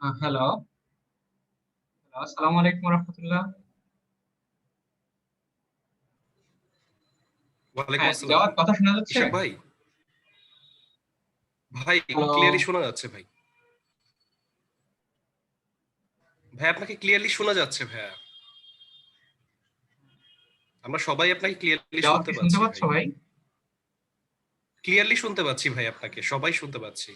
Hello, আসসালামু আলাইকুম রহমতুল্লাহ। ওয়ালাইকুম হ্যাঁ, আসসালাম। জাওয়াদ, কথা শোনা যাচ্ছে? ইশাক ভাই, ভাই হ্যালো। ক্লিয়ারলি শোনা যাচ্ছে ভাই। ভাই আপনাকে ক্লিয়ারলি শোনা যাচ্ছে ভাইয়া। আমরা সবাই আপনাকে ক্লিয়ারলি শুনতে জাওয়াদকে শুনতে পাচ্ছি পাচ্ছ ভাই। ভাই? ক্লিয়ারলি শুনতে পাচ্ছি ভাই, আপনাকে সবাই শুনতে পাচ্ছি।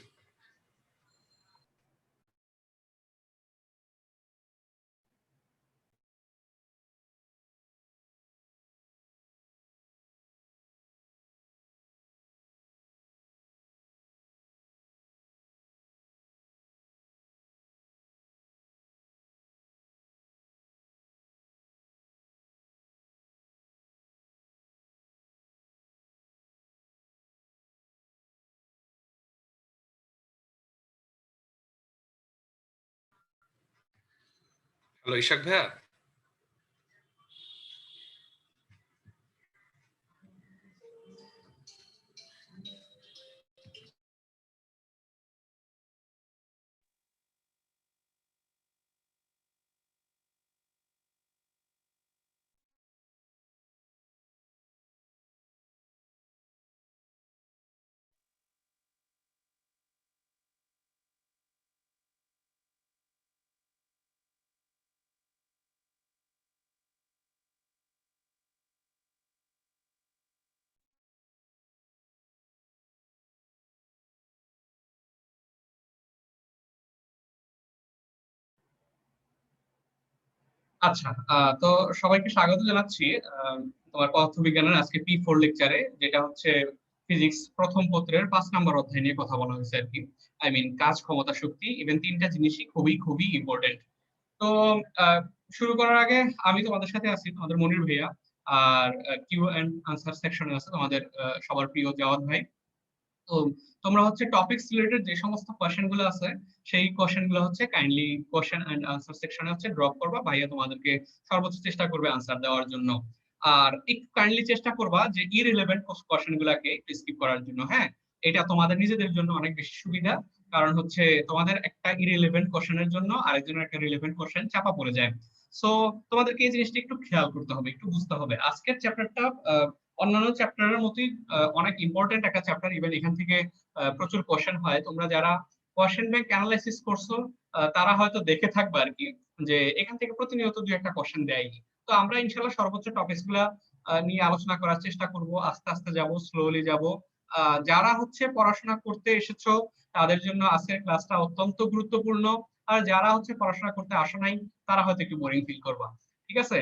হ্যালো ইশাক ভাইয়া। আচ্ছা, তো সবাইকে স্বাগত জানাচ্ছি। আহ, তোমার পদার্থবিজ্ঞানের আজকে P4 লেকচারে, যেটা হচ্ছে ফিজিক্স প্রথম পত্রের 5 নম্বর অধ্যায় নিয়ে কথা বলা হয়েছে আর কি। আই মিন কাজ, ক্ষমতা, শক্তি, ইভেন তিনটা জিনিসই খুবই খুবই ইম্পর্টেন্ট। তো আহ, শুরু করার আগে আমি তোমাদের সাথে আছি, তোমাদের মনির ভাইয়া। আর কিউ এন্ড আনসার সেকশনে আছে তোমাদের সবার প্রিয় জাওয়াদ ভাই। তো তোমরা হচ্ছে টপিকস রিলেটেড যে সমস্ত কোশ্চেন গুলো আছে, সেই কোশ্চেন গুলো হচ্ছে কাইন্ডলি কোশ্চেন এন্ড আনসার সেকশনে হচ্ছে ড্রপ করবা, ভাইয়া তোমাদেরকে সর্বোচ্চ চেষ্টা করবে আনসার দেওয়ার জন্য। আর একটু কাইন্ডলি চেষ্টা করবা যে ইররিলেভেন্ট কোশ্চেন গুলাকে একটু স্কিপ করার জন্য, হ্যাঁ। এটা তোমাদের নিজেদের জন্য অনেক বেশি সুবিধা, কারণ হচ্ছে তোমাদের একটা ইররিলেভেন্ট কোশ্চেনের জন্য আরেকজনের একটা রিলেভেন্ট কোশ্চেন চাপা পড়ে যায়। সো তোমাদেরকে এই জিনিসটা একটু খেয়াল করতে হবে, একটু বুঝতে হবে। আজকের চ্যাপ্টারটা অন্যান্য চ্যাপ্টারের মতোই অনেক ইম্পর্টেন্ট একটা চ্যাপ্টার। ইভেন এখান থেকে প্রচুর কোশ্চেন হয়। তোমরা যারা কোশ্চেন ব্যাংক অ্যানালাইসিস করছো, তারা হয়তো দেখে থাকবে আর কি, যে এখান থেকে প্রতিনিয়ত দুই একটা কোশ্চেন দেয়। তো আমরা ইনশাল্লাহ সর্বোচ্চ টপিকস গুলা নিয়ে আলোচনা করার চেষ্টা করব। আস্তে আস্তে যাব, স্লোলি যাব। যারা হচ্ছে পড়াশোনা করতে এসেছো, তাদের জন্য আজকের ক্লাসটা অত্যন্ত গুরুত্বপূর্ণ। আর যারা হচ্ছে পড়াশোনা করতে আসো নাই, তারা হয়তো একটু বোরিং ফিল করবা। ঠিক আছে?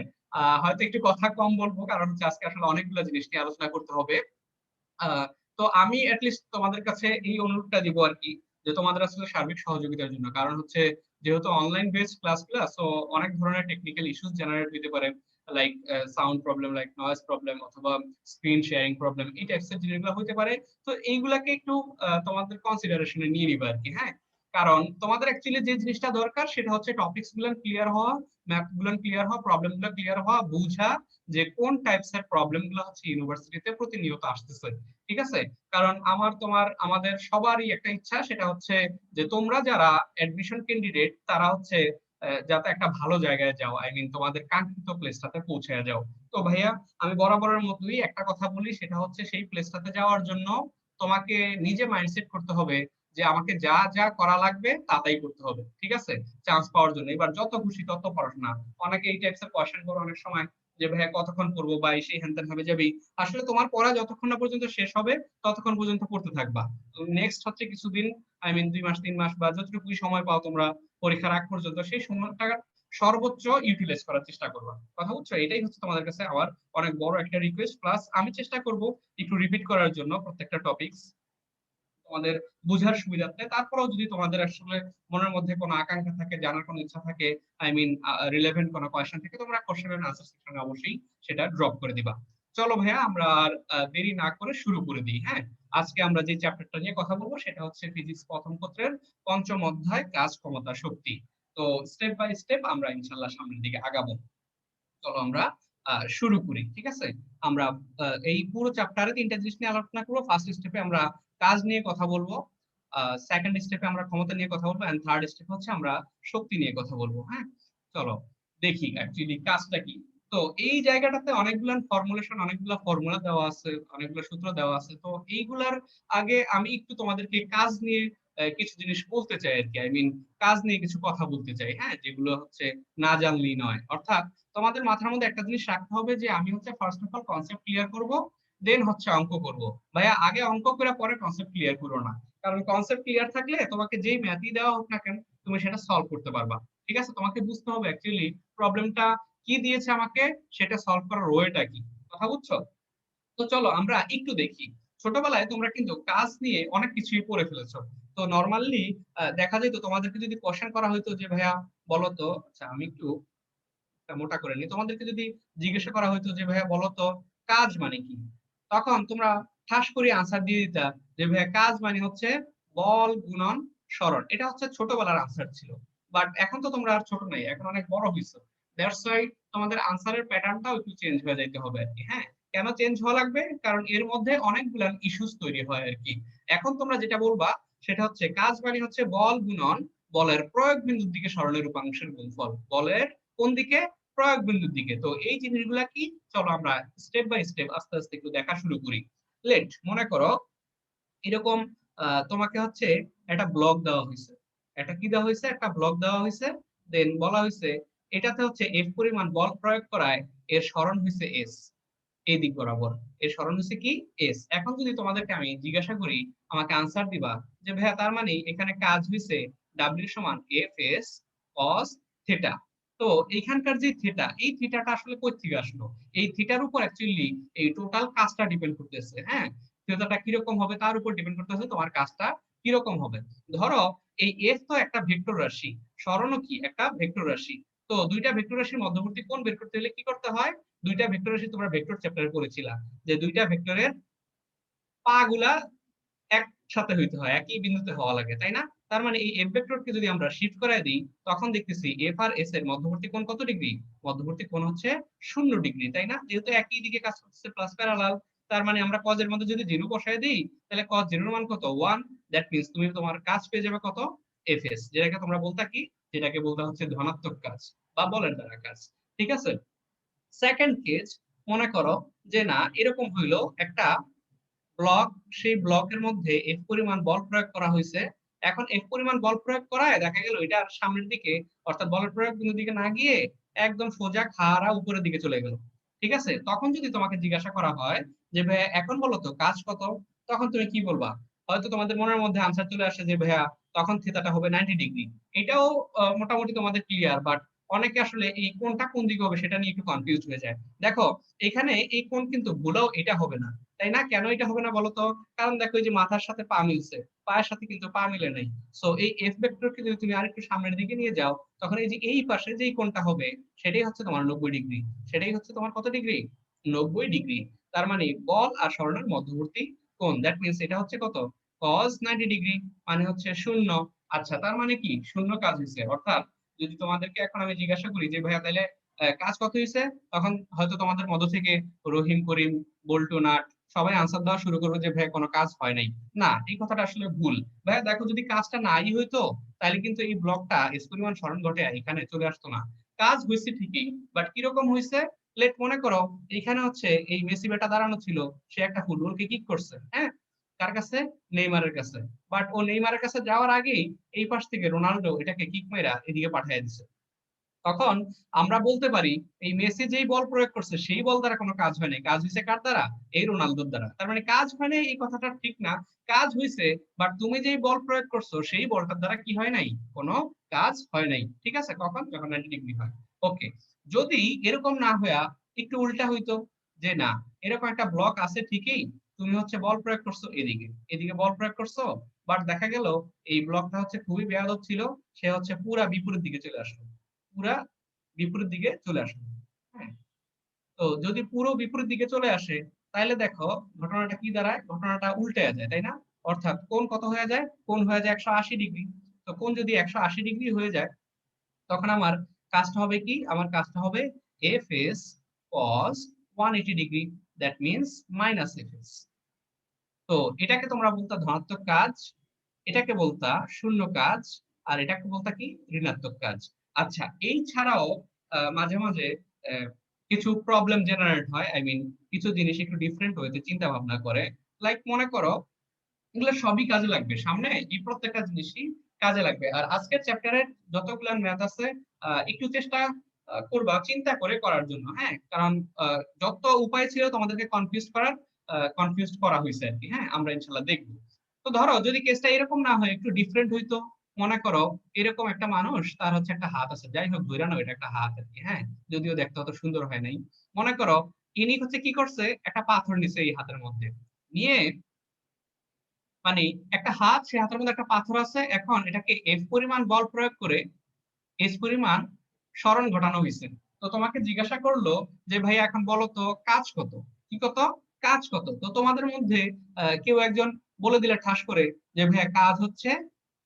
হয়তো একটু কথা কম বলবো, কারণ হচ্ছে আজকে আসলে অনেকগুলো জিনিস নিয়ে আলোচনা করতে হবে। আহ, তো আমি লিস্ট তোমাদের কাছে এই অনুরোধটা দিব আর কি, যে তোমাদের আসলে সার্বিক সহযোগিতার জন্য। কারণ হচ্ছে যেহেতু অনলাইন বেসড ক্লাসগুলো, সো অনেক ধরনের টেকনিক্যাল ইস্যুস জেনারেট হতে পারে, like sound problem, like noise problem, অথবা স্ক্রিন শেয়ারিং প্রবলেম, এই টাইপসের জিনিসগুলো হতে পারে। তো এইগুলাকে একটু তোমাদের কনসিডারেশনে নিয়ে নিবা আর কি, হ্যাঁ। কারণ তোমাদের অ্যাকচুয়ালি যে জিনিসটা দরকার সেটা হচ্ছে টপিকস গুলো ক্লিয়ার হওয়া, ম্যাথ গুলো ক্লিয়ার হওয়া, প্রবলেম গুলো ক্লিয়ার হওয়া, বুঝা যে কোন টাইপস এর প্রবলেম গুলো হচ্ছে ইউনিভার্সিটিতে প্রতিনিয়ত আসতেছে। ঠিক আছে? কারণ আমার, তোমার, আমাদের সবারই একটা ইচ্ছা, সেটা হচ্ছে যে তোমরা যারা অ্যাডমিশন ক্যান্ডিডেট, তারা হচ্ছে যাতে একটা ভালো জায়গায় যাও, আই মিন তোমাদের কাঙ্ক্ষিত প্লেসটাতে পৌঁছে যাও। তো ভাইয়া, আমি বরাবরের মতোই একটা কথা বলি, সেটা হচ্ছে সেই প্লেসটাতে যাওয়ার জন্য তোমাকে নিজে মাইন্ডসেট করতে হবে যে আমাকে যা যা করা লাগবে তা তাই করতে হবে। ঠিক আছে? চান্স পাওয়ার জন্য এবার যত খুশি তত পড়াশোনা। অনেকে এই টাইপস এর কোয়েশ্চেন করে অনেক সময়, যে ভাইয়া কতক্ষণ পড়বো, বা এই সেই হ্যান ত্যান হবে যাবেই। আসলে তোমার পড়া যতক্ষণ না পর্যন্ত শেষ হবে, ততক্ষণ পর্যন্ত পড়তে থাকবা। নেক্সট হচ্ছে কিছুদিন, আই মিন 2 মাস 3 মাস বা যতটুকুই সময় পাও তোমরা পরীক্ষার আগ পর্যন্ত, সেই সময়টা সর্বোচ্চ ইউটিলাইজ করার চেষ্টা করবা। কথা বুঝছো? এটাই হচ্ছে তোমাদের কাছে আমার অনেক বড় একটা রিকোয়েস্ট। প্লাস আমি চেষ্টা করব একটু রিপিট করার জন্য প্রত্যেকটা টপিকস, তোমাদের বোঝার সুবিধার্থে। তারপরেও যদি তোমাদের আসলে মনের মধ্যে কোনো আকাঙ্ক্ষা থাকে, জানার কোনো ইচ্ছা থাকে, আই মিন রিলেভেন্ট কোনো কোয়েশ্চেন থাকে, তোমরা কোশ্চেন এন্ড আনসার সেকশনে অবশ্যই সেটা ড্রপ করে দিবা। চলো ভাইয়া, আমরা আর দেরি না করে শুরু করে দিই, হ্যাঁ। আজকে আমরা যে চ্যাপ্টারটা নিয়ে কথা বলবো সেটা হচ্ছে ফিজিক্স প্রথম পত্রের পঞ্চম অধ্যায়, কাজ, ক্ষমতা, শক্তি। তো স্টেপ বাই স্টেপ আমরা ইনশাল্লাহ সামনের দিকে আগাবো। চলো আমরা শুরু করি, ঠিক আছে? আমরা এই পুরো চ্যাপ্টারে তিনটা জিনিস নিয়ে আলোচনা করবো। ফার্স্ট স্টেপে আমরা কাজ নিয়ে কথা বলবো। সেকেন্ড স্টেপে আমরা ক্ষমতা নিয়ে কথা বলবো, এন্ড থার্ড স্টেপ হচ্ছে আমরা শক্তি নিয়ে কথা বলবো। হ্যাঁ, চলো দেখি অ্যাকচুয়ালি কাজটা কি। তো এই জায়গাটাতে অনেকগুলো ফর্মুলেশন, অনেকগুলো ফর্মুলা দেওয়া আছে, অনেকগুলো সূত্র দেওয়া আছে। তো এইগুলার আগে আমি একটু তোমাদেরকে কাজ নিয়ে কিছু জিনিস বলতে চাই আর কি। আই মিন কাজ নিয়ে কিছু কথা বলতে চাই, হ্যাঁ, যেগুলো হচ্ছে না জানলেই নয়। অর্থাৎ তোমাদের মাথার মধ্যে একটা জিনিস রাখতে হবে যে আমি হচ্ছে first of all concept clear করব, দেন হচ্ছে অঙ্ক করব। ভাইয়া আগে অঙ্ক করে পরে কনসেপ্ট ক্লিয়ার করো না, কারণ কনসেপ্ট ক্লিয়ার থাকলে তোমাকে যেই ম্যাথই দেওয়া হোক না কেন তুমি সেটা সলভ করতে পারবা। ঠিক আছে, তোমাকে বুঝতে হবে অ্যাকচুয়ালি প্রবলেমটা কি দিয়েছে আমাকে, সেটা সলভ করার ওয়েটা কি। কথা বুঝছো? তো চলো আমরা একটু দেখি। ছোটবেলায় তোমরা কিন্তু কাজ নিয়ে অনেক কিছুই পড়ে ফেলেছো। তো নর্মালি দেখা যেত তোমাদেরকে যদি কোশ্চেন করা হইতো যে ভাইয়া বলো তো, আচ্ছা আমি একটু মোটা করে নি, তোমাদেরকে যদি জিজ্ঞাসা করা হইতো যে ভাইয়া বলো তো কাজ মানে কি, তখন তোমরা ঠাস করে আনসার দিয়ে দিতা যে ভাইয়া কাজ মানে হচ্ছে বল গুণন সরণ। এটা হচ্ছে ছোটবেলার আনসার ছিল। বাট এখন তো তোমরা আর ছোট নাই, এখন অনেক বড় হইছো। দ্যাটস ওয়াই তোমাদের আনসারের প্যাটার্নটাও একটু চেঞ্জ হয়ে যাইতে হবে আর কি। হ্যাঁ, কেন চেঞ্জ হওয়া লাগবে? কারণ এর মধ্যে অনেকগুলা ইস্যুস তৈরি হয় আর কি। এখন তোমরা যেটা বলবা সেটা হচ্ছে কাজ মানে হচ্ছে বল গুণন বলের প্রয়োগ বিন্দুর দিকে সরণের উপাংশের গুণফল। বলের কোন দিকে? প্রয়োগ বিন্দুর দিকে। তো এই জিনিসগুলা কি, চলো আমরা স্টেপ বাই স্টেপ আস্তে আস্তে একটু দেখা শুরু করি। লেট মনে করো এরকম তোমাকে হচ্ছে একটা ব্লক দেওয়া হয়েছে। একটা কি দেওয়া হয়েছে? একটা ব্লক দেওয়া হয়েছে। দেন বলা হয়েছে এটাতে হচ্ছে এফ পরিমাণ বল প্রয়োগ করায় এর সরণ হয়েছে এস, এই দিক বরাবর। এর সরণ হচ্ছে কি? এস। এখন যদি তোমাদেরকে আমি জিজ্ঞাসা করি, আমাকে আনসার দিবা যে ভাইয়া তার মানে এখানে কাজ হয়েছে ডাব্লিউ সমান এফ এস কস থিটা। তো এখানকার যে থিটা, এই থিটাটা আসলে কই থেকে আসলো? এই থিটার উপর অ্যাকচুয়ালি এই টোটাল কাজটা ডিপেন্ড করতেছে। হ্যাঁ, থিটাটা কিরকম হবে তার উপর ডিপেন্ড করতেছে তোমার কাজটা কিরকম হবে। ধরো এই এফ তো একটা ভেক্টর রাশি, সরণও কি একটা ভেক্টর রাশি। তো দুইটা ভেক্টর রাশির মধ্যবর্তী কোণ বের করতে হলে কি করতে হয়? দুইটা ভেক্টর রাশি তোমরা ভেক্টর চ্যাপ্টারে পড়েছিলা যে দুইটা ভেক্টরের পা গুলা একসাথে হইতে হয়, একই বিন্দুতে হওয়া লাগে, তাই না? তার মানে এই এফ ভেক্টরকে যদি আমরা শিফট করায় দিই, তখন দেখতেছি এফ আর এস এর মধ্যবর্তী কোণ কত ডিগ্রি? মধ্যবর্তী কোণ হচ্ছে 0 ডিগ্রি, তাই না? যেহেতু একই দিকে কাজ করতেছে প্লাস প্যারালাল, তার মানে আমরা কজ এর মধ্যে যদি 0 বসায় দিই, তাহলে কজ 0 এর মান কত? 1। দ্যাট মিন্স তুমি তোমার কাজ পেয়ে যাবে কত? এফ এস, যেটাকে তোমরা বলতা কি, যেটাকে বলতে হচ্ছে ধনাত্মক কাজ বা বলের দ্বারা কাজ। ঠিক আছে, সেকেন্ড কেস মনে করো যে না এরকম হইলো একটা ব্লক, সেই ব্লকের মধ্যে এফ পরিমাণ বল প্রয়োগ করা হয়েছে। এখন এফ পরিমাণ বল প্রয়োগ করায় দেখা গেল এটা সামনের দিকে, অর্থাৎ বলের প্রয়োগ বিন্দুর দিকে না গিয়ে একদম সোজা খাড়া উপরের দিকে চলে গেল। ঠিক আছে, তখন যদি তোমাকে জিজ্ঞাসা করা হয় যে ভাইয়া এখন বলো তো কাজ কত, তখন তুমি কি বলবা? হয়তো তোমাদের মনের মধ্যে আনসার চলে আসে যে ভাইয়া তখন থিতাটা হবে 90 ডিগ্রি। এটাও মোটামুটি তোমাদের ক্লিয়ার। বাট অনেকে আসলে এই কোনটা কোন দিকে হবে সেটা নিয়ে একটু কনফিউজ হয়ে যায়। দেখো এখানে এই কোণ কিন্তু ভুলেও এটা হবে না, তাই না? কেন এটা হবে না বলতো? কারণ দেখো এই যে মাথার সাথে পা মিলছে, পায়ের সাথে কিন্তু পা মিলে নাই। সো এই এফ ভেক্টরকে যদি তুমি আরেকটু সামনের দিকে নিয়ে যাও, তখন এই যে এই পাশে যেই কোণটা হবে সেটাই হচ্ছে তোমার 90 ডিগ্রি। সেটাই হচ্ছে তোমার কত ডিগ্রি? 90 ডিগ্রি। তার মানে বল আর সরণের মধ্যবর্তী কোণ, দ্যাট মিন্স এটা হচ্ছে কত? cos 90 ডিগ্রি, মানে হচ্ছে 0। আচ্ছা, তার মানে কি শূন্য কাজ হয়েছে। অর্থাৎ যদি তোমাদেরকে এখন আমি জিজ্ঞাসা করি যে ভাইয়া তাহলে কাজ কত হয়েছে, তখন হয়তো তোমাদের মধ্য থেকে রহিম, করিম, বল্টু, নাট সবাই আনসার দেওয়া শুরু করবে যে ভাইয়া কোনো কাজ হয় নাই। না, এই কথাটা আসলে ভুল। ভাইয়া দেখো যদি কাজটা নাই হইতো তাহলে কিন্তু এই ব্লকটা এস পরিমাণ সরণ ঘটে এখানে চলে আসতো না। কাজ হয়েছে ঠিকই, বাট কিরকম হয়েছে? লেট মনে করো এখানে হচ্ছে এই মেসি বেটা দাঁড়ানো ছিল, সে একটা ফুটবলকে কিক করছে, হ্যাঁ, কার কাছে? নেইমারের কাছে। বাট ও নেইমারের কাছে যাওয়ার আগেই এই পাশ থেকে রোনাল্ডো এটাকে কিক মেরা এদিকে পাঠিয়ে দিছে। তখন আমরা বলতে পারি এই মেসি যেই বল প্রয়োগ করছে সেই বল দ্বারা কোনো কাজ হয় নাই, কাজ হয়েছে কার দ্বারা? এই রোনালদোর দ্বারা। তার মানে কাজ হয় নাই এই কথাটা ঠিক না, কাজ হয়েছে, বাট তুমি যেই বল প্রয়োগ করছো সেই বলটার দ্বারা কি হয় নাই? কোনো কাজ হয় নাই। ঠিক আছে, কখন? যখন 90 ডিগ্রি হয়। ওকে, যদি এরকম না হইয়া একটু উল্টা হইতো যে না এরকম একটা ব্লক আছে ঠিকই, তুমি হচ্ছে বল প্রয়োগ করছো এদিকে, এদিকে বল প্রয়োগ করছো, বাট দেখা গেল এই ব্লকটা হচ্ছে খুবই বেয়াদব ছিল, সে হচ্ছে পুরা বিপরীত দিকে চলে আসলো, পুরা বিপরীত দিকে চলে আসবে। হ্যাঁ, তো যদি পুরো বিপরীত দিকে চলে আসে তাহলে দেখো ঘটনাটা কি দাঁড়ায়? ঘটনাটা উল্টে যায়, তাই না? অর্থাৎ কোণ কত হয়ে যায়? কোণ হয়ে যায় 180 ডিগ্রি। তো কোণ যদি 180 ডিগ্রি হয়ে যায়, তখন আমার কাজটা হবে কি? আমার কাজটা হবে F S cos 180 degree, that means minus F S. তো এটাকে তোমরা বলতো ধনাত্মক কাজ, এটাকে বলতা শূন্য কাজ, আর এটাকে বলতা কি ঋণাত্মক কাজ। আচ্ছা, এই ছাড়াও মাঝে মাঝে আহ, কিছু প্রবলেম জেনারেট হয়, আই মিন কিছু জিনিস একটু ডিফারেন্ট ওয়েতে চিন্তা ভাবনা করে। লাইক মনে করো এগুলো সবই কাজে লাগবে, সামনে এই প্রত্যেকটা জিনিসই কাজে লাগবে। আর আজকের চ্যাপ্টারের যতগুলো ম্যাথ আছে একটু চেষ্টা করবা চিন্তা করে করার জন্য, হ্যাঁ, কারণ যত উপায় ছিল তোমাদেরকে কনফিউজ করা হয়েছে আর কি। হ্যাঁ, আমরা ইনশাল্লাহ দেখবো। তো ধরো যদি কেসটা এরকম না হয়, একটু ডিফারেন্ট হইতো। মনে করো এরকম একটা মানুষ, তার হচ্ছে একটা হাত আছে, যাই হোক ধরে নাও এটা একটা হাত আর কি, হ্যাঁ, যদিও দেখতে অত সুন্দর হয় নাই। মনে করো ইনি হচ্ছে কি করছে, একটা পাথর নিছে এই হাতের মধ্যে নিয়ে, মানে একটা হাত, সে হাতের মধ্যে একটা পাথর আছে, এখন এটাকে এফ পরিমাণ বল প্রয়োগ করে এস পরিমাণ স্মরণ ঘটানো হয়েছে। তো তোমাকে জিজ্ঞাসা করলো যে ভাই এখন বলো তো কাজ কত, কি কত, কাজ কত। তো তোমাদের মধ্যে কেউ একজন বলে দিলে ঠাস করে যে ভাইয়া কাজ হচ্ছে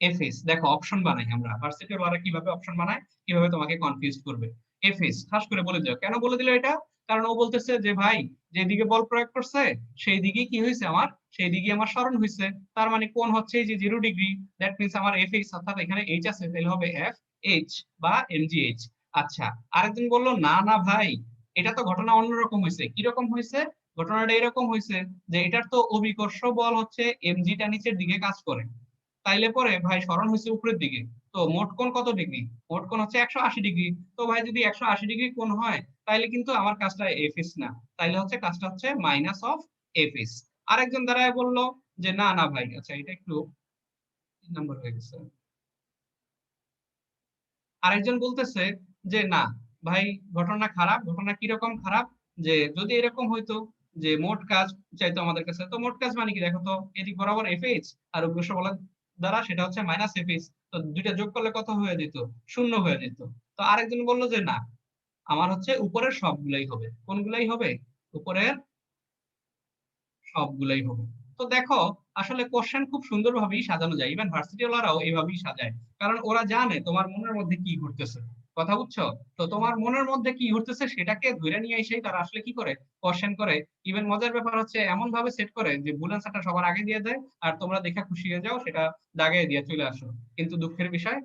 এফএস। দেখো অপশন বানাই আমরা, ভার্সিটির ওরা কিভাবে অপশন বানায়, কিভাবে তোমাকে কনফিউজ করবে। এফএস ঠাস করে বলে দিও। কেন বলে দিল এটা? কারণ ও বলতেছে যে ভাই যেদিকে বল প্রয়োগ করছে সেই দিকে কি হয়েছে আমার, সেই দিকে আমার স্মরণ হয়েছে। তার মানে কোন হচ্ছে এই যে 0 ডিগ্রি, দ্যাট মিনস আমার এফ এক্স, অর্থাৎ এখানে এইচ আছে, তাহলে হবে এফ এইচ বা এমজিএইচ। আচ্ছা, আরেকজন বললো না না ভাই, এটা তো ঘটনা অন্যরকম হয়েছে। কিরকম হয়েছে? ঘটনাটা এরকম হয়েছে যে এটার তো অভিকর্ষ বল হচ্ছে এমজিটা নিচের দিকে কাজ করে, তাইলে পরে ভাই স্মরণ হয়েছে উপরের দিকে। তো মোট কোণ কত ডিগ্রি? মোট কোণ হচ্ছে 180 ডিগ্রি। তো ভাই যদি 180 ডিগ্রি কোণ হয়, তাইলে কিন্তু আমার কাজটা এফএস না, তাইলে হচ্ছে কাজটা হচ্ছে মাইনাস অফ এফএস। আরেকজন দাঁড়ায় বললো যে না না ভাই, আচ্ছা এটা একটু নাম্বার হয়ে গেছে। আরেকজন বলতেছে যে না ভাই, ঘটনা খারাপ। ঘটনা কিরকম খারাপ? যে যদি এরকম হইতো যে মোট কাজ চাইতো আমাদের কাছে, তো মোট কাজ মানে কি দেখো তো, এদিক বরাবর এফএইচ আর উদ্দেশ্য বলার দ্বারা সেটা হচ্ছে মাইনাস এফএইচ, তো দুইটা যোগ করলে কত হয়ে যেত? শূন্য হয়ে যেত। তো আরেকজন বললো যে না, আমার হচ্ছে উপরের সবগুলাই হবে। কোনগুলাই হবে? উপরের সবগুলাই হবে। তো দেখো আসলে কোশ্চেন খুব সুন্দরভাবেই সাজানো যায়, ইভেন ভার্সিটি ওয়ালারাও এইভাবেই সাজায়, কারণ ওরা জানে তোমার মনের মধ্যে কি ঘুরতেছে। কথা বুঝছো? তো তোমার মনের মধ্যে কি ঘুরতেছে সেটাকে ধরে নিয়ে এসেই তারা আসলে কি করে, কোশ্চেন করে। ইভেন মজার ব্যাপার হচ্ছে এমন ভাবে সেট করে যে ভুল অ্যান্সারটা সবার আগে দিয়ে দেয়, আর তোমরা দেখে খুশি হয়ে যাও, সেটা দাগে দিয়ে চলে আসো। কিন্তু দুঃখের বিষয়,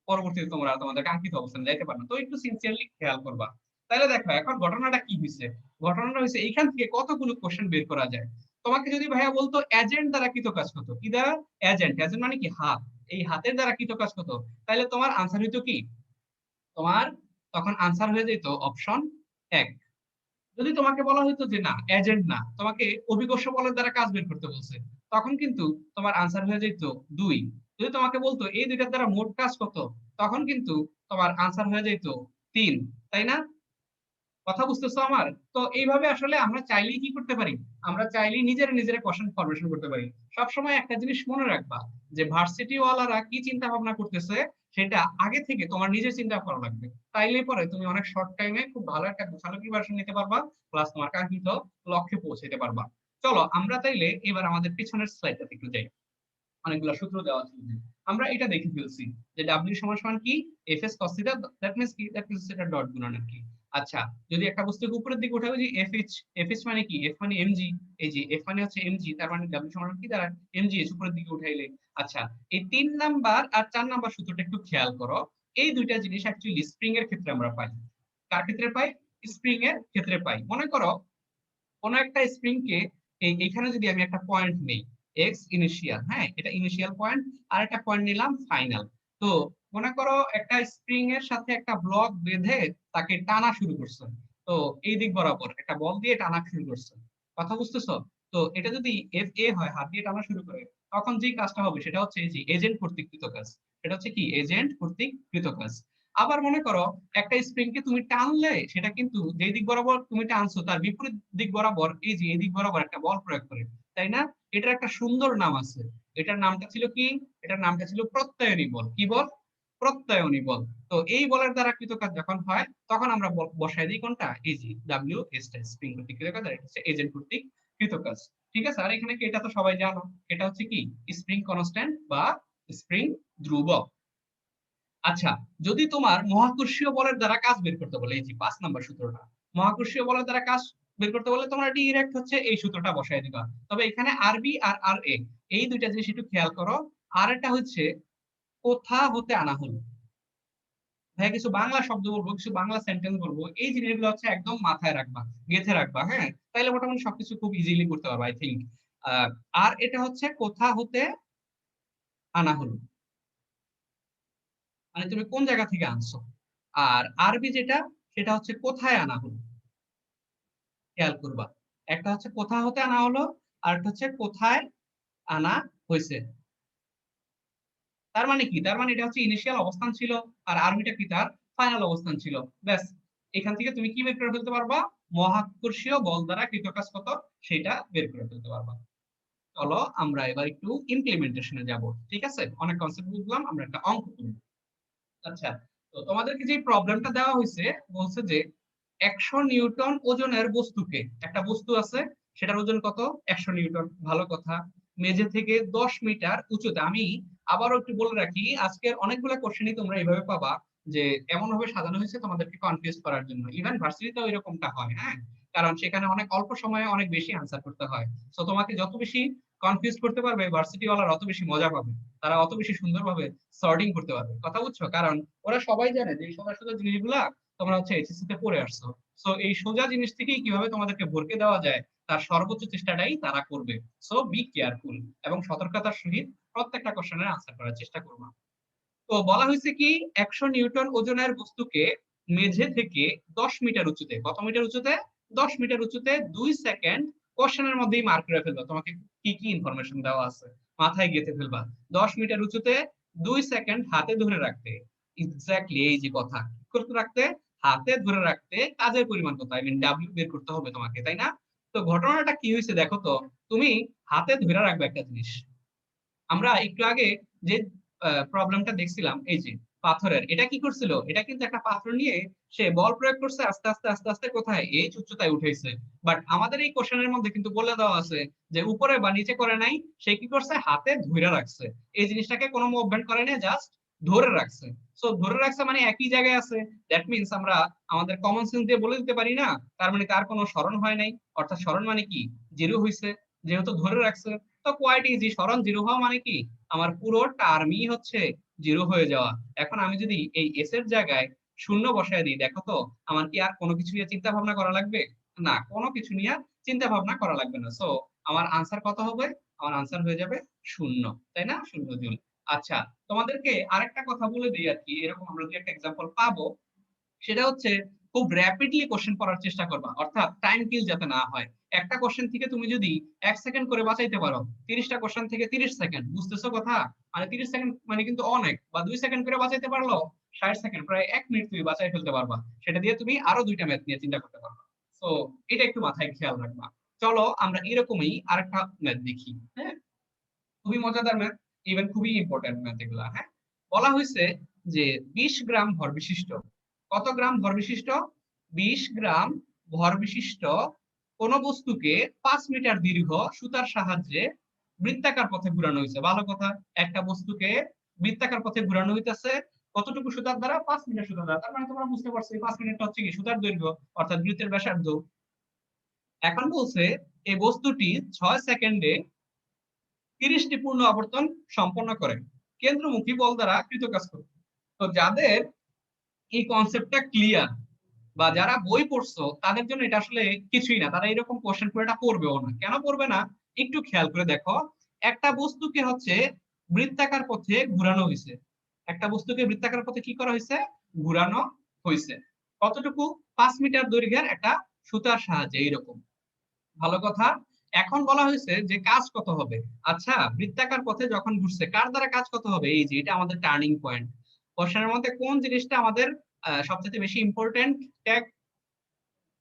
পরবর্তীতে তোমরা তোমাদের কাঙ্ক্ষিত অবস্থানে যাইতে পারো না। তো একটু সিনসিয়ারলি খেয়াল করবা। তাহলে দেখো এখন ঘটনাটা কি হয়েছে। ঘটনাটা হয়েছে এইখান থেকে কতগুলো কোশ্চেন বের করা যায়। তোমাকে যদি ভাইয়া বলতো এজেন্ট দ্বারা কৃত কাজ কত, কি দ্বারা? এজেন্ট, এজেন্ট মানে কি হাত, এই হাতের দ্বারা কৃত কাজ কত, তাহলে তোমার আনসার হইতো কি, তোমার তখন আনসার হয়ে যেত অপশন এক। যদি তোমাকে বলা হতো যে না এজেন্ট না, তোমাকে অভিকর্ষ বলের দ্বারা কাজ বের করতে বলছে, তখন কিন্তু তোমার আনসার হয়ে যেত দুই। যদি তোমাকে বলতো এই দুইটার দ্বারা মোট কাজ কত, তখন কিন্তু তোমার আনসার হয়ে যেত তিন। তাই না? কথা বুঝতেছো আমার? তো এইভাবে আসলে আমরা চাইলেই কি করতে পারি, আমরা চাইলেই নিজেরা নিজেরা কোশ্চেন ফরমেশন করতে পারি। সবসময় একটা জিনিস মনে রাখবা, যে ভার্সিটি ওয়ালারা কি চিন্তা ভাবনা করতেছে সেটা আগে থেকে তোমার নিজের চিন্তা করা লাগবে। তাইলে পরে তুমি অনেক শর্ট টাইমে খুব ভালো একটা গোছালো প্রিপারেশন নিতে পারবা, প্লাস তোমার কাঙ্ক্ষিত লক্ষ্যে পৌঁছাতে পারবা। চলো আমরা তাইলে এবার আমাদের পিছনের স্লাইডটাতে একটু যাই। অনেকগুলো সূত্র দেওয়া আছে যে। আমরা এটা দেখে ফেলছি যে ডাব্লিউ সমান সমান কি, F S cos theta, that means কি, দ্যাট মিন্স এটা ডট গুণন আর কি। আচ্ছা, যদি একটা বস্তুকে উপরের দিকে উঠাবো, যে এফ এইচ, এফ এইচ মানে কি, এফ মানে এমজি, এই যে এফ মানে হচ্ছে এমজি, তার মানে ডাব্লিউ সমান কি দ্বারা এমজি এইচ উপরের দিকে উঠাইলে। আচ্ছা, এই 3 নাম্বার আর 4 নাম্বার সূত্রটা একটু খেয়াল করো। এই দুইটা জিনিস অ্যাকচুয়ালি স্প্রিং এর ক্ষেত্রে আমরা পাই। কার ক্ষেত্রে পাই? স্প্রিং এর ক্ষেত্রে পাই। মনে করো কোন একটা স্প্রিং কে এইখানে যদি আমি একটা পয়েন্ট নেই, এক্স ইনিশিয়াল, হ্যাঁ এটা ইনিশিয়াল পয়েন্ট, আর একটা পয়েন্ট নিলাম ফাইনাল। তো মনে করো একটা স্প্রিং এর সাথে একটা ব্লক বেঁধে তাকে টানা শুরু করছেন। তো এই দিক বরাবর একটা বল দিয়ে টানা শুরু করছেন। কথা বুঝতেছো? তো এটা যদি এফ এ হয়, হাত দিয়ে টানা শুরু করে, তখন যে কাজটা হবে সেটা হচ্ছে এই যে এজেন্ট কর্তৃক কৃত কাজ। সেটা হচ্ছে কি, এজেন্ট কর্তৃক কৃত কাজ। আবার মনে করো একটা স্প্রিং কে তুমি টানলে সেটা কিন্তু যে দিক বরাবর তুমি টানছো তার বিপরীত দিক বরাবর, এই যে এই দিক বরাবর একটা বল প্রয়োগ করে, তাই না? এটার একটা সুন্দর নাম আছে। এটার নামটা ছিল কি? এটার নামটা ছিল প্রত্যয়নী বল। কি বল? প্রত্যয়নী বল। তো এই বলের দ্বারা কৃত কাজ যখন হয়, তখন আমরা বসাই দিই কোনটা, এই যে ডাব্লিউ এস টা, স্প্রিং কর্তৃক কৃত কাজ, আর এটা হচ্ছে এজেন্ট কর্তৃক কৃত কাজ। ঠিক আছে? আর এখানে কি, এটা তো সবাই জানো, এটা হচ্ছে কি স্প্রিং কনস্ট্যান্ট বা স্প্রিং ধ্রুবক। আচ্ছা, যদি তোমার মহাকর্ষীয় বলের দ্বারা কাজ বের করতে বলে, এই যে 5 নাম্বার সূত্রটা, মহাকর্ষীয় বলের দ্বারা কাজ বের করতে বলে তোমরা ডিরেক্ট হচ্ছে এই সূত্রটা বসায় দিবা। তবে এখানে আরবি আর আর এ, এই দুইটা জিনিস একটু খেয়াল করো। আর একটা হচ্ছে কোথা হতে আনা হলো। ভাই কিছু বাংলা শব্দ বলবো, কিছু বাংলা সেন্টেন্স বলবো, এই জিনিসগুলো হচ্ছে একদম মাথায় রাখবা, গেঁথে রাখবা, হ্যাঁ, তাইলে মোটামুটি সবকিছু খুব ইজিলি করতে পারবা আই থিঙ্ক। আর এটা হচ্ছে কোথা হতে আনা হলো, মানে তুমি কোন জায়গা থেকে আনছো। আর আরবি যেটা, সেটা হচ্ছে কোথায় আনা হলো। খেয়াল করবা, একটা হচ্ছে কোথা হতে আনা হলো, আর একটা হচ্ছে কোথায় আনা হয়েছে। তার মানে কি, তার মানে এটা হচ্ছে ইনিশিয়াল অবস্থান ছিল, আর আরবিটা কি তার ফাইনাল অবস্থান ছিল। ব্যাস, এখান থেকে তুমি কি বের করে ফেলতে পারবা, মহাকর্ষীয় বল দ্বারা কৃত কাজ কত সেটা বের করে ফেলতে পারবা। চলো আমরা এবার একটু ইমপ্লিমেন্টেশনে যাব। ঠিক আছে, অনেক কনসেপ্ট বুঝলাম, আমরা একটা অঙ্ক করব। আচ্ছা, তো তোমাদেরকে যে প্রবলেমটা দেওয়া হয়েছে, বলছে যে 100 নিউটন ওজনের বস্তুকে, একটা বস্তু আছে সেটার ওজন কত, 100 নিউটন, ভালো কথা, মেঝে থেকে 10 মিটার উঁচুতে। আমি আবারও একটু বলে রাখি, আজকের অনেকগুলো কোশ্চেনই তোমরা এইভাবে পাবা, যে এমন ভাবে সাজানো হয়েছে তোমাদেরকে কনফিউজ করার জন্য। ইভেন ভার্সিটিতেও এরকমটা হয়, হ্যাঁ, কারণ সেখানে অনেক অল্প সময়ে অনেক বেশি আনসার করতে হয়। তো তোমাকে যত বেশি কনফিউজ করতে পারবে ভার্সিটি ওয়ালারা অত বেশি মজা পাবে, তারা অত বেশি সুন্দরভাবে সর্টিং করতে পারবে। কথা বুঝছো? কারণ ওরা সবাই জানে যে এই সোজা সোজা জিনিসগুলা তোমরা হচ্ছে এইচএসসি তে পড়ে আসছো। সো এই সোজা জিনিস থেকেই কিভাবে তোমাদেরকে ভরকে দেওয়া যায় তার সর্বোচ্চ চেষ্টাটাই তারা করবে। সো বি কেয়ারফুল এবং সতর্কতার সহিত প্রত্যেকটা কোশ্চেনের আনসার করার চেষ্টা করবা। তো বলা হয়েছে কি, 100 নিউটন ওজনের বস্তুকে মেঝে থেকে 10 মিটার উঁচুতে, কত মিটার উঁচুতে, 10 মিটার উঁচুতে 2 সেকেন্ড কোশ্চেনের মধ্যেই মার্ক করে ফেলবা। তোমাকে কি কি ইনফরমেশন দেওয়া আছে মাথায় গেঁথে ফেলবা। 10 মিটার উঁচুতে 2 সেকেন্ড হাতে ধরে রাখতে, এক্স্যাক্টলি এই যে কথা, কি করতে রাখতে, হাতে ধরে রাখতে কাজের পরিমাণ কত, আই মিন ডাব্লিউ বের করতে হবে তোমাকে, তাই না? তো ঘটনাটা কি হয়েছে দেখো তো, তুমি হাতে ধরে রাখবে একটা জিনিস। আমরা একটু আগে যে প্রবলেমটা দেখছিলাম, এই যে পাথরের, এটা কি করছিল, এটা কিন্তু একটা পাথর নিয়ে সে বল প্রয়োগ করছে, আস্তে আস্তে আস্তে আস্তে কোথায়, এই উচ্চতায় উঠেছে। বাট আমাদের এই কোশ্চেনের মধ্যে কিন্তু বলে দেওয়া আছে যে উপরে বা নিচে করে নাই, সে কি করছে, হাতে ধরে রাখছে। এই জিনিসটাকে কোনো মুভমেন্ট করে নাই, জাস্ট ধরে রাখছে। সো ধরে রাখছে মানে একই জায়গায় আছে। দ্যাট মিনস আমরা আমাদের কমন সেন্স দিয়ে বলে দিতে পারি না, তার মানে তার কোনো স্মরণ হয় নাই, অর্থাৎ স্মরণ মানে কি, জিরো হয়েছে, যেহেতু ধরে রাখছে। তো কোয়াইট ইজি, স্মরণ জিরো হওয়া মানে কি, আমার পুরো টার্মই হচ্ছে জিরো হয়ে যাওয়া। এখন আমি যদি এই এস এর জায়গায় শূন্য বসায় দিই, দেখো তো আমার কি আর কোনো কিছু নিয়ে চিন্তা ভাবনা করা লাগবে? না, কোনো কিছু নিয়ে চিন্তা ভাবনা করা লাগবে না। সো আমার আনসার কত হবে, আমার আনসার হয়ে যাবে শূন্য, তাই না, 0 জুল। আচ্ছা, তোমাদেরকে আরেকটা কথা বলে দিই আর কি, এরকম আমরা যদি একটা এক্সাম্পল পাবো, সেটা হচ্ছে খুব র্যাপিডলি কোশ্চেন করার চেষ্টা করবা, অর্থাৎ টাইম কিল যাতে না হয়। একটা কোশ্চেন থেকে তুমি যদি 1 সেকেন্ড করে বাঁচাইতে পারো, 30টা কোশ্চেন থেকে 30 সেকেন্ড, বুঝতেছো কথা, মানে 30 সেকেন্ড মানে কিন্তু অনেক, বা 2 সেকেন্ড করে বাঁচাইতে পারলো, 60 সেকেন্ড, প্রায় 1 মিনিট তুমি বাঁচাই ফেলতে পারবা। সেটা দিয়ে তুমি আরো 2টা ম্যাথ নিয়ে চিন্তা করতে পারবা। তো এটা একটু মাথায় খেয়াল রাখবা। চলো আমরা এরকমই আরেকটা ম্যাথ দেখি। হ্যাঁ, খুবই মজাদার ম্যাথ, ইভেন খুবই ইম্পর্টেন্ট ম্যাথ এগুলা। হ্যাঁ, বলা হয়েছে যে 20 গ্রাম ভর বিশিষ্ট, কত গ্রাম ভর বিশিষ্ট, 20 গ্রাম ভর বিশিষ্ট কোন বস্তুকে 5 মিটার দীর্ঘ সুতার সাহায্যে বৃত্তাকার পথে ঘুরানো হয়েছে। ভালো কথা, একটা বস্তুকে বৃত্তাকার পথে ঘুরানো হইতেছে কতটুকু সুতার দ্বারা, 5 মিটার সুতার দ্বারা। তার মানে তোমরা বুঝতে পারছো 5 মিটারটা হচ্ছে কি সুতার দৈর্ঘ্য, অর্থাৎ বৃত্তের ব্যাসার্ধ। এখন বলছে এই বস্তুটি 6 সেকেন্ডে 30টি পূর্ণ আবর্তন সম্পন্ন করে কেন্দ্রমুখী বল দ্বারা কৃত কাজ করে। তো যাদের এই কনসেপ্টটা ক্লিয়ার, বা যারা বই পড়ছো, তাদের জন্য এটা আসলে কিছুই না, তারা এরকম কোশ্চেন করে এটা পড়বেও না। কেন পড়বে না, একটু খেয়াল করে দেখো। একটা বস্তুকে হচ্ছে বৃত্তাকার পথে ঘুরানো হয়েছে, একটা বস্তুকে বৃত্তাকার পথে কি করা হয়েছে, ঘুরানো হয়েছে। কতটুকু, 5 মিটার দৈর্ঘ্যের একটা সুতার সাহায্যে, এইরকম। ভালো কথা। এখন বলা হয়েছে যে কাজ কত হবে। আচ্ছা, বৃত্তাকার পথে যখন ঘুরছে, কার দ্বারা কাজ কত হবে, এই যে এটা আমাদের টার্নিং পয়েন্ট। কোশ্চেনের মধ্যে কোন জিনিসটা আমাদের সবচেয়ে বেশি ইম্পর্টেন্ট ট্যাগ,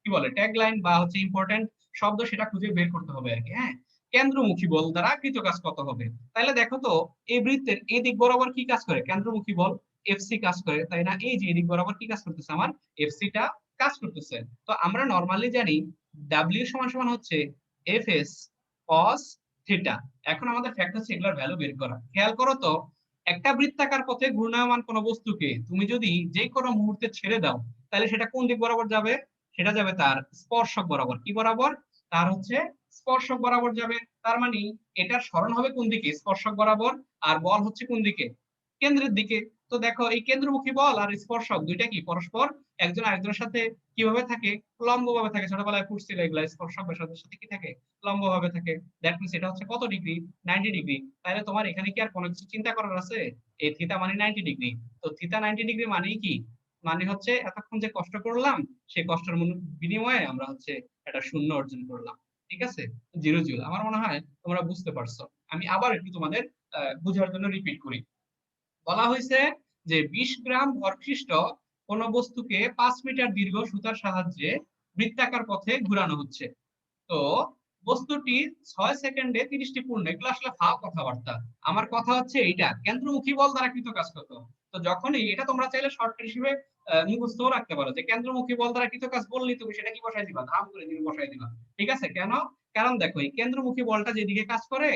কি বলে, ট্যাগ লাইন বা হচ্ছে ইম্পর্টেন্ট শব্দ, সেটা খুঁজে বের করতে হবে আর কি। হ্যাঁ, কেন্দ্রমুখী বল দ্বারা কৃত কাজ কত হবে। তাহলে দেখো তো, এই বৃত্তের এই দিক বরাবর কি কাজ করে, কেন্দ্রমুখী বল এফসি কাজ করে, তাই না? এই যে এই দিক বরাবর কি কাজ করতেছে, আমার এফসি টা কাজ করতেছে। তো আমরা নরমালি জানি ডাব্লিউ সমান সমান হচ্ছে এফ এস কস থিটা। এখন আমাদের ফ্যাক্ট হচ্ছে এগুলোর ভ্যালু বের করা। খেয়াল করো তো, একটা বৃত্তাকার পথে ঘূর্ণায়মান কোনো বস্তুকে তুমি যদি যে কোনো মুহূর্তে ছেড়ে দাও, তাহলে সেটা কোন দিক বরাবর যাবে, সেটা যাবে তার স্পর্শক বরাবর। কি বরাবর, তার হচ্ছে স্পর্শক বরাবর যাবে। তার মানে এটার সরণ হবে কোন দিকে, স্পর্শক বরাবর, আর বল হচ্ছে কোন দিকে, কেন্দ্রের দিকে। তো দেখো এই কেন্দ্রমুখী বল আর স্পর্শক দুইটা কি পরস্পর একজন আরেকজনের সাথে কিভাবে থাকে, লম্বভাবে থাকে। ছোটবেলায় পড়ছিল এগুলা, স্পর্শক ব্যাসার্ধের সাথে কি থাকে, লম্বভাবে থাকে। দ্যাট মিন্স এটা হচ্ছে কত ডিগ্রি, 90 ডিগ্রি। তাহলে তোমার এখানে কি আর কোনো কিছু চিন্তা করার আছে, এই থিতা মানে 90 ডিগ্রি। তো থিতা 90 ডিগ্রি মানে কি, মানে হচ্ছে এতক্ষণ যে কষ্ট করলাম সেই কষ্টের বিনিময়ে আমরা হচ্ছে একটা শূন্য অর্জন করলাম। ঠিক আছে, 0 জুল। আমার মনে হয় তোমরা বুঝতে পারছো। আমি আবার একটু তোমাদের বোঝার জন্য রিপিট করি। বলা হয়েছে যে 20 গ্রাম ভরকৃষ্ট কোন বস্তুকে 5 মিটার দীর্ঘ সুতার সাহায্যে বৃত্তাকার পথে ঘুরানো হচ্ছে। তো বস্তুটি 6 সেকেন্ডে 30টি পূর্ণ। এগুলো আসলে ফাও কথাবার্তা। আমার কথা হচ্ছে এইটা কেন্দ্রমুখী বল দ্বারা কৃত কাজ কত। তো যখনই এটা তোমরা চাইলে শর্টকাট হিসেবে মুখস্থ রাখতে পারো যে কেন্দ্রমুখী বল দ্বারা কৃত কাজ, বললি তুমি সেটা কি বসাই দিবা, ধাম করে তুমি বসাই দিবা। ঠিক আছে, কেন, কারণ দেখো এই কেন্দ্রমুখী বলটা যেদিকে কাজ করে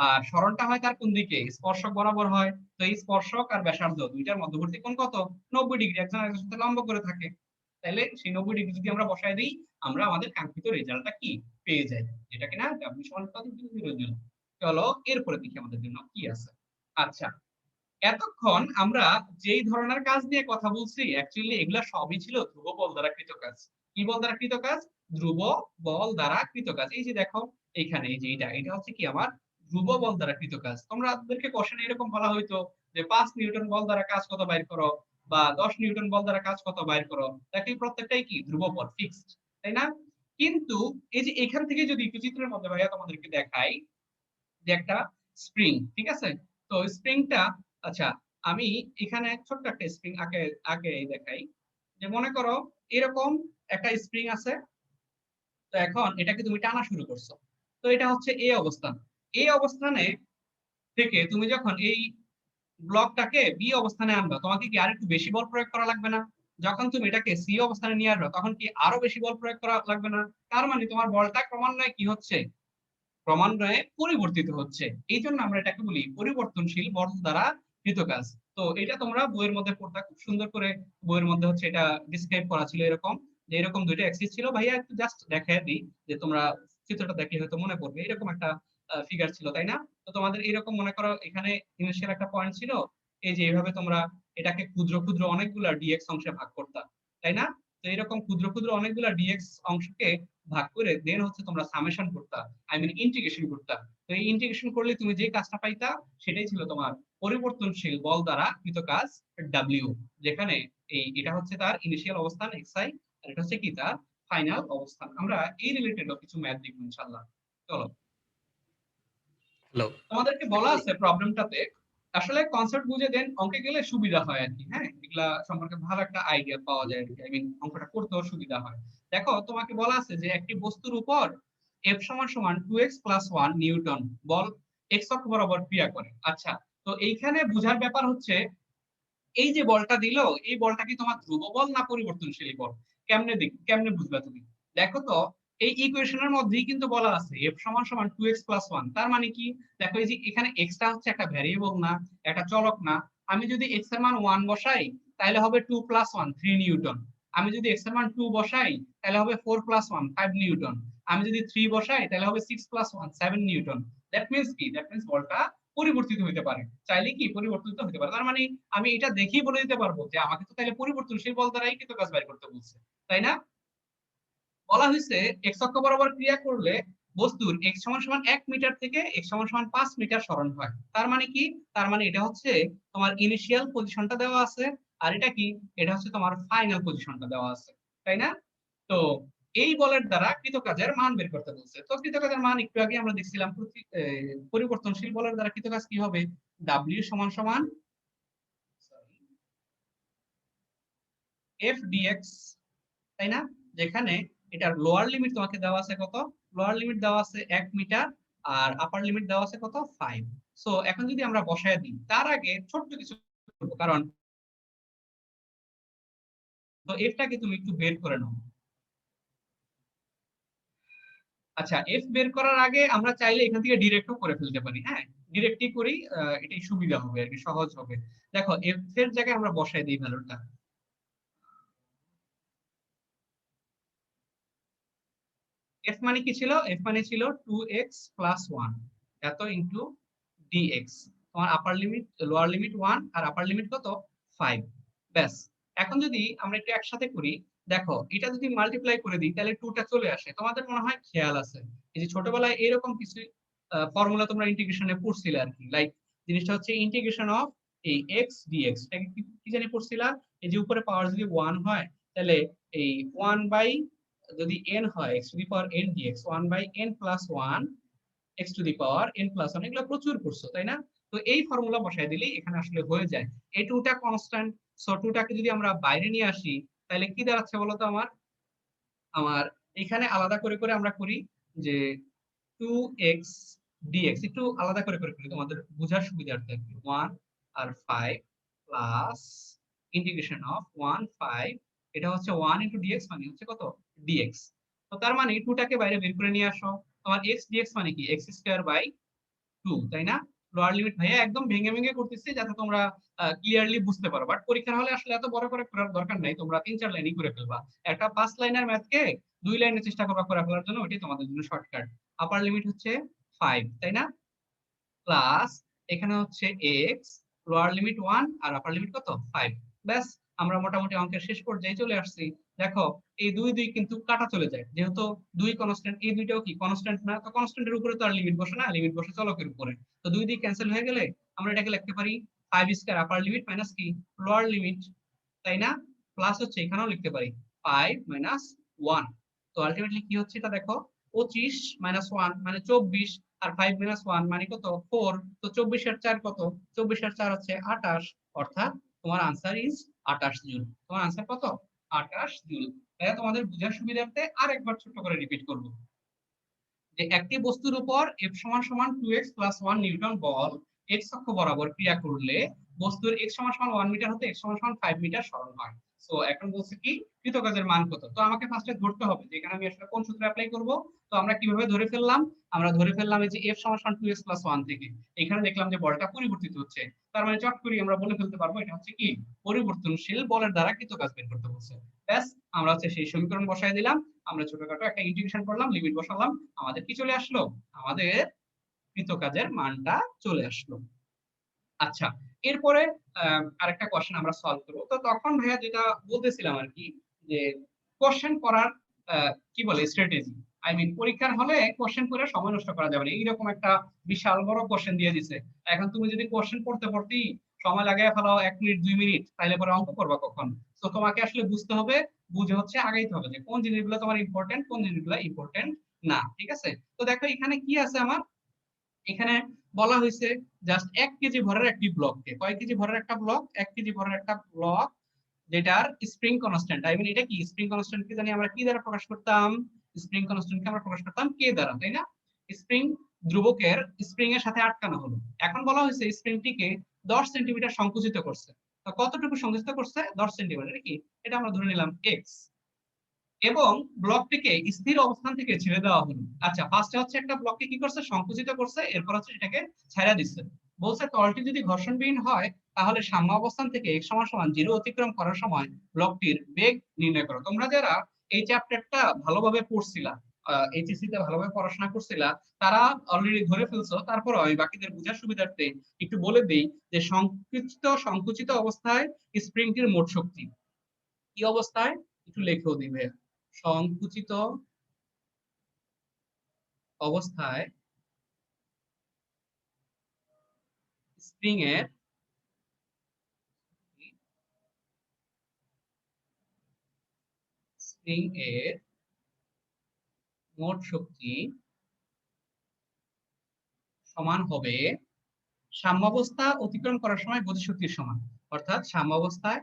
আর সরণটা হয় তার কোন দিকে, স্পর্শক বরাবর হয়। তো এই স্পর্শক আর ব্যাসার্ধ দুইটার মধ্যবর্তী কোণ কত, 90 ডিগ্রি, একজন আরেকজনের সাথে লম্ব করে থাকে। তাহলে সেই 90 ডিগ্রি যদি আমরা বসাই দিই, আমরা আমাদের কাঙ্ক্ষিত রেজাল্টটা কি পেয়ে যাই, যেটা কিনা ডাব্লিউ সমান কত, 0 জুল। চলো এরপরে দেখি আমাদের জন্য কি আছে। আচ্ছা, এতক্ষণ আমরা যেই ধরনের কাজ নিয়ে কথা বলছি অ্যাকচুয়ালি এগুলা সবই ছিল ধ্রুব বল দ্বারা কৃত কাজ। কি বল দ্বারা কৃত কাজ, ধ্রুব বল দ্বারা কৃত কাজ। এই যে দেখো এইখানে এই যে এটা হচ্ছে কি আমার ধ্রুব বল দ্বারা কৃত কাজ। তোমাদেরকে কোশ্চেনে এরকম বলা হইতো যে 5 নিউটন বল দ্বারা কাজ কত বাইর করো, বা 10 নিউটন বল দ্বারা কাজ কত বাইর করো। দেখো এই প্রত্যেকটাই কি ধ্রুব বল, ফিক্সড, তাই না? কিন্তু এই যে এখান থেকে যদি একটু চিত্রের মধ্যে ভাইয়া তোমাদেরকে দেখাই যে একটা স্প্রিং, ঠিক আছে। তো স্প্রিংটা, আচ্ছা আমি এখানে ছোট্ট একটা স্প্রিং আগে আগে দেখাই। যে মনে করো এরকম একটা স্প্রিং আছে। তো এখন এটাকে তুমি টানা শুরু করছো। তো এটা হচ্ছে এই অবস্থান। এই অবস্থানে থেকে তুমি যখন এই ব্লকটাকে বি অবস্থানে আনবা, তোমাকে কি আর একটু বেশি বল প্রয়োগ করা লাগবে না? যখন তুমি এটাকে সি অবস্থানে নিয়ে আসবে তখন কি আরো বেশি বল প্রয়োগ করা লাগবে না? তার মানে তোমার বলটা ক্রমান্বয়ে কি হচ্ছে, ক্রমান্বয়ে পরিবর্তিত হচ্ছে। এই জন্য আমরা এটাকে বলি পরিবর্তনশীল বল দ্বারা কৃত কাজ। তো এটা তোমরা বইয়ের মধ্যে পড়তা খুব সুন্দর করে। বইয়ের মধ্যে হচ্ছে এটা ডিসক্রাইব করা ছিল এরকম, যে এরকম দুইটা অ্যাক্সিস ছিল। ভাইয়া একটু জাস্ট দেখায় দিই, যে তোমরা চিত্রটা দেখলে হয়তো মনে পড়বে। এরকম একটা ফিগার ছিল, তাই না? তো তোমাদের এরকম মনে করো এখানে ইনিশিয়াল একটা পয়েন্ট ছিল। এই যে এইভাবে তোমরা এটাকে ক্ষুদ্র ক্ষুদ্র অনেকগুলা ডিএক্স অংশে ভাগ করতা, তাই না? তো এরকম ক্ষুদ্র ক্ষুদ্র অনেকগুলা ডিএক্স অংশকে ভাগ করে দেন হচ্ছে তোমরা সামেশন করতা, আই মিন ইন্টিগ্রেশন করতা। তো এই ইন্টিগ্রেশন করলে তুমি যে কাজটা পাইতা সেটাই ছিল তোমার পরিবর্তনশীল বল দ্বারা কৃত কাজ ডাব্লিউ। যেখানে এটা হচ্ছে তার ইনিশিয়াল অবস্থান xi, আর এটা হচ্ছে কি তার ফাইনাল অবস্থান। আমরা এই রিলেটেড কিছু ম্যাথ দেখব ইনশাআল্লাহ। চলো, হ্যালো। তোমাদেরকে বলা আছে প্রবলেমটাতে, আসলে কনসেপ্ট বুঝে দেন অঙ্কে গেলে সুবিধা হয় আর কি। হ্যাঁ, এগুলা সম্পর্কে ভালো একটা আইডিয়া পাওয়া যায় আর কি, আই মিন অঙ্কটা করতেও সুবিধা হয়। দেখো তোমাকে বলা আছে যে একটি বস্তুর উপর F সমান সমান 2x প্লাস 1 নিউটন বল x অক্ষ বরাবর ক্রিয়া করে। আচ্ছা, তো এইখানে বুঝার ব্যাপার হচ্ছে এই যে বলটা দিল, এই বলটা কি তোমার ধ্রুব বল না পরিবর্তনশীল বল? কেমনে বুঝবা তুমি? দেখো তো এই ইকুয়েশনের মধ্যেই কিন্তু বলা আছে f সমান সমান 2x প্লাস 1। তার মানে কি, দেখো এই যে এখানে x টা হচ্ছে একটা ভ্যারিয়েবল না, একটা চলক না। আমি যদি x এর মান 1 বসাই তাহলে হবে 2 প্লাস 1 3 নিউটন। আমি যদি x এর মান 2 বসাই তাহলে হবে 4 প্লাস 1 5 নিউটন। আমি যদি 3 বসাই তাহলে হবে 6 প্লাস 1 7 নিউটন। দ্যাট মিন্স কি, দ্যাট মিন্স বলটা পরিবর্তিত হতে পারে, চাইলে কি পরিবর্তিত হতে পারে। তার মানে আমি এটা দেখেই বলে দিতে পারবো যে আমাকে তো তাহলে পরিবর্তনশীল বল দ্বারাই কৃত কাজ বের করতে বলছে, তাই না? বলা হয়েছে এক্স অক্ষ বরাবর ক্রিয়া করলে বস্তুর এক্স সমান সমান 1 মিটার থেকে এক্স সমান সমান 5 মিটার সরণ হয়। তার মানে কি, তার মানে এটা হচ্ছে তোমার ইনিশিয়াল পজিশনটা দেওয়া আছে, আর এটা কি, এটা হচ্ছে তোমার ফাইনাল পজিশনটা দেওয়া আছে, তাই না? তো এই বলের দ্বারা কৃত কাজের মান বের করতে বলছে। তো কৃত কাজের মান একটু আগে আমরা দেখছিলাম, পরিবর্তনশীল বলের দ্বারা কৃত কাজ কি হবে, ডাব্লিউ সমান সমান এফ ডিএক্স, তাই না? যেখানে এটার লোয়ার লিমিট তোমাকে দেওয়া আছে কত, লোয়ার লিমিট দেওয়া আছে 1 মিটার, আর আপার লিমিট দেওয়া আছে কত 5। সো এখন যদি আমরা বসায় দিই, তার আগে ছোট্ট কিছু করবো, কারণ তো এফটাকে তুমি একটু বের করে নাও। আচ্ছা, এফ বের করার আগে আমরা চাইলে এখান থেকে ডিরেক্টও করে ফেলতে পারি। হ্যাঁ, ডিরেক্টই করি, এটাই সুবিধা হবে আর কি, সহজ হবে। দেখো এফ এর জায়গায় আমরা বসায় দিই ভ্যালুটা। এফ মানে কি ছিল? এফ মানে ছিল 2x প্লাস 1 এত ইনটু dx। তোমার আপার লিমিট লোয়ার লিমিট 1 আর আপার লিমিট কত 5। ব্যাস। এখন যদি আমরা একটু একসাথে করি, দেখো এটা যদি মাল্টিপ্লাই করে দিই তাহলে 2 টা চলে আসে। তোমাদের মনে হয় খেয়াল আছে এই যে ছোটবেলায় এরকম কিছু ফর্মুলা তোমরা ইন্টিগ্রেশনে পড়ছিলে আর কি, লাইক জিনিসটা হচ্ছে ইন্টিগ্রেশন অফ এই x dx। এটাকে কি জানি পড়ছিলা? এই যে উপরে পাওয়ার যদি 1 হয় তাহলে এই 1 বাই যদি n হয় x to the power n dx, 1 by n plus 1 x to the power n plus 1, এগুলো প্রচুর পড়ছো তাই না? তো এই ফর্মুলা বসায় দিলেই এখানে আসলে হয়ে যায়। এই টুটা কনস্ট্যান্ট, সো টুটাকে যদি আমরা বাইরে নিয়ে আসি তাহলে কি দাঁড়াচ্ছে বলতো আমার? আমার এখানে আলাদা করে করে আমরা করি যে 2x dx, একটু আলাদা করে করে করি তোমাদের বোঝার সুবিধার্থে। 1 আর 5 প্লাস ইন্টিগ্রেশন অফ 1 5, এটা হচ্ছে 1 ইনটু dx মানে হচ্ছে কত dx। তো তার মানে 2 টাকে বাইরে বের করে নিয়ে আসো। তোমার x dx মানে কি x স্কয়ার বাই 2, তাই না? লোয়ার লিমিট ভাইয়া একদম ভেঙে ভেঙে করতেছি যাতে তোমরা ক্লিয়ারলি বুঝতে পারো, বাট পরীক্ষার হলে আসলে এত বড় করে করার দরকার নাই, তোমরা 3-4 লাইনই করে ফেলবা। একটা 5 লাইনের ম্যাথকে 2 লাইনে চেষ্টা করবা করে ফেলার জন্য, ওইটাই তোমাদের জন্য শর্টকাট। আপার লিমিট হচ্ছে 5 তাই না, প্লাস এখানে হচ্ছে x, লোয়ার লিমিট 1 আর আপার লিমিট কত 5। ব্যাস, আমরা মোটামুটি অঙ্কের শেষ পর্যায়ে চলে আসছি। দেখো এই দুই দুই কিন্তু কাটা চলে যায়, যেহেতু দুই কনস্ট্যান্ট, এই দুইটাও কি কনস্ট্যান্ট না, তো কনস্ট্যান্টের উপরে তো আর লিমিট বসে না, লিমিট বসে চলকের উপরে। তো দুই দুই ক্যান্সেল হয়ে গেলে আমরা এটাকে লিখতে পারি 5 স্কয়ার আপার লিমিট মাইনাস কি লোয়ার লিমিট, তাই না? প্লাস হচ্ছে এখানেও লিখতে পারি 5 মাইনাস 1। তো আলটিমেটলি কি হচ্ছে এটা দেখো, 25 মাইনাস 1 মানে 24, আর 5 মাইনাস 1 মানে কত 4। তো 24 এর 4 কত? 24 এর 4 হচ্ছে 28, অর্থাৎ তোমার আনসার ইজ 28 জুল। তোমার আনসার কত 28 জুল। তাই তোমাদের বোঝার সুবিধার্থে আরেকবার ছোট করে রিপিট করব যে একটি বস্তুর উপর F সমান সমান 2x প্লাস 1 নিউটন বল x অক্ষ বরাবর ক্রিয়া করলে বস্তুর x সমান সমান 1 মিটার হতে x সমান সমান 5 মিটার সরণ হয়। সো এখন বলছে কি কৃতকাজের মান কত। তো আমাকে ফার্স্টে ধরতে হবে যে এখানে আমি আসলে কোন সূত্র অ্যাপ্লাই করব। তো আমরা কিভাবে ধরে ফেললাম? আমরা ধরে ফেললাম এই যে F সমান সমান 2x প্লাস 1 থেকে। এখানে দেখলাম যে বলটা পরিবর্তিত হচ্ছে, তার মানে চট করে আমরা বলে ফেলতে পারবো এটা হচ্ছে কি পরিবর্তনশীল বলের দ্বারা কৃতকাজ বের করতে বলছে। ব্যাস, আমরা হচ্ছে সেই সমীকরণ বসায় দিলাম, আমরা ছোটখাটো একটা ইন্টিগ্রেশন করলাম, লিমিট বসালাম, আমাদের কি চলে আসলো? আমাদের কৃতকাজের মানটা চলে আসলো। আচ্ছা, এরপরে আরেকটা কোশ্চেন আমরা সলভ করব। তো তখন ভাইয়া যেটা বলতেছিলাম আর কি, যে কোশ্চেন করার কি বলে স্ট্র্যাটেজি, আই মিন পরীক্ষার হলে কোশ্চেন করে সময় নষ্ট করা যাবে না। এইরকম একটা বিশাল বড় কোশ্চেন দিয়ে দিছে, এখন তুমি যদি কোশ্চেন পড়তে পড়তেই সময় লাগায় ফেলাও 1 মিনিট 2 মিনিট, তাহলে পরে অঙ্ক করবা কখন? তো তোমাকে আসলে বুঝতে হবে, বুঝে হচ্ছে আগাইতে হবে যে কোন জিনিসগুলো তোমার ইম্পর্টেন্ট, কোন জিনিসগুলো ইম্পর্টেন্ট না। ঠিক আছে? তো দেখো এখানে কি আছে আমার, এখানে বলা হয়েছে জাস্ট 1 কেজি ভরের একটি ব্লককে, কয় কেজি ভরের একটা ব্লক? 1 কেজি ভরের একটা ব্লক, যেটার স্প্রিং কনস্ট্যান্ট, আই মিন এটা কি স্প্রিং কনস্ট্যান্ট কে জানি আমরা কি দ্বারা প্রকাশ করতাম? স্প্রিং কনস্ট্যান্ট কে আমরা প্রকাশ করতাম কে দ্বারা, তাই না? স্প্রিং ধ্রুবকের স্প্রিং এর সাথে আটকানো হলো। এখন বলা হয়েছে স্প্রিংটিকে 10 সেন্টিমিটার সংকুচিত করছে। তো কতটুকু সংকুচিত করছে? 10 সেন্টিমিটার, কি এটা আমরা ধরে নিলাম x, এবং ব্লকটিকে স্থির অবস্থান থেকে ছেড়ে দেওয়া হলো। আচ্ছা, ফার্স্টে হচ্ছে একটা ব্লককে কি করছে? সংকুচিত করছে, এরপর হচ্ছে এটাকে ছেড়ে দিচ্ছে। বলছে তলটি যদি ঘর্ষণবিহীন হয় তাহলে সাম্য অবস্থান থেকে x সমান সমান 0 অতিক্রম করার সময় ব্লকটির বেগ নির্ণয় করো। তোমরা যারা এই চ্যাপ্টারটা ভালোভাবে পড়ছিলা, এইচএসসি তে ভালোভাবে পড়াশোনা করছিলা, তারা অলরেডি ধরে ফেলছো। তারপর আমি বাকিদের বোঝার সুবিধার্থে একটু বলে দেই যে সংকুচিত অবস্থায় স্প্রিংটির মোট শক্তি কি অবস্থায়, একটু লেখেও দিবে। সংকুচিত অবস্থায় স্প্রিং এর স্প্রিং এর মোট শক্তি সমান হবে সাম্যাবস্থা অতিক্রম করার সময় গতিশক্তির সমান। অর্থাৎ সাম্যাবস্থায়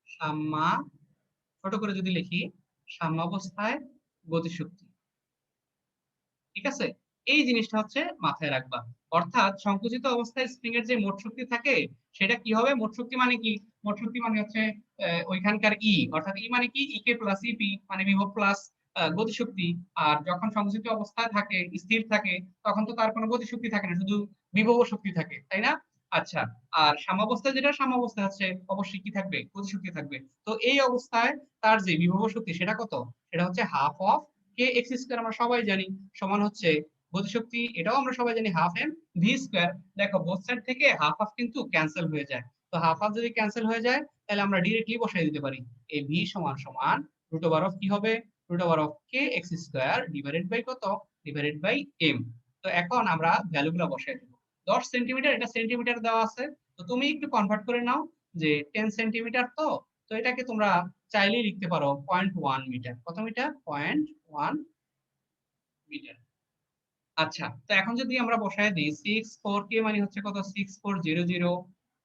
সাম্যা, ছোট করে যদি লিখি সাম্যাবস্থায় গতিশক্তি। ঠিক আছে? এই জিনিসটা হচ্ছে মাথায় রাখবা। অর্থাৎ সংকুচিত অবস্থায় স্প্রিং এর যে মোট শক্তি থাকে সেটা কি হবে? মোট শক্তি মানে কি? মোট শক্তি মানে হচ্ছে ওইখানকার ই, অর্থাৎ ই মানে কি ই কে প্লাস ইপি মানে বিভব প্লাস গতিশক্তি। আর যখন সংকুচিত অবস্থায় থাকে, স্থির থাকে, তখন তো তার কোনো গতিশক্তি থাকে না, শুধু বিভব শক্তি থাকে, তাই না? আচ্ছা, আর সাম্যাবস্থায় যেটা, সাম্যাবস্থায় হচ্ছে অবশ্যই কি থাকবে? গতিশক্তি থাকবে। তো এই অবস্থায় তার যে বিভব শক্তি সেটা কত? সেটা হচ্ছে হাফ অফ কে এক্স স্কয়ার আমরা সবাই জানি সমান হচ্ছে গতিশক্তি, এটাও আমরা সবাই জানি হাফ এম ভি স্কয়ার। দেখো বোথ সাইড থেকে হাফ হাফ কিন্তু ক্যান্সেল হয়ে যায়, তো হাফ হাফ যদি ক্যান্সেল হয়ে যায় তাহলে আমরা ডিরেক্টলি বসাই দিতে পারি এই ভি সমান সমান রুট ওভার অফ কি হবে, রুট ওভার অফ কে এক্স স্কয়ার ডিভাইডেড বাই কত, ডিভাইডেড বাই এম। তো এখন আমরা ভ্যালুগুলো বসাই দেব। 10 সেন্টিমিটার, এটা সেন্টিমিটার দেওয়া আছে, তো তুমি একটু কনভার্ট করে নাও যে 10 সেন্টিমিটার। তো তো এটাকে তোমরা চাইলেই লিখতে পারো 0.1 মিটার। কত মিটার? 0.1 মিটার। আচ্ছা, তো এখন যদি আমরা বসায় দিই 64 কে মানে হচ্ছে কত, 6400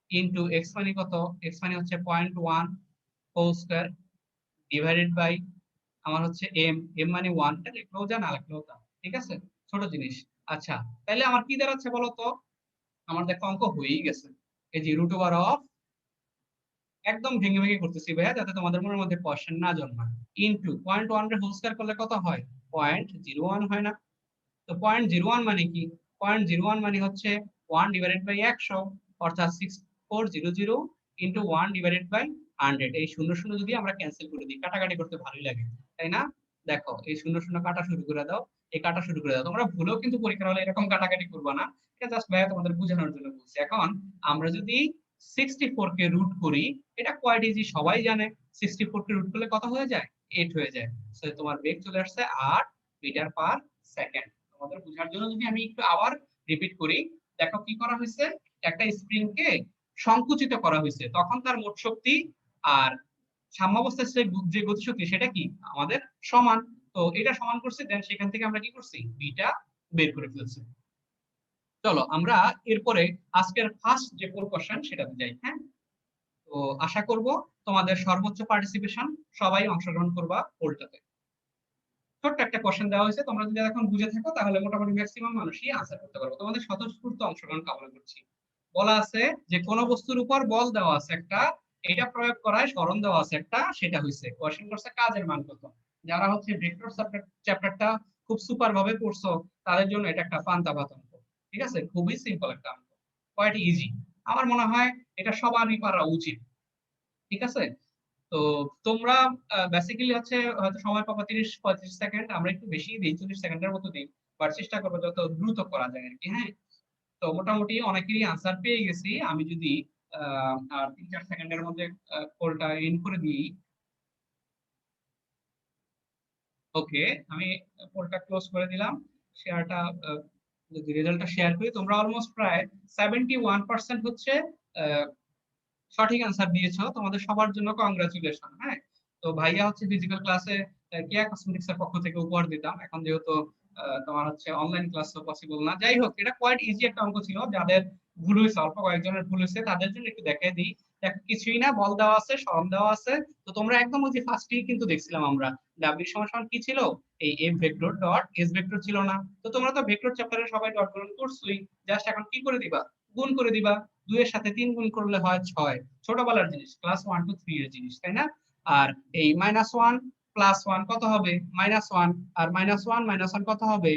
ইনটু x মানে কত, x মানে হচ্ছে 0.1 হোল স্কয়ার ডিভাইডেড বাই আমার হচ্ছে m, m মানে 1, এটা লিখলেও যা না লিখলেও তা, ঠিক আছে, ছোট জিনিস। আচ্ছা, তাহলে আমার কি দাঁড়াচ্ছে বলো তো, আমার দেখো অঙ্ক হয়েই গেছে। এই যে রুট ওভার অফ, একদম ভেঙে ভেঙে করতেছি ভাইয়া যাতে তোমাদের মনের মধ্যে কোশ্চেন না জন্মায়, ইনটু 0.1 এর হোল স্কয়ার করলে কত হয়, 0.01 হয় না? তো 0.01 মানে কি, 0.01 মানে হচ্ছে 1 ডিভাইডেড বাই 100, অর্থাৎ 6400 ইনটু 1 ডিভাইডেড বাই 100। এই শূন্য শূন্য যদি আমরা ক্যান্সেল করে দিই, কাটাকাটি করতে ভালোই লাগে তাই না? দেখো এই শূন্য শূন্য কাটা শুরু করে দাও, এই কাটা শুরু করে দাও। তোমরা ভুলেও কিন্তু পরীক্ষার হলে এরকম কাটাকাটি করবে না, এটা জাস্ট ভাইয়া তোমাদের বোঝানোর জন্য বলছি। এখন আমরা যদি 64 কে রুট করি, এটা কোয়াইট ইজি, সবাই জানে 64 কে রুট করলে কত হয়ে যায়, 8 হয়ে যায়। সো তোমার বেগ চলে আসছে 8 মিটার পার সেকেন্ড। তোমাদের বোঝার জন্য যদি আমি একটু আবার রিপিট করি, দেখো কি করা হয়েছে, একটা স্প্রিং কে সংকুচিত করা হয়েছে, তখন তার মোট শক্তি আর সাম্যাবস্থায় যে গতিশক্তি সেটা কি আমাদের সমান। তো এটা সমান করছে, দেন সেখান থেকে আমরা কি করছি, বিটা বের করে ফেলছি। চলো আমরা এরপরে আজকের ফার্স্ট যে কোর কোশ্চেন সেটাতে যাই। হ্যাঁ, তো আশা করব তোমাদের সর্বোচ্চ পার্টিসিপেশন, সবাই অংশগ্রহণ করবা পোলটাতে। ছোট্ট একটা কোশ্চেন দেওয়া হয়েছে, তোমরা যদি এখন বুঝে থাকো তাহলে মোটামুটি ম্যাক্সিমাম মানুষই আনসার করতে পারবে। তোমাদের স্বতঃস্ফূর্ত অংশগ্রহণ কামনা করছি। বলা আছে যে কোন বস্তুর উপর বল দেওয়া আছে একটা, এটা প্রয়োগ করায় সরণ দেওয়া আছে একটা, সেটা হইছে কোশ্চেন করছে কাজের মান কত। যারা হচ্ছে ভেক্টর চ্যাপ্টারটা খুব সুপার ভাবে পড়ছো তাদের জন্য এটা একটা পান্তা ভাত অঙ্ক, ঠিক আছে, খুবই সিম্পল একটা অঙ্ক, কোয়াইট ইজি। আমার মনে হয় এটা সবারই পারা উচিত, ঠিক আছে। তো তোমরা বেসিক্যালি হচ্ছে হয়তো সময় পাবো 30-35 সেকেন্ড, আমরা একটু বেশি দিই, 40 সেকেন্ডের মতো দিই, বাট চেষ্টা করবো যত দ্রুত করা যায় আর কি। হ্যাঁ, তো মোটামুটি অনেকেরই আনসার পেয়ে গেছি। আমি যদি আর 3-4 সেকেন্ডের মধ্যে কলটা এন্ড করে দিই। ওকে, আমি পোলটা ক্লোজ করে দিলাম, শেয়ারটা যদি রেজাল্টটা শেয়ার করি, তোমরা অলমোস্ট প্রায় 71% হচ্ছে সঠিক অ্যান্সার দিয়েছো, তোমাদের সবার জন্য কংগ্রাচুলেশন। হ্যাঁ, তো ভাইয়া হচ্ছে ফিজিক্যাল ক্লাসে কেয়া কসমেটিক্স এর পক্ষ থেকে উপহার দিতাম, এখন যেহেতু তোমার হচ্ছে অনলাইন ক্লাস তো পসিবল না। যাই হোক, এটা কোয়াইট ইজি একটা অঙ্ক ছিল, যাদের ভুল হয়েছে, অল্প কয়েকজনের ভুল হয়েছে, তাদের জন্য একটু দেখাই দিই। দেখো কিছুই না, বল দেওয়া আছে, সরণ দেওয়া আছে। তো তোমরা একদম ওই যে ফার্স্টেই কিন্তু দেখছিলাম আমরা ডাব্লিউ সমান সমান কি ছিল, এই F vector dot S vector ছিল না? তো তোমরা তো ভেক্টর চ্যাপ্টারে সবাই ডট গুণ করছোই, জাস্ট এখন কি করে দিবা, গুণ করে দিবা। 2 এর সাথে 3 গুণ করলে হয় 6, ছোটবেলার জিনিস, ক্লাস 1 2 3 এর জিনিস, তাই না? আর এই -1 +1 কত হবে, -1, আর -1 কত হবে,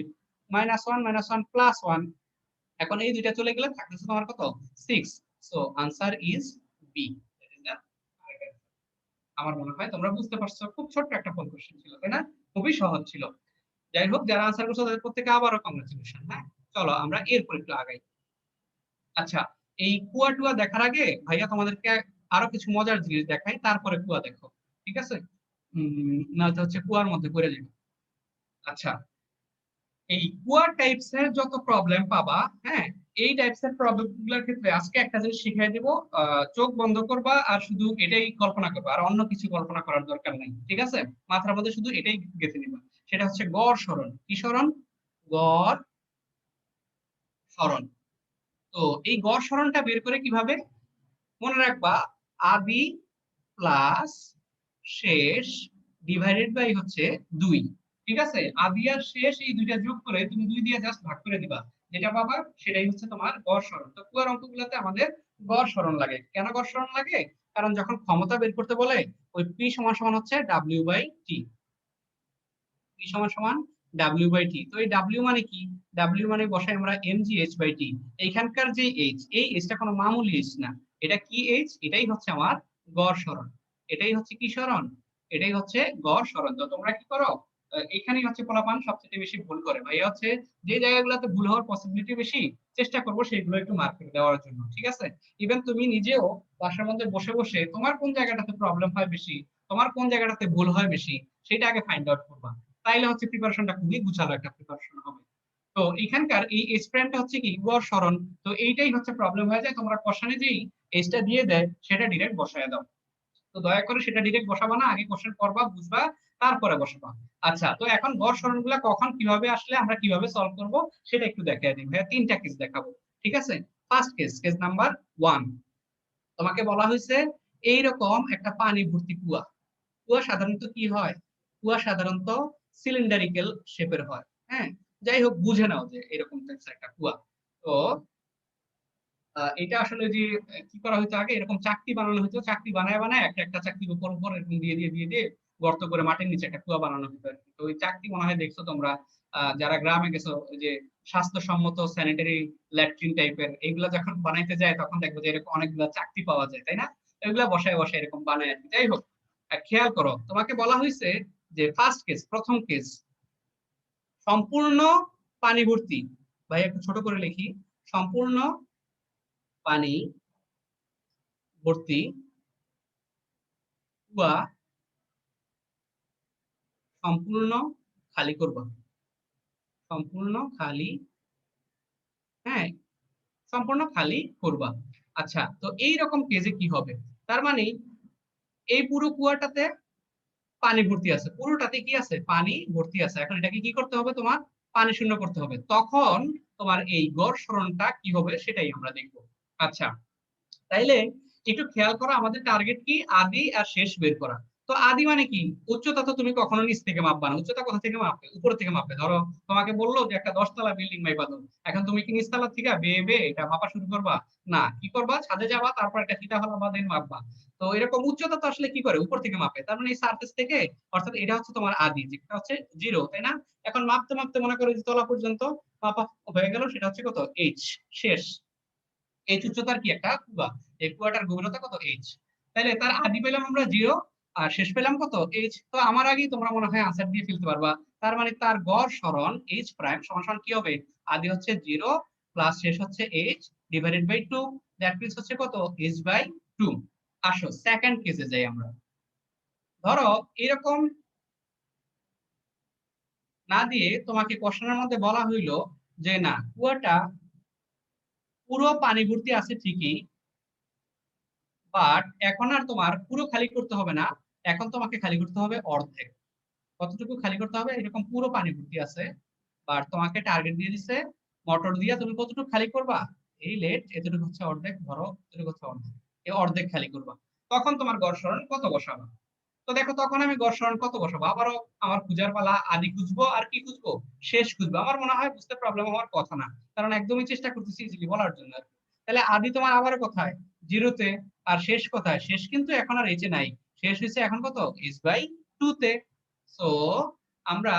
-1 +1। এখন এই দুইটা চলে গেলে থাকতেছে তোমার কত, 6। So answer is B. আমার মনে হয় তোমরা বুঝতে পারছো, খুব ছোট্ট একটা ফোন কোশ্চেন ছিল তাই না, খুবই সহজ ছিল। যাই হোক, যারা আনসার করছো তাদের প্রত্যেকে আবারও কংগ্রেচুলেশন। হ্যাঁ, চলো আমরা এরপর একটু আগাই। আচ্ছা, এই কুয়া টুয়া দেখার আগে ভাইয়া তোমাদেরকে আরো কিছু মজার জিনিস দেখাই, তারপরে কুয়া দেখো, ঠিক আছে? না তো হচ্ছে কুয়ার মধ্যে পড়ে যাবে। আচ্ছা, এই কুয়া টাইপস এর যত প্রবলেম পাবা, হ্যাঁ, এই টাইপস এর প্রবলেম গুলোর ক্ষেত্রে আজকে একটা জিনিস শিখিয়ে দিব। চোখ বন্ধ করবা আর শুধু এটাই কল্পনা করবা, আর অন্য কিছু কল্পনা করার দরকার নেই, ঠিক আছে? মাথার মধ্যে শুধু এটাই গেঁথে নিবা, সেটা হচ্ছে গড় সরণ। কি সরণ? গড় সরণ। তো এই গড় সরণটা বের করে কিভাবে, মনে রাখবা, আদি প্লাস শেষ ডিভাইডেড বাই হচ্ছে 2, ঠিক আছে? আদি আর শেষ এই দুইটা যোগ করে তুমি 2 দিয়ে জাস্ট ভাগ করে দিবা, যেটা পাবা সেটাই হচ্ছে তোমার গড় সরণ। তো কুয়ার অঙ্কগুলোতে আমাদের গড় সরণ লাগে। কেন গড় সরণ লাগে? কারণ যখন ক্ষমতা বের করতে বলে, ওই পি সমান সমান হচ্ছে ডাব্লিউ বাই টি, পি সমান সমান ডাব্লিউ বাই টি। তো এই ডাব্লিউ মানে কি, ডাব্লিউ মানে বসাই আমরা M G H by T. এইখানকার যে এইচ, এই এইচটা কোনো মামুলি এইচ না, এটা কি এইচ, এটাই হচ্ছে আমার গড় সরণ। এটাই হচ্ছে কি সরণ, এটাই হচ্ছে গড় সরণ। তো তোমরা কি করো, এখানেই হচ্ছে পোলাপান সবচেয়ে বেশি ভুল করে ভাইয়া, হচ্ছে যে জায়গাগুলোতে ভুল হওয়ার পসিবিলিটি বেশি চেষ্টা করবো সেইগুলো একটু মার্ক করে দেওয়ার জন্য, ঠিক আছে? ইভেন তুমি নিজেও বাসার মধ্যে বসে বসে তোমার কোন জায়গাটাতে প্রবলেম হয় বেশি, তোমার কোন জায়গাটাতে ভুল হয় বেশি, সেটা আগে ফাইন্ড আউট করবা। তাইলে হচ্ছে প্রিপারেশনটা খুবই গুছালো একটা প্রিপারেশন হবে। তো এখানকার এই এজ প্রাইমটা হচ্ছে কি গড় সরণ, তো এইটাই হচ্ছে প্রবলেম হয়ে যায়, তোমরা কোশ্চেনে যেই এজটা দিয়ে দেয় সেটা ডিরেক্ট বসায় দাও। তো দয়া করে সেটা ডিরেক্ট বসাবা না, আগে কোশ্চেন করবা, বুঝবা, তারপরে বসাবা। আচ্ছা, তো এখন গড় সরণগুলা কখন কিভাবে আসলে আমরা কিভাবে সলভ করব সেটা একটু দেখাই দিই ভাইয়া, তিনটা কেস দেখাবো, ঠিক আছে? ফার্স্ট কেস, কেস নাম্বার 1, তোমাকে বলা হয়েছে এইরকম একটা পানি ভর্তি কুয়া। কুয়া সাধারণত কি হয়? কুয়া সাধারণত সিলিন্ডারিক্যাল শেপের হয়, হ্যাঁ? যাই হোক, বুঝে নাও যে এরকম টাইপস একটা কুয়া। তো এটা আসলে যে কি করা হতো আগে, এরকম চাকতি বানানো হতো, চাকতি বানায় বানায় একটা একটা চাকতির উপর উপর এরকম দিয়ে গর্ত করে মাটির নিচে একটা কুয়া বানানো হতো আর কি। তো ওই চাকতি মনে হয় দেখছো তোমরা, যারা গ্রামে গেছো, ওই যে স্বাস্থ্যসম্মত স্যানিটারি ল্যাট্রিন টাইপের এইগুলা যখন বানাইতে যায় তখন দেখবো যে এরকম অনেকগুলা চাকতি পাওয়া যায়, তাই না? এগুলা বসায় বসায় এরকম বানায় আর কি। যাই হোক, খেয়াল করো, তোমাকে বলা হয়েছে যে ফার্স্ট কেস, প্রথম কেস, সম্পূর্ণ পানি ভর্তি। ভাই একটু ছোট করে লিখি, সম্পূর্ণ পানি ভর্তি কুয়া সম্পূর্ণ খালি করবা, সম্পূর্ণ খালি, হ্যাঁ, সম্পূর্ণ খালি করবা। আচ্ছা, তো এই রকম কেসে কি হবে? তার মানে এই পুরো কুয়াটাতে পানি ভর্তি আছে, পুরোটাতে কি আছে? পানি ভর্তি আছে। এখন এটাকে কি করতে হবে? তোমার পানি শূন্য করতে হবে। তখন তোমার এই গড় সরণটা কি হবে সেটাই আমরা দেখবো। আচ্ছা, তাইলে একটু খেয়াল করো, আমাদের টার্গেট কি? আদি আর শেষ বের করা। তো আদি মানে কি? উচ্চতা তো তুমি কখনো নিচ থেকে মাপবা না, উচ্চতা কোথা থেকে মাপবে? উপর থেকে মাপবে। ধরো তোমাকে বললো যে একটা 10 তলা বিল্ডিং মাইপা দাও, এখন তুমি কি নিচতলা থেকে বেয়ে বেয়ে এটা মাপা শুরু করবা? না, কি করবা? ছাদে যাবা, তারপর একটা ফিতা ফেলাবা, দেন মাপবা। তো এরকম উচ্চতা তো আসলে কি করে? উপর থেকে মাপে। তার মানে এই সারফেস থেকে, অর্থাৎ এটা হচ্ছে তোমার আদি, যেটা হচ্ছে জিরো, তাই না? এখন মাপতে মাপতে মনে করো যে তলা পর্যন্ত মাপা হয়ে গেল, সেটা হচ্ছে কত? এইচ। শেষ। এইচ উচ্চতার কি একটা কুয়া, এই কুয়াটার গভীরতা কত? এইচ। তাহলে তার আদি পেলাম আমরা জিরো, আর শেষ পেলাম কত? এইচ। তো আমার আগেই তোমরা মনে হয় আনসার দিয়ে ফেলতে পারবা। তার মানে তার গড় সরণ এইচ প্রাইম সমান সমান কি হবে? আদি হচ্ছে জিরো প্লাস শেষ হচ্ছে H divided by two, that means হচ্ছে কত? H by two. আসো সেকেন্ড কেসে যাই আমরা। ধরো এরকম না দিয়ে তোমাকে কোশ্চেনের মধ্যে বলা হইলো যে না, কুয়াটা পুরো পানি ভর্তি আছে ঠিকই, বাট এখন আর তোমার পুরো খালি করতে হবে না, এখন তোমাকে খালি করতে হবে অর্ধেক। কতটুকু খালি করতে হবে? এরকম পুরো পানি ভর্তি আছে, বাট তোমাকে টার্গেট দিয়ে দিছে মোটর দিয়ে তুমি কতটুকু খালি করবা? এই লেট এতটুকু হচ্ছে অর্ধেক, ধরো এতটুকু হচ্ছে অর্ধেক, এই অর্ধেক খালি করবা। তখন তোমার গড় সরণ কত বসাবা? তো দেখো, তখন আমি গড় সরণ কত বসাবো? আবারও আমার খুঁজার পালা, আদি খুঁজবো আর কি খুঁজবো? শেষ খুঁজবো। আমার মনে হয় বুঝতে প্রবলেম হওয়ার কথা না, কারণ একদমই চেষ্টা করতেছি ইজিলি বলার জন্য আর কি। তাহলে আদি তোমার আবার কোথায়? জিরোতে। আর শেষ কোথায়? শেষ কিন্তু এখন আর এইচে নাই, শেষ হয়েছে এখন কত? এইচ বাই টু তে। সো আমরা,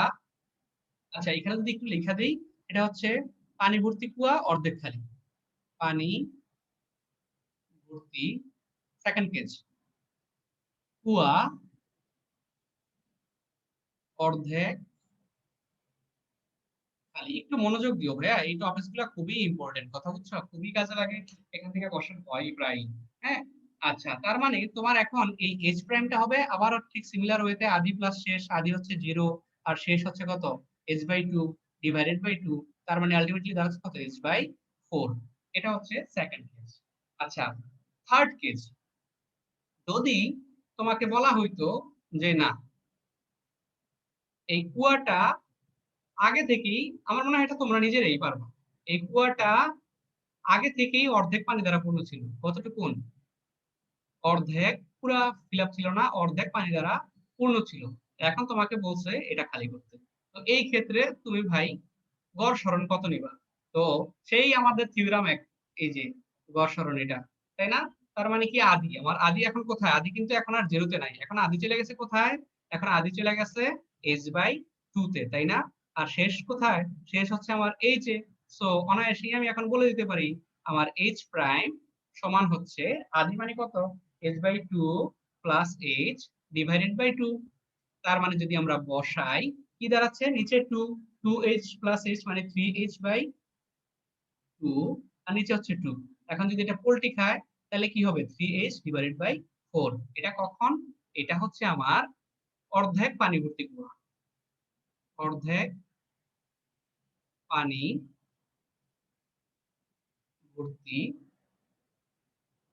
আচ্ছা এখানে যদি একটু লেখা দেই, এটা হচ্ছে পানি ভর্তি কুয়া অর্ধেক খালি, পানি ভর্তি সেকেন্ড কেজ কুয়া অর্ধেক খালি। একটু মনোযোগ দিও ভাইয়া, এই টপিকস গুলো খুবই ইম্পর্টেন্ট, কথা বুঝছো? খুবই কাজে লাগে, এখান থেকে কোশ্চেন হয় প্রায়, হ্যাঁ। আচ্ছা, তার মানে তোমার এখন এই এইচ প্রাইমটা হবে আবার ঠিক সিমিলার ওয়েতে, আদি প্লাস শেষ, আদি হচ্ছে জিরো আর শেষ হচ্ছে কত? H by two divided by two, তার মানে আলটিমেটলি দাঁড়াচ্ছে কত? H by four. এটা হচ্ছে সেকেন্ড কেস। আচ্ছা, থার্ড কেস, যদি তোমাকে বলা হইতো যে না, এই কুয়াটা আগে থেকেই, আমার মনে হয় এটা তোমরা নিজেরাই পারবা, এই কুয়াটা আগে থেকেই অর্ধেক পানি দ্বারা পূর্ণ ছিল। কতটুকু? অর্ধেক, পুরা ফিল আপ ছিল না, অর্ধেক পানি দ্বারা পূর্ণ ছিল। এখন তোমাকে বলছে এটা খালি করতে। তো এই ক্ষেত্রে তুমি ভাই গড় সরণ কত নিবা? তো সেই আমাদের থিওরাম এক, এই যে গড় সরণ এটা, তাই না? তার মানে কি আদি, আমার আদি এখন কোথায়? আদি কিন্তু এখন আর জিরোতে নাই, এখন আদি চলে গেছে কোথায়? এখন আদি চলে গেছে এইচ বাই টু তে, তাই না? আর শেষ কোথায়? শেষ হচ্ছে আমার এইচ এ। সো অনায়াসেই আমি এখন বলে দিতে পারি আমার এইচ প্রাইম সমান হচ্ছে আদি মানে কত? H by two plus H divided by two. তার মানে যদি আমরা বসাই, কি কি দাঁড়াচ্ছে নিচে 2h প্লাস h মানে 3h/2 আর নিচে হচ্ছে 2। এখন যদি এটা পোল্টি খায় তাহলে কি হবে 3h/4। এটা কখন? এটা হচ্ছে আমার অর্ধেক পানি ভর্তি কুয়া, অর্ধেক পানি ভর্তি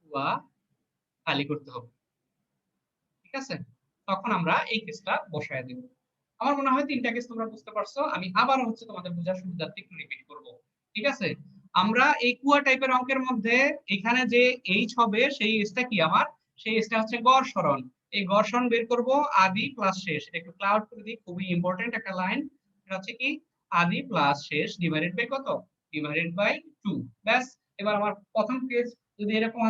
কুয়া খালি করতে হবে। ঠিক আছে, তখন আমরা এই কেসটা বসায় দেব। আমার মনে হয় 3টা কেস তোমরা বুঝতে পারছো। আমি আবার হচ্ছে তোমাদের বোঝার সুবিধার্থে একটু রিপিট করব। ঠিক আছে, আমরা এই কুয়া টাইপের অঙ্কের মধ্যে এখানে যে এইচ হবে সেই এসটা কি আমার, সেই এসটা হচ্ছে গড় সরণ। এই গড় সরণ বের করব আদি প্লাস শেষ। এটা একটু ক্লাউড করে দিই, খুবই ইম্পর্টেন্ট একটা লাইন। এটা হচ্ছে কি আদি প্লাস শেষ ডিভাইডেড বাই কত, ডিভাইডেড বাই 2। ব্যাস। এবার আমার প্রথম কেস যদি এরকম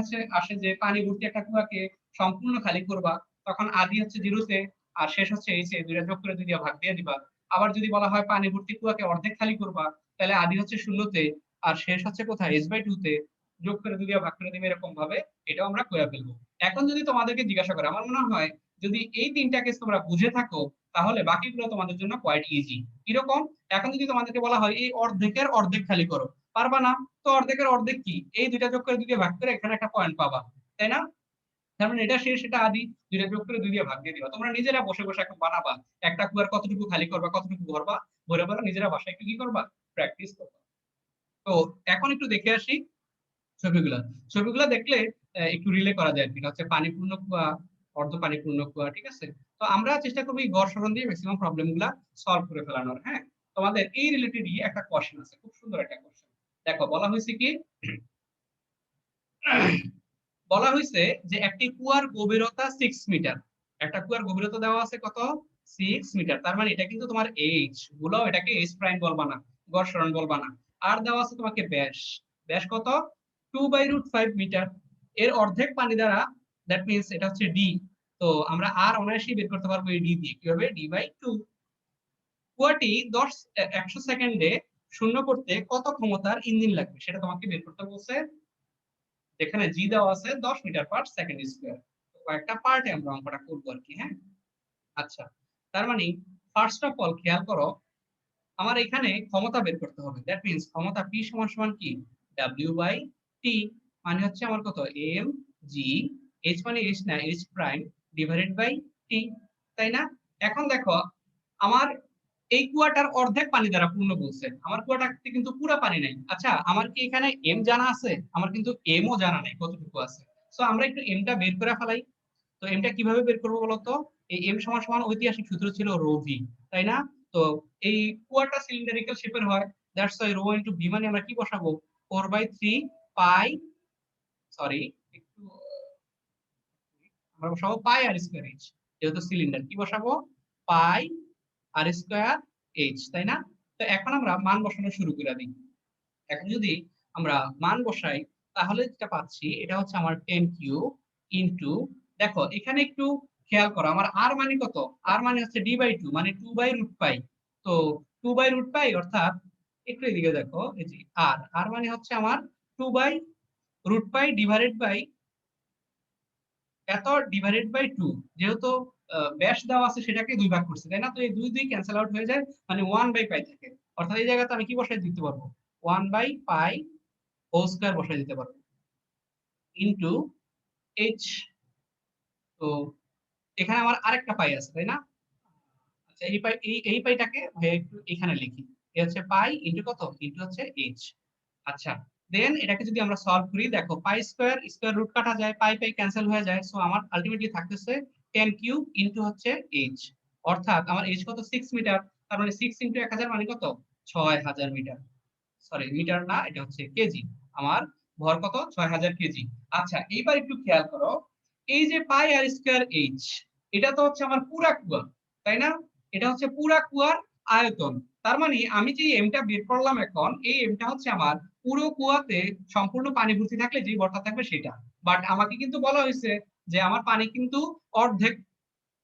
আসে যে পানি ভর্তি একটা কুয়াকে সম্পূর্ণ খালি করবা, তখন আদি হচ্ছে 0 তে আর শেষ হচ্ছে এইচে, দুইটা যোগ করে 2 দিয়ে ভাগ দিয়ে দিবা। আবার যদি বলা হয় পানি ভর্তি কুয়াকে অর্ধেক খালি করবা, তাহলে আদি হচ্ছে 0-তে আর শেষ হচ্ছে কোথায় h/2-তে, যোগ করে 2 দিয়ে ভাগ করে দিবে। এরকম ভাবে এটাও আমরা করে ফেলবো। এখন যদি তোমাদেরকে জিজ্ঞাসা করে, আমার মনে হয় যদি এই 3টা কেস তোমরা বুঝে থাকো তাহলে বাকিগুলো তোমাদের জন্য কোয়াইট ইজি। কিরকম? এখন যদি তোমাদেরকে বলা হয় এই অর্ধেকের অর্ধেক খালি করো, পারবা না। তো অর্ধেকের অর্ধেক কি, এই দুইটা যোগ করে 2 দিয়ে ভাগ করে এখানে একটা পয়েন্ট পাবা, তাই না? তার মানে এটা শেষ এটা আদি, দুইটা যোগ করে 2 দিয়ে ভাগ দিয়ে দিবা। তোমরা নিজেরা বসে বসে এখন বানাবা, একটা কুয়ার কতটুকু খালি করবা, কতটুকু ভরবা, ভরে ভরে নিজেরা বাসায় একটু কি করবা, প্র্যাকটিস করবা। তো এখন একটু দেখে আসি ছবিগুলা। ছবিগুলা দেখলে একটু রিলে করা যায়। এটা হচ্ছে পানিপূর্ণ কুয়া, অর্ধ পানিপূর্ণ কুয়া। ঠিক আছে, তো আমরা চেষ্টা করবো এই গড় সরণ দিয়ে ম্যাক্সিমাম প্রবলেম গুলা সলভ করে ফেলানোর। হ্যাঁ, তোমাদের এই রিলেটেডই একটা কোশ্চেন আছে, খুব সুন্দর একটা কোশ্চেন। দেখো বলা হয়েছে কি, বলা হয়েছে যে একটি কুয়ার গভীরতা 6 মিটার। একটা কুয়ার গভীরতা দেওয়া আছে কত, 6 মিটার। তার মানে এটা কিন্তু তোমার এইচ গুলাও এটাকে এইচ প্রাইম বলবা না, গড় সরণ বলবা না। আর দেওয়া আছে তোমাকে ব্যাস, ব্যাস কত, 2/√5 মিটার। এর অর্ধেক পানি দ্বারা, দ্যাট মিন্স এটা হচ্ছে ডি। তো আমরা আর অনায়াসই বের করতে পারবো এই ডি দিয়ে। কিভাবে, d/2। কুয়াটি 100 সেকেন্ডে শূন্য করতে কত ক্ষমতার ইঞ্জিন লাগবে সেটা তোমাকে বের করতে বলছে। যেখানে জি দেওয়া আছে 10 মিটার/সেকেন্ড স্কয়ার। কয়েকটা পার্টে আমরা অঙ্কটা করবো আর কি। হ্যাঁ, আচ্ছা, তার মানে ফার্স্ট অফ অল খেয়াল করো, আমার এখানে ক্ষমতা বের করতে হবে। দ্যাট মিন্স ক্ষমতা পি সমান সমান কি, W/T। মানে হচ্ছে আমার কত, এম জি, এইচ মানে এইচ না, H prime divided by T, তাই না? এখন দেখো আমার এই কুয়াটার অর্ধেক পানি দ্বারা পূর্ণ বলছে, আমার কুয়াটাতে কিন্তু পুরো পানি নাই। আচ্ছা, আমার কি এখানে এম জানা আছে? আমার কিন্তু এম ও জানা নাই কতটুকু আছে। সো আমরা একটু এমটা বের করে ফেলাই। তো এমটা কিভাবে বের করবো বলতো, এই এম সমান সমান ঐতিহাসিক সূত্র ছিল রো ভি, তাই না? তো এই কুয়াটা সিলিন্ডারিক্যাল শেপের হয়, that's why rho into V মানে আমরা কি বসাবো, 4/3 পাই, সরি একটু আমরা বসাবো পাই আর স্কয়ার এইচ। যেহেতু সিলিন্ডার কি বসাবো, পাই আর স্কয়ার এইচ, তাই না? তো এখন আমরা মান বসানো শুরু করে দিই। এখন যদি আমরা মান বসাই তাহলে যেটা পাচ্ছি এটা হচ্ছে আমার 10 কিউ ইনটু, দেখো এখানে একটু খেয়াল করো, আমার আর মানে কত, আর মানে হচ্ছে d/2 মানে 2/√পাই। তো 2/√পাই অর্থাৎ একটু এদিকে দেখো, এই যে আর আর মানে হচ্ছে আমার 2/√পাই ডিভাইডেড বাই এত ডিভাইডেড বাই 2। যেহেতু ব্যাস দেওয়া আছে সেটাকে 2 ভাগ করছে, তাই না? তো এই 2 2 ক্যান্সেল আউট হয়ে যায়, মানে 1/পাই থাকে। অর্থাৎ এই জায়গাতে আমি কি বসাই দিতে পারবো, 1/পাই হোল স্কয়ার বসাই দিতে পারবো ইনটু এইচ। তো এখানে আমার আরেকটা পাই আছে, তাই না? আচ্ছা, এই পাই, এই পাইটাকে ভাই একটু এখানে লিখি। এ হচ্ছে পাই ইনটু কত, ইনটু হচ্ছে এইচ। আচ্ছা, দেন এটাকে যদি আমরা সলভ করি, দেখো পাই স্কয়ার স্কয়ার রুট কাটা যায়, পাই পাই ক্যান্সেল হয়ে যায়। সো আমার আলটিমেটলি থাকতেছে 10 কিউব ইনটু হচ্ছে এইচ। অর্থাৎ আমার এইচ কত, 6 মিটার। তার মানে 6 ইনটু 1000 মানে কত, 6000 মিটার। সরি মিটার না, এটা হচ্ছে কেজি। আমার ভর কত, 6000 কেজি। আচ্ছা, এইবার একটু খেয়াল করো, এই যে পাই আর স্কয়ার এইচ, এটা তো হচ্ছে আমার পুরা কুয়া, তাই না? এটা হচ্ছে পুরা কুয়ার আয়তন। তার মানে আমি যে এমটা বের করলাম এখন, এই এমটা হচ্ছে আমার পুরো কুয়াতে সম্পূর্ণ পানি ভর্তি থাকলে যে ভরটা থাকবে সেটা। বাট আমাকে কিন্তু বলা হয়েছে যে আমার পানি কিন্তু অর্ধেক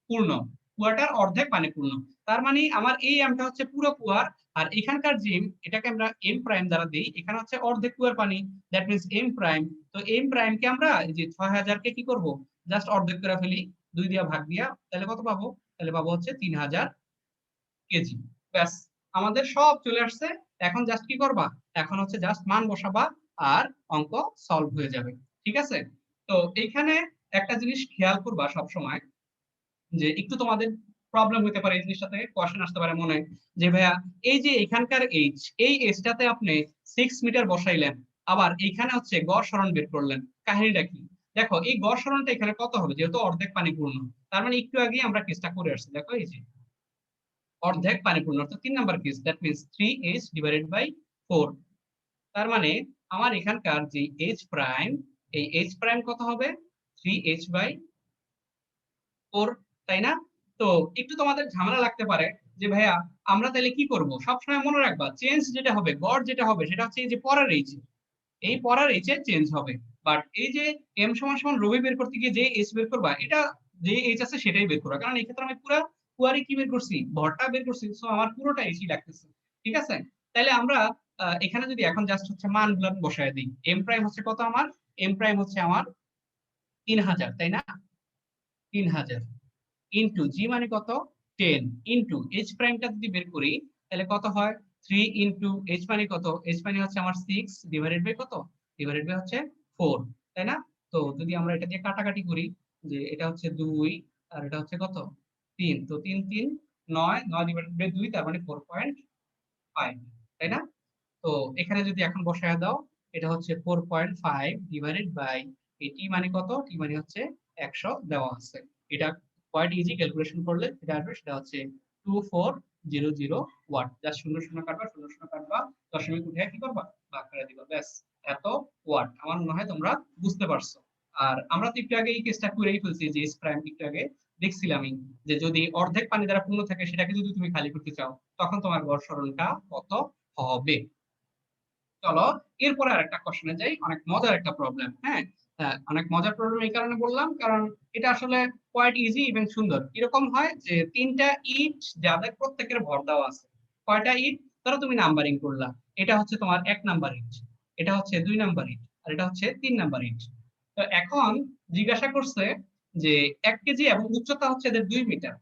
পূর্ণ, কুয়াটার অর্ধেক পানি পূর্ণ। তার মানে আমার এই এমটা হচ্ছে পুরো কুয়ার, আর এখানকার যে এটাকে আমরা এম প্রাইম দ্বারা দেই, এখানে হচ্ছে অর্ধেক কুয়ার পানি, দ্যাট মিন্স এম প্রাইম। তো এম প্রাইম কে আমরা এই যে 6000 কে কি করব, জাস্ট অর্ধেক করে ফেলি, 2 দিয়া ভাগ দিয়া, তাহলে কত পাবো, তাহলে পাবো হচ্ছে 3000 কেজি। ব্যাস, আমাদের সব চলে আসছে। এখন জাস্ট কি করবা, এখন হচ্ছে জাস্ট মান বসাবা আর অঙ্ক সলভ হয়ে যাবে। ঠিক আছে? তো এইখানে একটা জিনিস খেয়াল করবা সব সময়, যে একটু তোমাদের প্রবলেম হতে পারে এই জিনিসটাতে, কোশ্চেন আসতে পারে মনে, যে ভাইয়া এই যে এখানকার এইচ, এই এইচটাতে আপনি 6 মিটার বসাইলেন, আবার এইখানে হচ্ছে গড় সরণ বের করলেন, কাহিনীটা কি? দেখো এই গড় সরণটা এখানে কত হবে, যেহেতু অর্ধেক পানি পূর্ণ, তার মানে একটু আগে আমরা কেসটা করে আসছি। দেখো এই যে অর্ধেক পানি পূর্ণ, অর্থাৎ 3 number case, that means 3h divided by 4। তার মানে আমার এখানকার যে h প্রাইম, এই h প্রাইম কত হবে, 3h বাই 4, তাই না? তো একটু তোমাদের ঝামেলা লাগতে পারে যে ভাইয়া আমরা তাহলে কি করব। সবসময় মনে রাখবা চেঞ্জ যেটা হবে, গড় যেটা হবে সেটা হচ্ছে এই যে পরের এইচ, এই পরের এইচ এ চেঞ্জ হবে। বাট এই যে এম সমান সমান রবি বের করতে গিয়ে যে এইচ বের করবা, এটা যে এইচ আছে সেটাই বের করবা, কারণ এই ক্ষেত্রে আমি পুরো কুয়ারি কি বের করছি, ভরটা বের করছি, সো আমার পুরোটা এইচই লাগতেছে। ঠিক আছে? তাহলে আমরা এখানে যদি এখন জাস্ট হচ্ছে মানগুলো বসায় দিই, এম প্রাইম হচ্ছে কত আমার, এম প্রাইম হচ্ছে আমার 3000, তাই না? 3000 ইনটু জি মানে কত, 10, ইনটু এইচ প্রাইমটা যদি বের করি তাহলে কত হয়, 3 ইনটু এইচ মানে কত, এইচ মানে হচ্ছে আমার 6 ডিভাইডেড বাই কত, ডিভাইডেড বাই হচ্ছে 4, তাই না? তো যদি আমরা এটা দিয়ে কাটাকাটি করি, যে এটা হচ্ছে 2 আর এটা হচ্ছে কত, 3, তো 3 3 9, 9 ডিভাইডেড বাই 2, তার মানে 4.5, তাই না? তো এখানে যদি এখন বসায় দাও, এটা হচ্ছে 4.5 ডিভাইডেড বাই টি মানে কত, টি মানে হচ্ছে 100 দেওয়া আছে। এটা কোয়াইট ইজি, ক্যালকুলেশন করলে এটা আসবে, সেটা হচ্ছে 2400 ওয়াট। যা শূন্য শূন্য কাটবা, শূন্য শূন্য কাটবা, দশমিক উঠে কি করবা, ভাগ করে দিবা, ব্যাস এত ওয়াট। আমার মনে হয় তোমরা বুঝতে পারছো। আর আমরা তো একটু আগে এই কেসটা করেই ফেলছি, যে এস প্রাইম একটু আগে দেখছিলামই, যে যদি অর্ধেক পানি দ্বারা পূর্ণ থাকে সেটাকে যদি তুমি খালি করতে চাও, তখন তোমার গড় সরণটা কত হবে। চলো এরপরে আরেকটা কোশ্চেনে যাই, অনেক মজার একটা প্রবলেম। হ্যাঁ, অনেক মজার প্রবলেম এই কারণে বললাম কারণ এটা আসলে কোয়াইট ইজি এবং সুন্দর। এরকম হয় যে তিনটা ইট যাদের প্রত্যেকের ভর দেওয়া আছে, কয়টা ইট, ধরো তুমি নাম্বারিং করলা, এটা হচ্ছে তোমার 1 নাম্বার ইট, এটা হচ্ছে 2 নাম্বার ইট, আর এটা হচ্ছে 3 নাম্বার ইট। তো এখন জিজ্ঞাসা করছে যে 1 কেজি এবং উচ্চতা হচ্ছে এদের 2 মিটার।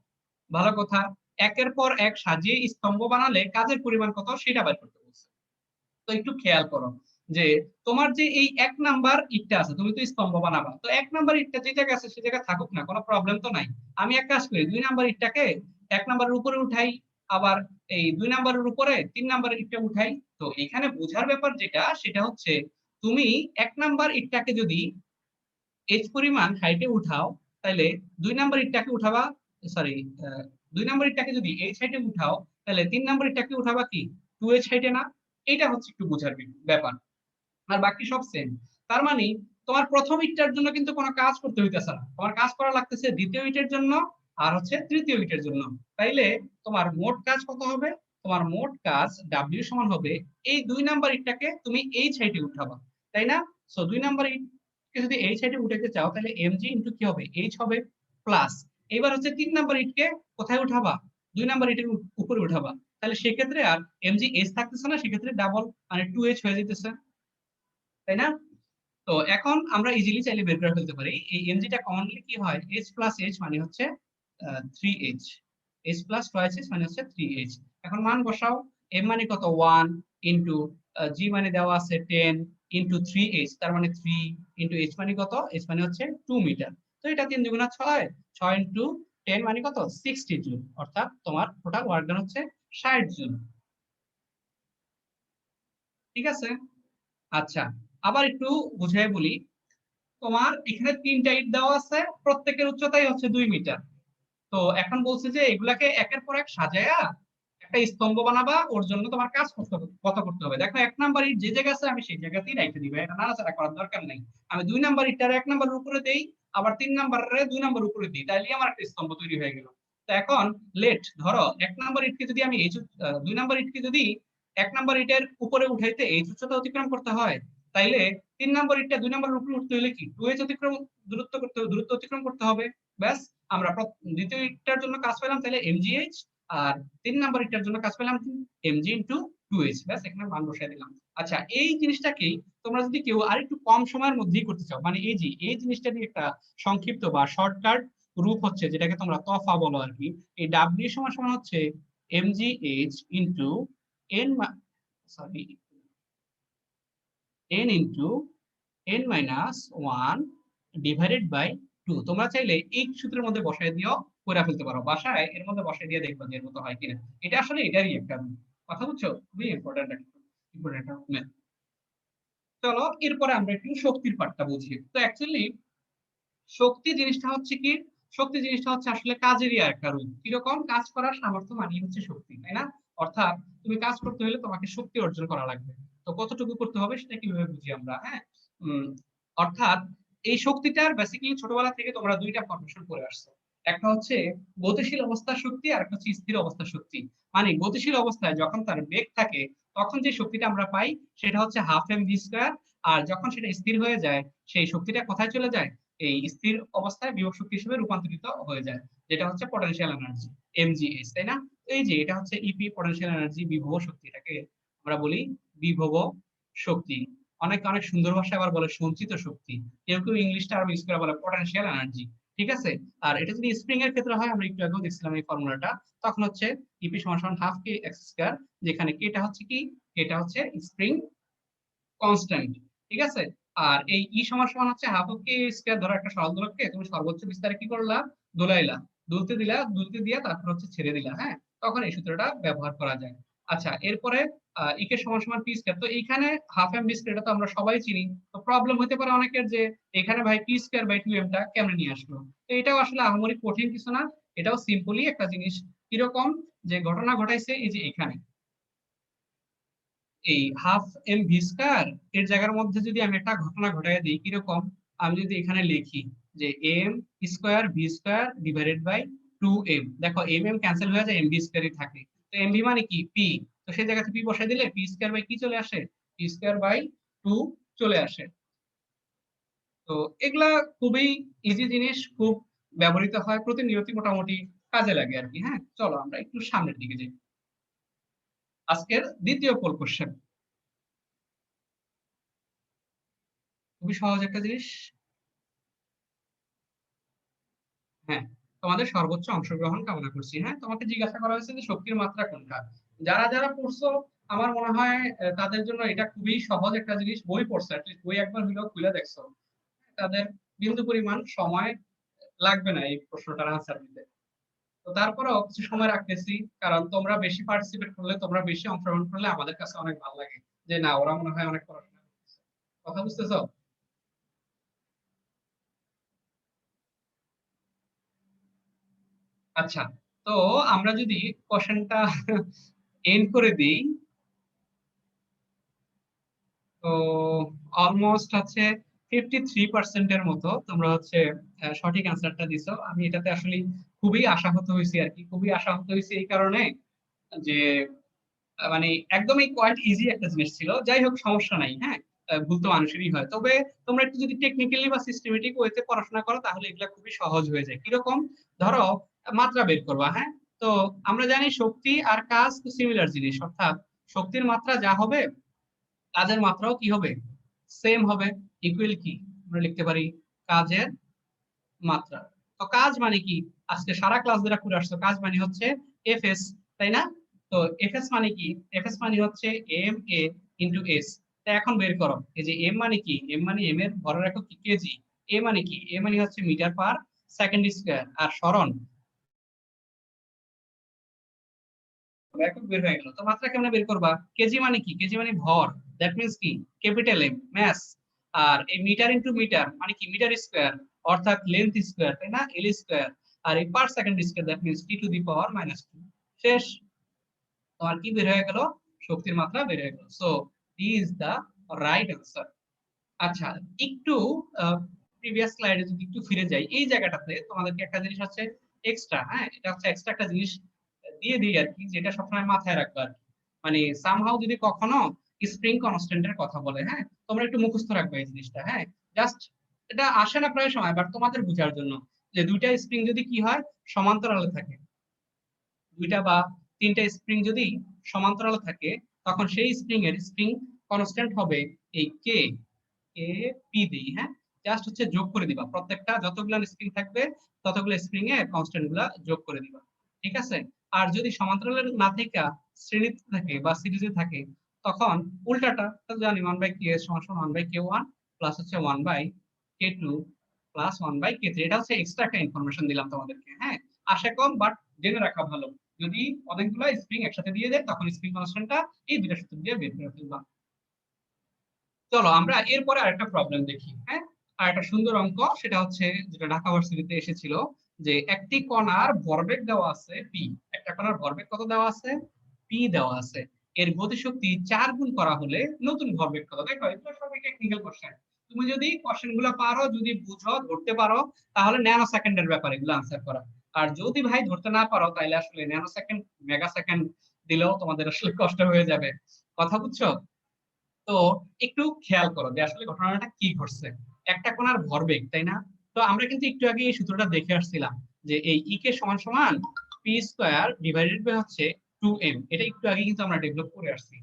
ভালো কথা, একের পর এক সাজিয়ে স্তম্ভ বানালে কাজের পরিমাণ কত সেটা বের করতে বলছে। তো একটু খেয়াল করো যে তোমার যে এই 1 নাম্বার ইটটা আছে, তুমি তো স্তম্ভ বানাবা, তো 1 নাম্বার ইটটা যে জায়গায় আছে সে জায়গায় থাকুক না, কোনো প্রবলেম তো নাই। আমি এক কাজ করি, 2 নাম্বার ইটটাকে 1 নাম্বারের উপরে উঠাই, আবার এই 2 নাম্বারের উপরে 3 নাম্বারের ইটটা উঠাই। তো এখানে বোঝার ব্যাপার যেটা, সেটা হচ্ছে তুমি 1 নাম্বার ইটটাকে যদি এইচ পরিমাণ হাইটে উঠাও, তাহলে 2 নাম্বার ইটটাকে উঠাবা, সরি, 2 নাম্বার ইটটাকে যদি এইচ হাইটে উঠাও, তাহলে 3 নাম্বার ইটটাকে উঠাবা কি 2h হাইটে না? এটা হচ্ছে একটু বোঝার ব্যাপার। আর বাকি সব সেম। তার মানে তোমার প্রথম ইটটার জন্য কিন্তু কোনো কাজ করতে হইতেছে না, তোমার কাজ করা লাগতেছে দ্বিতীয় ইটের জন্য আর হচ্ছে তৃতীয় ইটের জন্য। তাইলে তোমার মোট কাজ কত হবে, তোমার মোট কাজ ডাব্লিউ সমান হবে, এই 2 নাম্বার ইটটাকে তুমি এইচ হাইটে উঠাবা, তাই না? সো 2 নাম্বার ইটকে যদি এইচ হাইটে উঠাতে চাও, তাহলে এমজি ইনটু কি হবে, এইচ হবে, প্লাস এবার হচ্ছে 3 নাম্বার ইটকে কোথায় উঠাবা, 2 নাম্বার ইটের উপরে উঠাবা, তাহলে সেক্ষেত্রে আর এমজি এইচ থাকতেছে না, সেক্ষেত্রে ডাবল মানে 2h হয়ে যেতেছে, তাই না? তো এখন আমরা ইজিলি চাইলে বের করে ফেলতে পারি, এই এমজিটা কমন নিলে কি হয়, h প্লাস h মানে হচ্ছে 3h, h প্লাস 2h মানে হচ্ছে 3h। এখন মান বসাও, m মানে কত 1 ইনটু g মানে দেওয়া আছে 10 ইনটু 3h, তার মানে 3 ইনটু h মানে কত, h মানে হচ্ছে 2 মিটার। তো এটা 3 দুগুণা 6, 6 ইনটু 10 মানে কত 60 জুল, অর্থাৎ তোমার টোটাল ওয়ার্ক ডান হচ্ছে 60 জুল। ঠিক আছে? আচ্ছা, আবার একটু বুঝিয়ে বলি, তোমার এখানে 3টা ইট দেওয়া আছে, প্রত্যেকের উচ্চতাই হচ্ছে 2 মিটার। তো এখন বলছে যে এগুলাকে একের পর এক সাজায়া একটা স্তম্ভ বানাবা, ওর জন্য তোমার কাজ কত করতে হবে। দেখো 1 নাম্বার ইট যে জায়গায় আছে আমি সেই জায়গাতেই রেখে দিবে, এটা নাড়াচাড়া করার দরকার নাই। আমি 2 নাম্বার ইটটার 1 নাম্বারের উপরে দেই, আবার 3 নাম্বারের 2 নাম্বার উপরে দিই, তাইলে আমার একটা স্তম্ভ তৈরি হয়ে গেল। তো এখন লেট ধরো 1 নাম্বার ইটকে যদি আমি এই 2 নাম্বার ইটকে যদি 1 নাম্বার ইটের উপরে উঠাইতে এই উচ্চতা অতিক্রম করতে হয়, তাইলে 3 নাম্বার ইটটা 2 নাম্বারের উপরে উঠতে হলে কি 2h অতিক্রম, দূরত্ব অতিক্রম করতে হবে। ব্যাস, আমরা দ্বিতীয় ইটটার জন্য কাজ পেলাম তাহলে mgh, আর 3 নাম্বার ইটটার জন্য কাজ পেলাম mg ইনটু 2h। ব্যাস, এখানে মান বসায় দিলাম। আচ্ছা, এই জিনিসটাকেই তোমরা যদি কেউ আরেকটু কম সময়ের মধ্যেই করতে চাও, মানে এই জিনিসটা নিয়ে একটা সংক্ষিপ্ত বা শর্টকাট রূপ হচ্ছে যেটাকে তোমরা তফা বলো আর কি, এই w সমান সমান হচ্ছে mgh into n sorry n into n minus 1 divided by 2। তোমরা চাইলে এই সূত্রের মধ্যে বসায় দিও, করে ফেলতে পারো বাসায়, এর মধ্যে বসায় দিয়ে দেখবা যে এর মতো হয় কিনা। এটা আসলে এটারই একটা কথা, বুঝছো? খুবই ইম্পর্টেন্ট একটা। চলো এরপরে আমরা একটু শক্তির পার্টটা বুঝি। তো অ্যাকচুয়ালি শক্তি জিনিসটা হচ্ছে কি, শক্তি জিনিসটা হচ্ছে আসলে কাজেরই একটা রূপ। কিরকম? কাজ করার সামর্থ্য মানে হচ্ছে শক্তি, তাই না? অর্থাৎ তুমি কাজ করতে হলে তোমাকে শক্তি অর্জন করা লাগবে। তো কতটুকু করতে হবে সেটা কিভাবে বুঝি আমরা, হ্যাঁ? অর্থাৎ এই শক্তিটার বেসিক্যালি ছোটবেলা থেকে তোমরা দুইটা ফরমেশন করে আসছো। একটা হচ্ছে গতিশীল অবস্থার শক্তি, আর একটা হচ্ছে স্থির অবস্থার শক্তি। মানে গতিশীল অবস্থায় যখন তার বেগ থাকে তখন যে শক্তিটা আমরা পাই সেটা হচ্ছে হাফ এম ভি স্কোয়ার। আর যখন সেটা স্থির হয়ে যায় সেই শক্তিটা কোথায় চলে যায়? এই স্থির অবস্থায় বিভব শক্তি হিসেবে রূপান্তরিত হয়ে যায়, যেটা হচ্ছে পটেনশিয়াল এনার্জি, এমজিএইচ, তাই না? এই যে এটা হচ্ছে ইপি পটেনশিয়াল এনার্জি, বিভব শক্তি, এটাকে আমরা বলি বিভব শক্তি। অনেক অনেক সুন্দর ভাষা আবার বলে সঞ্চিত শক্তি, কেউ কেউ ইংলিশটা আরো ইউজ করে বলে পটেনশিয়াল এনার্জি। ঠিক আছে? আর এটা যদি স্প্রিং এর ক্ষেত্রে হয়, আমরা একটু আগেও দেখছিলাম এই ফর্মুলাটা, তখন হচ্ছে ইপি সমান সমান হাফ কে এক্স স্কয়ার, যেখানে কেটা হচ্ছে কি, কেটা হচ্ছে স্প্রিং কনস্ট্যান্ট। ঠিক আছে? আর এই ই সমান সমান হচ্ছে হাফ অফ কে স্কয়ার, ধরো একটা সরল দোলককে তুমি সর্বোচ্চ বিস্তারে কি করলা? দোলাইলা, দুলতে দিলা, দুলতে দিয়া তারপর হচ্ছে ছেড়ে দিলা, হ্যাঁ? তখন এই সূত্রটা ব্যবহার করা যায়। আচ্ছা, এরপরে ই কে সমান সমান পি স্কয়ার। তো এইখানে হাফ এম বি স্কয়ার, এটা তো আমরা সবাই চিনি। তো প্রবলেম হতে পারে অনেকের যে এখানে ভাই পি স্কয়ার বাই 2m টা কেমনে নিয়ে আসলো? তো এটাও আসলে আহামরি কঠিন কিছু না, এটাও সিম্পলি একটা জিনিস। কিরকম? যে ঘটনা ঘটাইছে এই যে এখানে এই হাফ এম ভি স্কয়ার এর জায়গার মধ্যে যদি আমি একটা ঘটনা ঘটাই দিই, কিরকম? আমি যদি এখানে লিখি যে M square V square divided by 2m, দেখো এম এম ক্যান্সেল হয়ে যায়, এম ভি স্কয়ারই থাকে। তো এম ভি মানে কি? পি। তো সেই জায়গাতে পি বসাই দিলে পি স্কয়ার বাই কি চলে আসে? পি স্কয়ার বাই 2 চলে আসে। তো এগুলা খুবই ইজি জিনিস, খুব ব্যবহৃত হয় প্রতিনিয়ত, মোটামুটি কাজে লাগে আর কি। হ্যাঁ, চলো আমরা একটু সামনের দিকে যাই। আজকের দ্বিতীয় পোল কোশ্চেন, খুবই সহজ একটা জিনিস। হ্যাঁ, তোমাদের সর্বোচ্চ অংশগ্রহণ কামনা করছি। হ্যাঁ, তোমাকে জিজ্ঞাসা করা হয়েছে যে শক্তির মাত্রা কোনটা। যারা যারা পড়ছো আমার মনে হয় তাদের জন্য এটা খুবই সহজ একটা জিনিস। বই পড়ছো, অ্যাটলিস্ট বই একবার হলেও খুলে দেখছো, তাদের বিন্দু পরিমাণ সময় লাগবে না এই প্রশ্নটার আনসার দিতে। তো তারপরেও কিছু সময় রাখতেছি, কারণ তোমরা বেশি পার্টিসিপেট করলে, তোমরা বেশি অংশগ্রহণ করলে আমাদের কাছে অনেক ভালো লাগে, যে না ওরা মনে হয় অনেক পড়াশোনা করতেছে। কথা বুঝতেছো? আচ্ছা, তো আমরা যদি কোশ্চেনটা এন্ড করে দিই, তো অলমোস্ট হচ্ছে 53% এর মতো তোমরা হচ্ছে সঠিক অ্যান্সারটা দিছো। আমি এটাতে আসলে খুবই আশাহত হয়েছি আর কি, খুবই আশাহত হয়েছি এই কারণে যে মানে একদমই কোয়াইট ইজি একটা জিনিস ছিল। যাই হোক, সমস্যা নাই, হ্যাঁ, ভুল তো মানুষেরই হয়। তবে তোমরা একটু যদি টেকনিক্যালি বা সিস্টেমেটিক ওয়েতে পড়াশোনা করো তাহলে এগুলা খুবই সহজ হয়ে যায়। কিরকম? ধরো মাত্রা বের করবা, হ্যাঁ? তো আমরা জানি শক্তি আর কাজ তো সিমিলার জিনিস, অর্থাৎ শক্তির মাত্রা যা হবে কাজের মাত্রাও কি হবে? সেম হবে। ইকুয়াল কি আমরা লিখতে পারি? কাজের মাত্রা। তো কাজ মানে কি? আজকে সারা ক্লাস ধরে করে আসছো, কাজ মানে হচ্ছে এফএস, তাই না? তো এফএস মানে কি? এফএস মানে হচ্ছে এম এ ইনটু এস। তা এখন বের করো, এই যে এম মানে কি? এম মানে এম এর ভরের একক কি? কেজি। এ মানে কি? এ মানে হচ্ছে মিটার পার সেকেন্ড স্কয়ার। আর সরণ একক বের হয়ে গেল। তো মাত্রা কেমনে বের করবা? কেজি মানে কি? কেজি মানে ভর, দ্যাট মিন্স কি? Capital M, mass. আর এই মিটার ইনটু মিটার মানে কি? মিটার স্কয়ার, অর্থাৎ লেন্থ স্কয়ার, তাই না? L square. আর এই per second square, that means T to the power minus 2। শেষ। তোমার কি বের হয়ে গেল? শক্তির মাত্রা বের হয়ে গেল। So D is the right answer. আচ্ছা, একটু প্রিভিয়াস স্লাইডে যদি একটু ফিরে যাই, এই জায়গাটাতে তোমাদেরকে একটা জিনিস হচ্ছে এক্সট্রা, হ্যাঁ, এটা হচ্ছে এক্সট্রা একটা জিনিস দিয়ে দিই আর কি, যেটা সবসময় মাথায় রাখবে আর কি। মানে সামহাউ যদি কখনো স্প্রিং কনস্ট্যান্টের কথা বলে, হ্যাঁ, তোমরা একটু মুখস্থ রাখবে এই জিনিসটা। হ্যাঁ, জাস্ট এটা আসে না প্রায় সময়, বাট তোমাদের বোঝার জন্য, যে দুইটা স্প্রিং যদি কি হয়, সমান্তরালে থাকে, দুইটা বা তিনটা স্প্রিং যদি সমান্তরালে থাকে, তখন সেই স্প্রিং এর স্প্রিং কনস্ট্যান্ট হবে এই কে, কে পি দিই, হ্যাঁ? জাস্ট হচ্ছে যোগ করে দিবা, প্রত্যেকটা যতগুলা স্প্রিং থাকবে ততগুলো স্প্রিং এর কনস্ট্যান্ট গুলা যোগ করে দিবা। ঠিক আছে? আর যদি সমান্তরালের না থেকে শ্রেণীতে থাকে বা সিরিজে থাকে তখন উল্টাটা জানি 1/ks সমান 1/k1 প্লাস হচ্ছে 1/k2 প্লাস 1/k3। এটা হচ্ছে এক্সট্রা একটা ইনফরমেশন দিলাম তোমাদেরকে। হ্যাঁ, আশা কম বাট জেনে রাখা ভালো। যদি অনেকগুলো স্প্রিং একসাথে দিয়ে দেয় তখন স্প্রিং কনস্ট্যান্টটা এই দুইটা সূত্র দিয়ে বের করে ফেলবা। চলো আমরা এরপরে আরেকটা প্রবলেম দেখি। হ্যাঁ, আর একটা সুন্দর অঙ্ক, সেটা হচ্ছে যেটা ঢাকা ভার্সিটিতে এসেছিল, যে একটি কণার ভরবেগ দেওয়া আছে পি। একটা কণার ভরবেগ কত দেওয়া আছে? পি দেওয়া আছে। এর গতিশক্তি 4 গুণ করা হলে নতুন ভরবেগ কত? দেখো এগুলো সবই টেকনিক্যাল কোশ্চেন। তুমি যদি কোশ্চেন গুলো পারো, যদি বুঝো, ধরতে পারো, তাহলে ন্যানো সেকেন্ডের ব্যাপার এগুলো আনসার করা। আর যদি ভাই ধরতে না পারো তাহলে আসলে ন্যানো সেকেন্ড মেগা সেকেন্ড দিলেও তোমাদের আসলে কষ্ট হয়ে যাবে। কথা বুঝছো? তো একটু খেয়াল করো যে আসলে ঘটনাটা কি ঘটছে। একটা কোণার ভরবেগ, তাই না? তো আমরা কিন্তু একটু আগে এই সূত্রটা দেখে আসছিলাম যে এই ই কে সমান সমান পি স্কয়ার ডিভাইডেড বাই হচ্ছে 2m। এটা একটু আগে কিন্তু আমরা ডেভেলপ করে আসছি।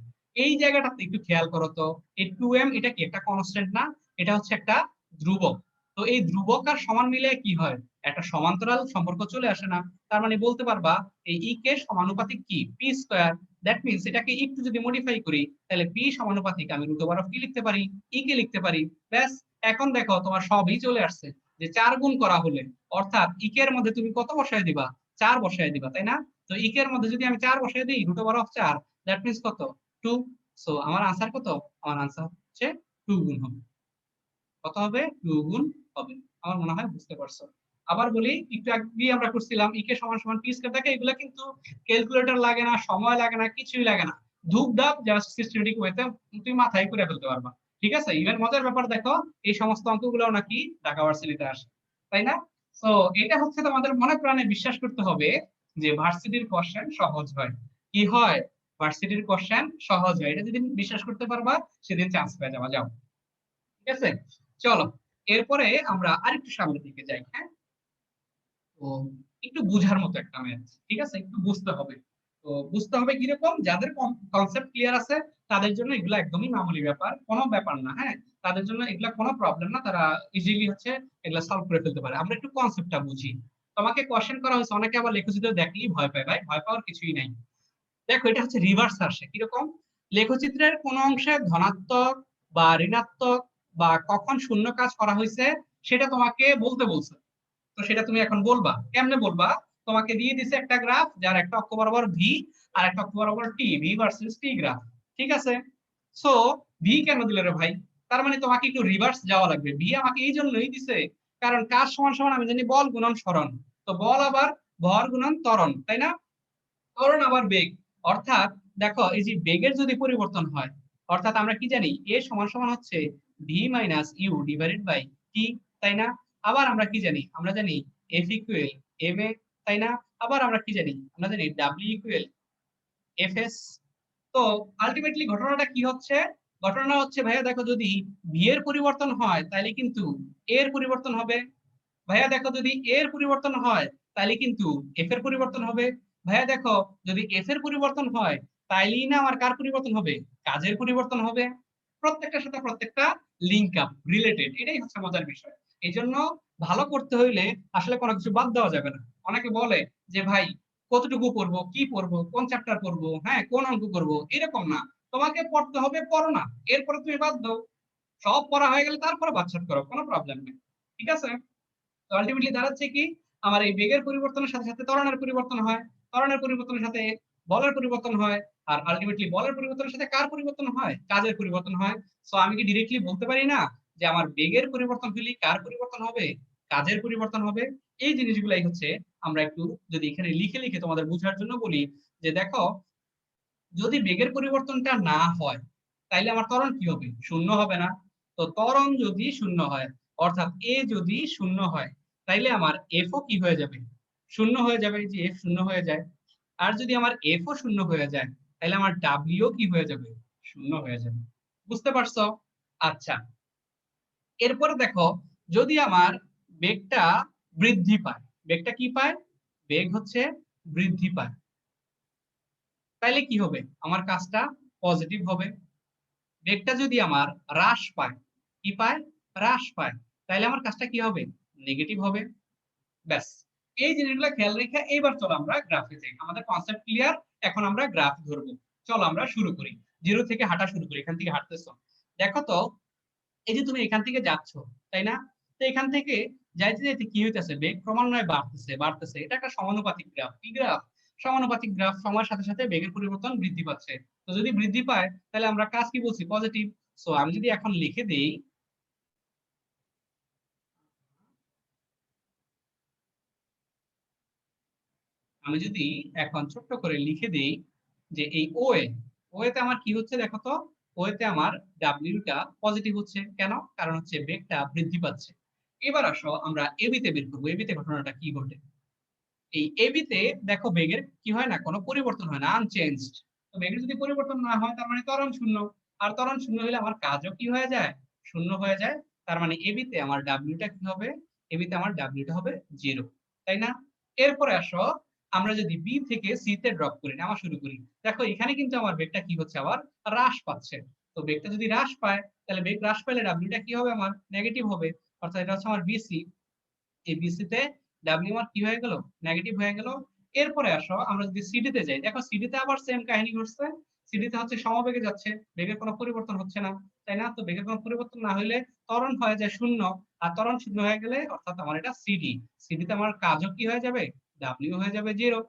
এই জায়গাটাতে একটু খেয়াল করো তো, এই 2m এটা কি একটা কনস্ট্যান্ট না? এটা হচ্ছে একটা ধ্রুবক। তো এই ধ্রুবক আর সমান মিলে কি হয়? একটা সমান্তরাল সম্পর্ক চলে আসে না? তার মানে বলতে পারবা এই ই কে সমানুপাতিক কি পি স্কয়ার। দ্যাট মিন্স এটাকে একটু যদি মডিফাই করি তাহলে পি সমানুপাতিক আমি রুট ওভার অফ কি লিখতে পারি? ই কে লিখতে পারি। ব্যাস, এখন দেখো তোমার সবই চলে আসছে। যে 4 গুণ করা হলে, অর্থাৎ ই কে এর মধ্যে তুমি কত বসায় দিবা? 4 বসায় দিবা, তাই না? তো ই কে এর মধ্যে যদি আমি 4 বসায় দিই root over of 4, that means কত? 2। সো আমার আনসার কত? আমার আনসার হচ্ছে 2 গুণ হবে। কত হবে? 2 গুণ হবে। আমার মনে হয় বুঝতে পারছো। আবার বলি, একটু আগে আমরা করছিলাম ই কে সমান সমান পি স্কয়ার। দেখো এগুলা কিন্তু ক্যালকুলেটর লাগে না, সময় লাগে না, কিছুই লাগে না। ধুপ ধাপ জাস্ট সিস্টেমেটিক ওয়েতে তুমি মাথায় করে ফেলতে পারবা। ঠিক আছে? ইভেন মজার ব্যাপার দেখো, এই সমস্ত অঙ্কগুলো নাকি ঢাকা ভার্সিটিতে আসে, তাই না? তো এটা হচ্ছে তোমাদের মনে প্রাণে বিশ্বাস করতে হবে যে ভার্সিটির কোশ্চেন সহজ হয়। কি হয়? ভার্সিটির কোশ্চেন সহজ হয়। এটা যেদিন বিশ্বাস করতে পারবা সেদিন চান্স পেয়ে যাওয়া। যাও, ঠিক আছে? চলো এরপরে আমরা আরেকটু সামনের দিকে যাই। হ্যাঁ, তো একটু বুঝার মতো একটা ম্যাথ, ঠিক আছে? একটু বুঝতে হবে। তো বুঝতে হবে কিরকম, যাদের কনসেপ্ট ক্লিয়ার আছে তাদের জন্য এগুলো একদমই মামুলি ব্যাপার, কোনো ব্যাপার না। হ্যাঁ, তাদের জন্য এগুলা কোনো প্রবলেম না, তারা ইজিলি হচ্ছে এগুলা সলভ করে ফেলতে পারে। আমরা একটু কনসেপ্টটা বুঝি। তোমাকে কোশ্চেন করা হয়েছে, অনেকে আবার লেখচিত্র দেখলেই ভয় পায়। ভাই ভয় পাওয়ার কিছুই নাই। দেখো এটা হচ্ছে রিভার্স আসে কিরকম। লেখচিত্রের কোন অংশে ধনাত্মক বা ঋণাত্মক বা কখন শূন্য কাজ করা হয়েছে সেটা তোমাকে বলতে বলছে। তো সেটা তুমি এখন বলবা। কেমনে বলবা? তোমাকে দিয়ে দিছে একটা গ্রাফ যার একটা অক্ষ বরাবর ভি আর একটা অক্ষ বরাবর টি, ভি ভার্সেস টি গ্রাফ। ঠিক আছে? সো ভি কেন দিলে রে ভাই? তার মানে তোমাকে একটু রিভার্স যাওয়া লাগবে। ভি আমাকে এই জন্যই দিছে কারণ কাজ সমান সমান আমি জানি বল গুণন সরণ। তো বল আবার ভর গুণন ত্বরণ, তাই না? ত্বরণ আবার বেগ। অর্থাৎ দেখো এই যে বেগের যদি পরিবর্তন হয়, অর্থাৎ আমরা কি জানি এ সমান সমান হচ্ছে V minus U divided by T, তাই না? আবার আমরা কি জানি? আমরা জানি এফ ইকুয়াল এম এ, তাই না? আবার আমরা কি জানি? আমরা জানি ডাব্লিউ ইকুয়াল এফ এস। তো আলটিমেটলি ঘটনাটা কি হচ্ছে? ঘটনা হচ্ছে ভাইয়া দেখো, যদি ভি এর পরিবর্তন হয় তাহলে কিন্তু এর পরিবর্তন হবে। ভাইয়া দেখো যদি এর পরিবর্তন হয় তাহলে কিন্তু এফ এর পরিবর্তন হবে। ভাইয়া দেখো যদি এফ এর পরিবর্তন হয় তাইলেই না আমার কার পরিবর্তন হবে? কাজের পরিবর্তন হবে। প্রত্যেকটার সাথে প্রত্যেকটা লিঙ্ক আপ রিলেটেড, এটাই হচ্ছে মজার বিষয়। এই জন্য ভালো করতে হইলে আসলে কোনো কিছু বাদ দেওয়া যাবে না। অনেকে বলে যে ভাই কতটুকু পড়বো, কি পড়বো, কোন চ্যাপ্টার পড়বো, হ্যাঁ কোন অঙ্ক করবো, এরকম না। তোমাকে পড়তে হবে, পড়ো না, এরপরে তুমি বাদ দাও। সব পড়া হয়ে গেলে তারপরে বাদশাট করো, কোনো প্রবলেম নেই। ঠিক আছে? তো আলটিমেটলি দাঁড়াচ্ছে কি, আমার এই বেগের পরিবর্তনের সাথে সাথে ত্বরণের পরিবর্তন হয়, ত্বরণের পরিবর্তনের সাথে বলের পরিবর্তন হয়, আর আলটিমেটলি বলের পরিবর্তনের সাথে কার পরিবর্তন হয়? কাজের পরিবর্তন হয়। সো আমি কি ডিরেক্টলি বলতে পারি না যে আমার বেগের পরিবর্তন হলে কার পরিবর্তন হবে? কাজের পরিবর্তন হবে। এই জিনিসগুলাই হচ্ছে আমরা একটু যদি এখানে লিখে লিখে তোমাদের বোঝার জন্য বলি, যে দেখো যদি বেগের পরিবর্তনটা না হয় তাইলে আমার ত্বরণ কি হবে? শূন্য হবে না? তো ত্বরণ যদি শূন্য হয়, অর্থাৎ এ যদি শূন্য হয়, তাইলে আমার এফ ও কি হয়ে যাবে? শূন্য হয়ে যাবে। যে এফ শূন্য হয়ে যায়, আর যদি আমার এফ ও শূন্য হয়ে যায় তাহলে আমার ডাব্লিউ কি হয়ে যাবে? শূন্য হয়ে যাবে। বুঝতে পারছো? আচ্ছা, এরপরে দেখো যদি আমার বেগটা বৃদ্ধি পায়, বেগটা কি পায়? বেগ হচ্ছে বৃদ্ধি পায়, তাইলে কি হবে? আমার কাজটা পজিটিভ হবে। বেগটা যদি আমার হ্রাস পায়, কি পায়? হ্রাস পায়, তাহলে আমার কাজটা কি হবে? নেগেটিভ হবে। ব্যাস, এই জিনিসগুলো খেয়াল রেখে এইবার চলো আমরা গ্রাফে যাই। আমাদের কনসেপ্ট ক্লিয়ার, এখন আমরা গ্রাফ ধরবো। চলো আমরা শুরু করি, জিরো থেকে হাঁটা শুরু করি। এখান থেকে হাঁটতেছো, দেখো তো এই যে তুমি এখান থেকে যাচ্ছ, তাই না? তো এখান থেকে যাইতে যাইতে কি হইতেছে, বেগ ক্রমান্বয়ে বাড়তেছে বাড়তেছে। এটা একটা সমানুপাতিক গ্রাফ। কি গ্রাফ? সমানুপাতিক গ্রাফ। সময়ের সাথে সাথে বেগের পরিবর্তন বৃদ্ধি পাচ্ছে। তো যদি বৃদ্ধি পায় তাহলে আমরা কাজ কি বলছি? পজিটিভ। সো আমি যদি এখন লিখে দেই, আমি যদি এখন ছোট্ট করে লিখে দেই যে এই ওয়ে তে আমার কি হচ্ছে দেখো তো, ওয়ে তে আমার ডাব্লিউটা পজিটিভ হচ্ছে। কেন? কারণ হচ্ছে বেগটা বৃদ্ধি পাচ্ছে। এবার আসো আমরা এবি তে বের করবো, এবি তে ঘটনাটা কি ঘটে। এই এবি তে দেখো বেগের কি হয় না, কোনো পরিবর্তন হয় না, আনচেঞ্জড। তো বেগের যদি পরিবর্তন না হয় তার মানে ত্বরণ শূন্য। আর ত্বরণ শূন্য হলে আমার কাজও কি হয়ে যায়? শূন্য হয়ে যায়। তার মানে এবি তে আমার ডাব্লিউটা কি হবে? এবি তে আমার ডাব্লিউটা হবে 0, তাই না? এরপরে আসো আমরা যদি বি থেকে সি তে ড্রপ করি, নামা শুরু করি, দেখো এখানে কিন্তু আমার বেগটা কি হচ্ছে, আবার হ্রাস পাচ্ছে। তো বেগটা যদি হ্রাস পায় তাহলে বেগ হ্রাস পেলে ডাব্লিউটা কি হবে? আমার নেগেটিভ হবে। অর্থাৎ এটা হচ্ছে আমার বিসি। এবিসি তে ডাব্লিউ আর কি হয়ে গেল? নেগেটিভ হয়ে গেল। এরপরে আসো আমরা যদি সিডি তে যাই, দেখো সিডি তে আবার সেম কাহিনী ঘটছে। সিডি তে হচ্ছে সমবেগে যাচ্ছে, বেগের কোনো পরিবর্তন হচ্ছে না, তাই না? তো বেগের কোনো পরিবর্তন না হলে ত্বরণ হয়ে যায় শূন্য। আর ত্বরণ শূন্য হয়ে গেলে অর্থাৎ আমার এটা সিডি। সিডি তে আমার কাজও কি হয়ে যাবে? ডাব্লিউ হয়ে যাবে 0,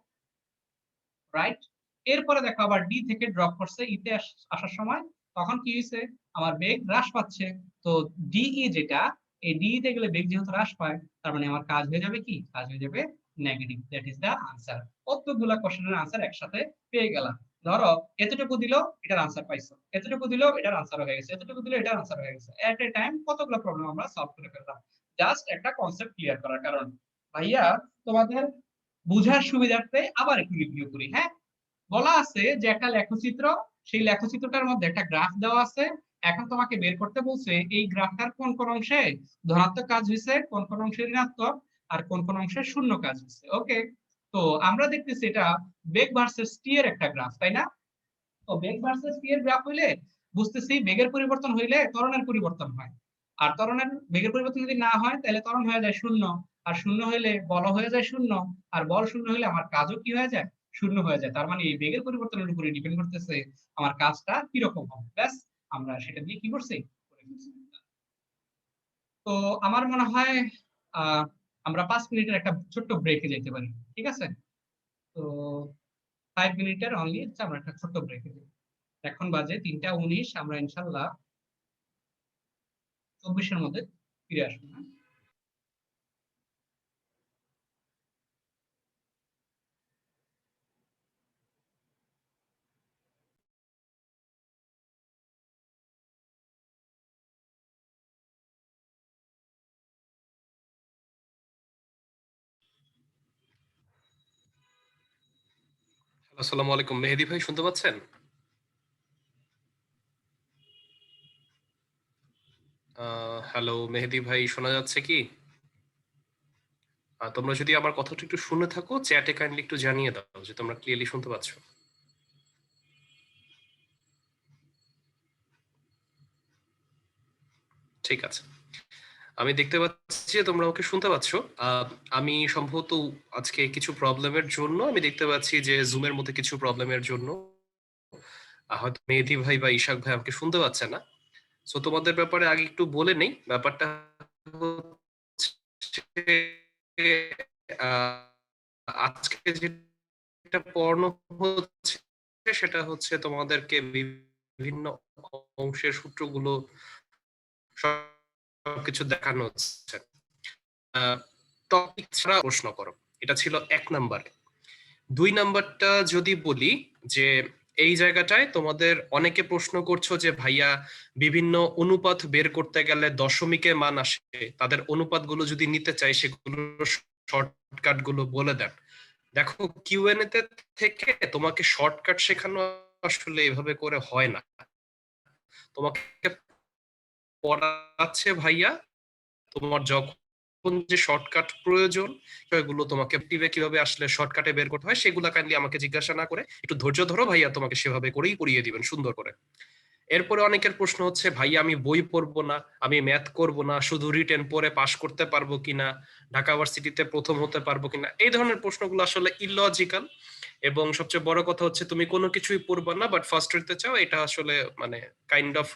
রাইট? এরপরে দেখো আবার ডি থেকে ড্রপ করছে ইতে আসার সময়, তখন কি হয়েছে? আমার বেগ হ্রাস পাচ্ছে। তো ডিই যেটা, এই ডিই তে গেলে বেগ যেহেতু হ্রাস পায়, তার মানে আমার কাজ হয়ে যাবে কি? কাজ হয়ে যাবে negative. That is the answer. কতগুলা কোশ্চেনের আনসার একসাথে পেয়ে গেলাম। ধরো এতটুকু দিলো, এটার আনসার পাইছো, এতটুকু দিলো, এটার আনসার হয়ে গেছে, এতটুকু দিলো, এটার আনসার হয়ে গেছে। এট এ টাইম কতগুলো প্রবলেম আমরা সলভ করে ফেললাম, জাস্ট একটা কনসেপ্ট ক্লিয়ার করার কারণে। ভাইয়া তোমাদের বুঝার সুবিধার্থে আবার একটু রিভিউ করি, হ্যাঁ? বলা আছে যে একটা লেখচিত্র, সেই লেখচিত্রটার মধ্যে একটা গ্রাফ দেওয়া আছে। এখন তোমাকে বের করতে বলছে এই গ্রাফটার কোন কোন অংশে ধনাত্মক কাজ হয়েছে, কোন কোন অংশে ঋণাত্মক, আর কোন কোন অংশে শূন্য কাজ হয়েছে। ওকে, তো আমরা দেখতেছি এটা বেগ ভার্সেস টি এর একটা গ্রাফ, তাই না? তো বেগ ভার্সেস টি এর গ্রাফ হইলে বুঝতেছি বেগের পরিবর্তন হইলে ত্বরণের পরিবর্তন হয়। আর ত্বরণের বেগের পরিবর্তন যদি না হয় তাহলে ত্বরণ হয়ে যায় শূন্য। আর শূন্য হইলে বল হয়ে যায় শূন্য। আর বল শূন্য হইলে আমার কাজও কি হয়ে যায়? শূন্য হয়ে যায়। তার মানে এই বেগের পরিবর্তনের উপরে ডিপেন্ড করতেছে আমার কাজটা কিরকম হবে। ব্যাস, আমরা সেটা দিয়ে কি করছি? করে ফেলছি। তো আমার মনে হয় আহ আমরা 5 মিনিটের একটা ছোট্ট ব্রেকে যেতে পারি, ঠিক আছে? তো 5 মিনিটের অনলি আমরা একটা ছোট্ট ব্রেকে যাই। এখন বাজে 3টা 19, আমরা ইনশাল্লাহ 24-এর মধ্যে ফিরে আসবো, হ্যাঁ? আসসালামু আলাইকুম, মেহেদী ভাই শুনতে পাচ্ছেন? হ্যালো মেহেদী ভাই, শোনা যাচ্ছে কি? তোমরা যদি আমার কথাটা একটু শুনে থাকো, চ্যাটে কাইন্ডলি একটু জানিয়ে দাও যে তোমরা ক্লিয়ারলি শুনতে পাচ্ছ। ঠিক আছে, আমি দেখতে পাচ্ছি যে তোমরা ওকে শুনতে পাচ্ছ। আহ, আমি সম্ভবত আজকে কিছু প্রবলেমের জন্য আমি দেখতে পাচ্ছি যে জুমের মধ্যে কিছু প্রবলেমের জন্য হয়তো মেহেদী ভাই বা ইশাক ভাই আমাকে শুনতে পাচ্ছে না। সো তোমাদের ব্যাপারে আগে একটু বলে নেই। ব্যাপারটা হচ্ছে আহ, আজকে যেটা পড়ানো হচ্ছে সেটা হচ্ছে তোমাদেরকে বিভিন্ন অংশের সূত্রগুলো সবকিছু দেখানো হচ্ছে। টপিক ছাড়া প্রশ্ন করো, এটা ছিল 1 নাম্বারে। 2 নাম্বারটা যদি বলি যে এই জায়গাটায় তোমাদের অনেকে প্রশ্ন করছো যে ভাইয়া বিভিন্ন অনুপাত বের করতে গেলে দশমিকের মান আসে, তাদের অনুপাতগুলো যদি নিতে চাই সেগুলো শর্টকাট গুলো বলে দেন। দেখো কিউএনএ থেকে তোমাকে শর্টকাট শেখানো আসলে এভাবে করে হয় না। তোমাকে পড়াচ্ছে ভাইয়া, তোমার যখন যে শর্টকাট প্রয়োজন সেগুলো তোমাকে কিভাবে আসলে শর্টকাটে বের করতে হয় সেগুলো কাইন্ডলি আমাকে জিজ্ঞাসা না করে একটু ধৈর্য ধরো ভাইয়া, তোমাকে সেভাবে করেই পড়িয়ে দিবেন সুন্দর করে। এরপরে অনেকের প্রশ্ন হচ্ছে ভাই আমি বই পড়বো না, আমি ম্যাথ করব না, শুধু রিটেন পড়ে পাশ করতে পারবো কিনা, ঢাকা ভার্সিটিতে প্রথম হতে পারবো কিনা। এই ধরনের প্রশ্নগুলো আসলে ইলজিক্যাল। এবং সবচেয়ে বড় কথা হচ্ছে তুমি কোনো কিছুই পড়বা না বাট ফার্স্ট হতে চাও, এটা আসলে মানে kind of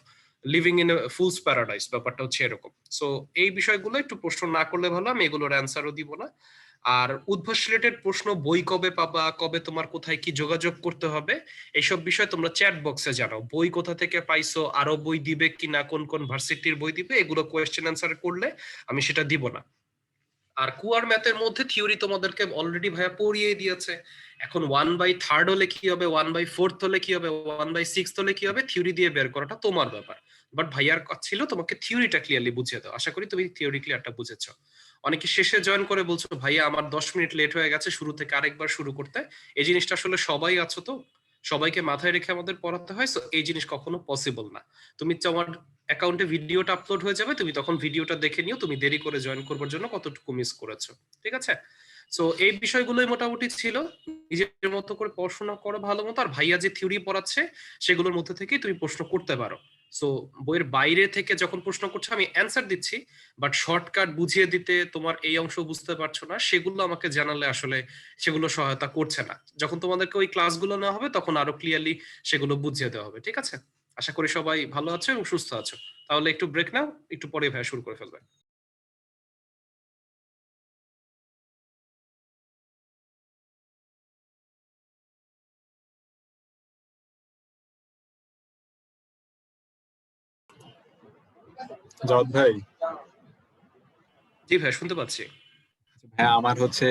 living in fools paradise, ব্যাপারটা হচ্ছে এরকম। সো এই বিষয়গুলো একটু প্রশ্ন না করলে ভালো, আমি এগুলোর অ্যান্সারও দিব না। আর উদ্ভাস রিলেটেড প্রশ্ন, বই কবে পাবা, কবে তোমার কোথায় কি যোগাযোগ করতে হবে, এইসব বিষয় তোমরা চ্যাট বক্সে জানাও। বই কোথা থেকে পাইছো, আরো বই দিবে কিনা, কোন কোন ভার্সিটির বই দিবে, এগুলো কোয়েশ্চেন অ্যান্সার করলে আমি সেটা দিব না। আর কুয়ার ম্যাথের মধ্যে থিওরি তোমাদেরকে অলরেডি ভাইয়া পড়িয়ে দিয়েছে। এখন 1/3 হলে কি হবে, 1/4 হলে কি হবে, 1/6 হলে কি হবে, থিওরি দিয়ে বের করাটা তোমার ব্যাপার। বাট ভাইয়ার কাজ ছিল তোমাকে থিওরিটা ক্লিয়ারলি বুঝিয়ে দাও। আশা করি তুমি থিওরি ক্লিয়ারটা বুঝেছো। অনেকে শেষে জয়েন করে বলছো ভাইয়া আমার 10 মিনিট লেট হয়ে গেছে, শুরু থেকে আরেকবার শুরু করতে। এই জিনিসটা আসলে সবাই আছো তো, সবাইকে মাথায় রেখে আমাদের পড়াতে হয়, সো এই জিনিস কখনো পসিবল না। তুমি তোমার অ্যাকাউন্টে ভিডিওটা আপলোড হয়ে যাবে, তুমি তখন ভিডিওটা দেখে নিও তুমি দেরি করে জয়েন করবার জন্য কতটুকু মিস করেছো। ঠিক আছে? সো এই বিষয়গুলোই মোটামুটি ছিল। নিজের মতো করে পড়াশোনা করো ভালো মতো, আর ভাইয়া যে থিওরি পড়াচ্ছে সেগুলোর মধ্যে থেকে তুমি প্রশ্ন করতে পারো। সো বইয়ের বাইরে থেকে যখন প্রশ্ন করছো আমি অ্যান্সার দিচ্ছি, বাট শর্টকাট বুঝিয়ে দিতে তোমার এই অংশ বুঝতে পারছো না সেগুলো আমাকে জানালে আসলে সেগুলো সহায়তা করছে না। যখন তোমাদেরকে ওই ক্লাসগুলো নেওয়া হবে তখন আরো ক্লিয়ারলি সেগুলো বুঝিয়ে দেওয়া হবে। ঠিক আছে? আশা করি সবাই ভালো আছো এবং সুস্থ আছো। তাহলে একটু ব্রেক নাও, একটু পরে ভাইয়া শুরু করে ফেলবে। জাওয়াদ ভাই, জি ভাই, শুনতে পাচ্ছি। হ্যাঁ আমার হচ্ছে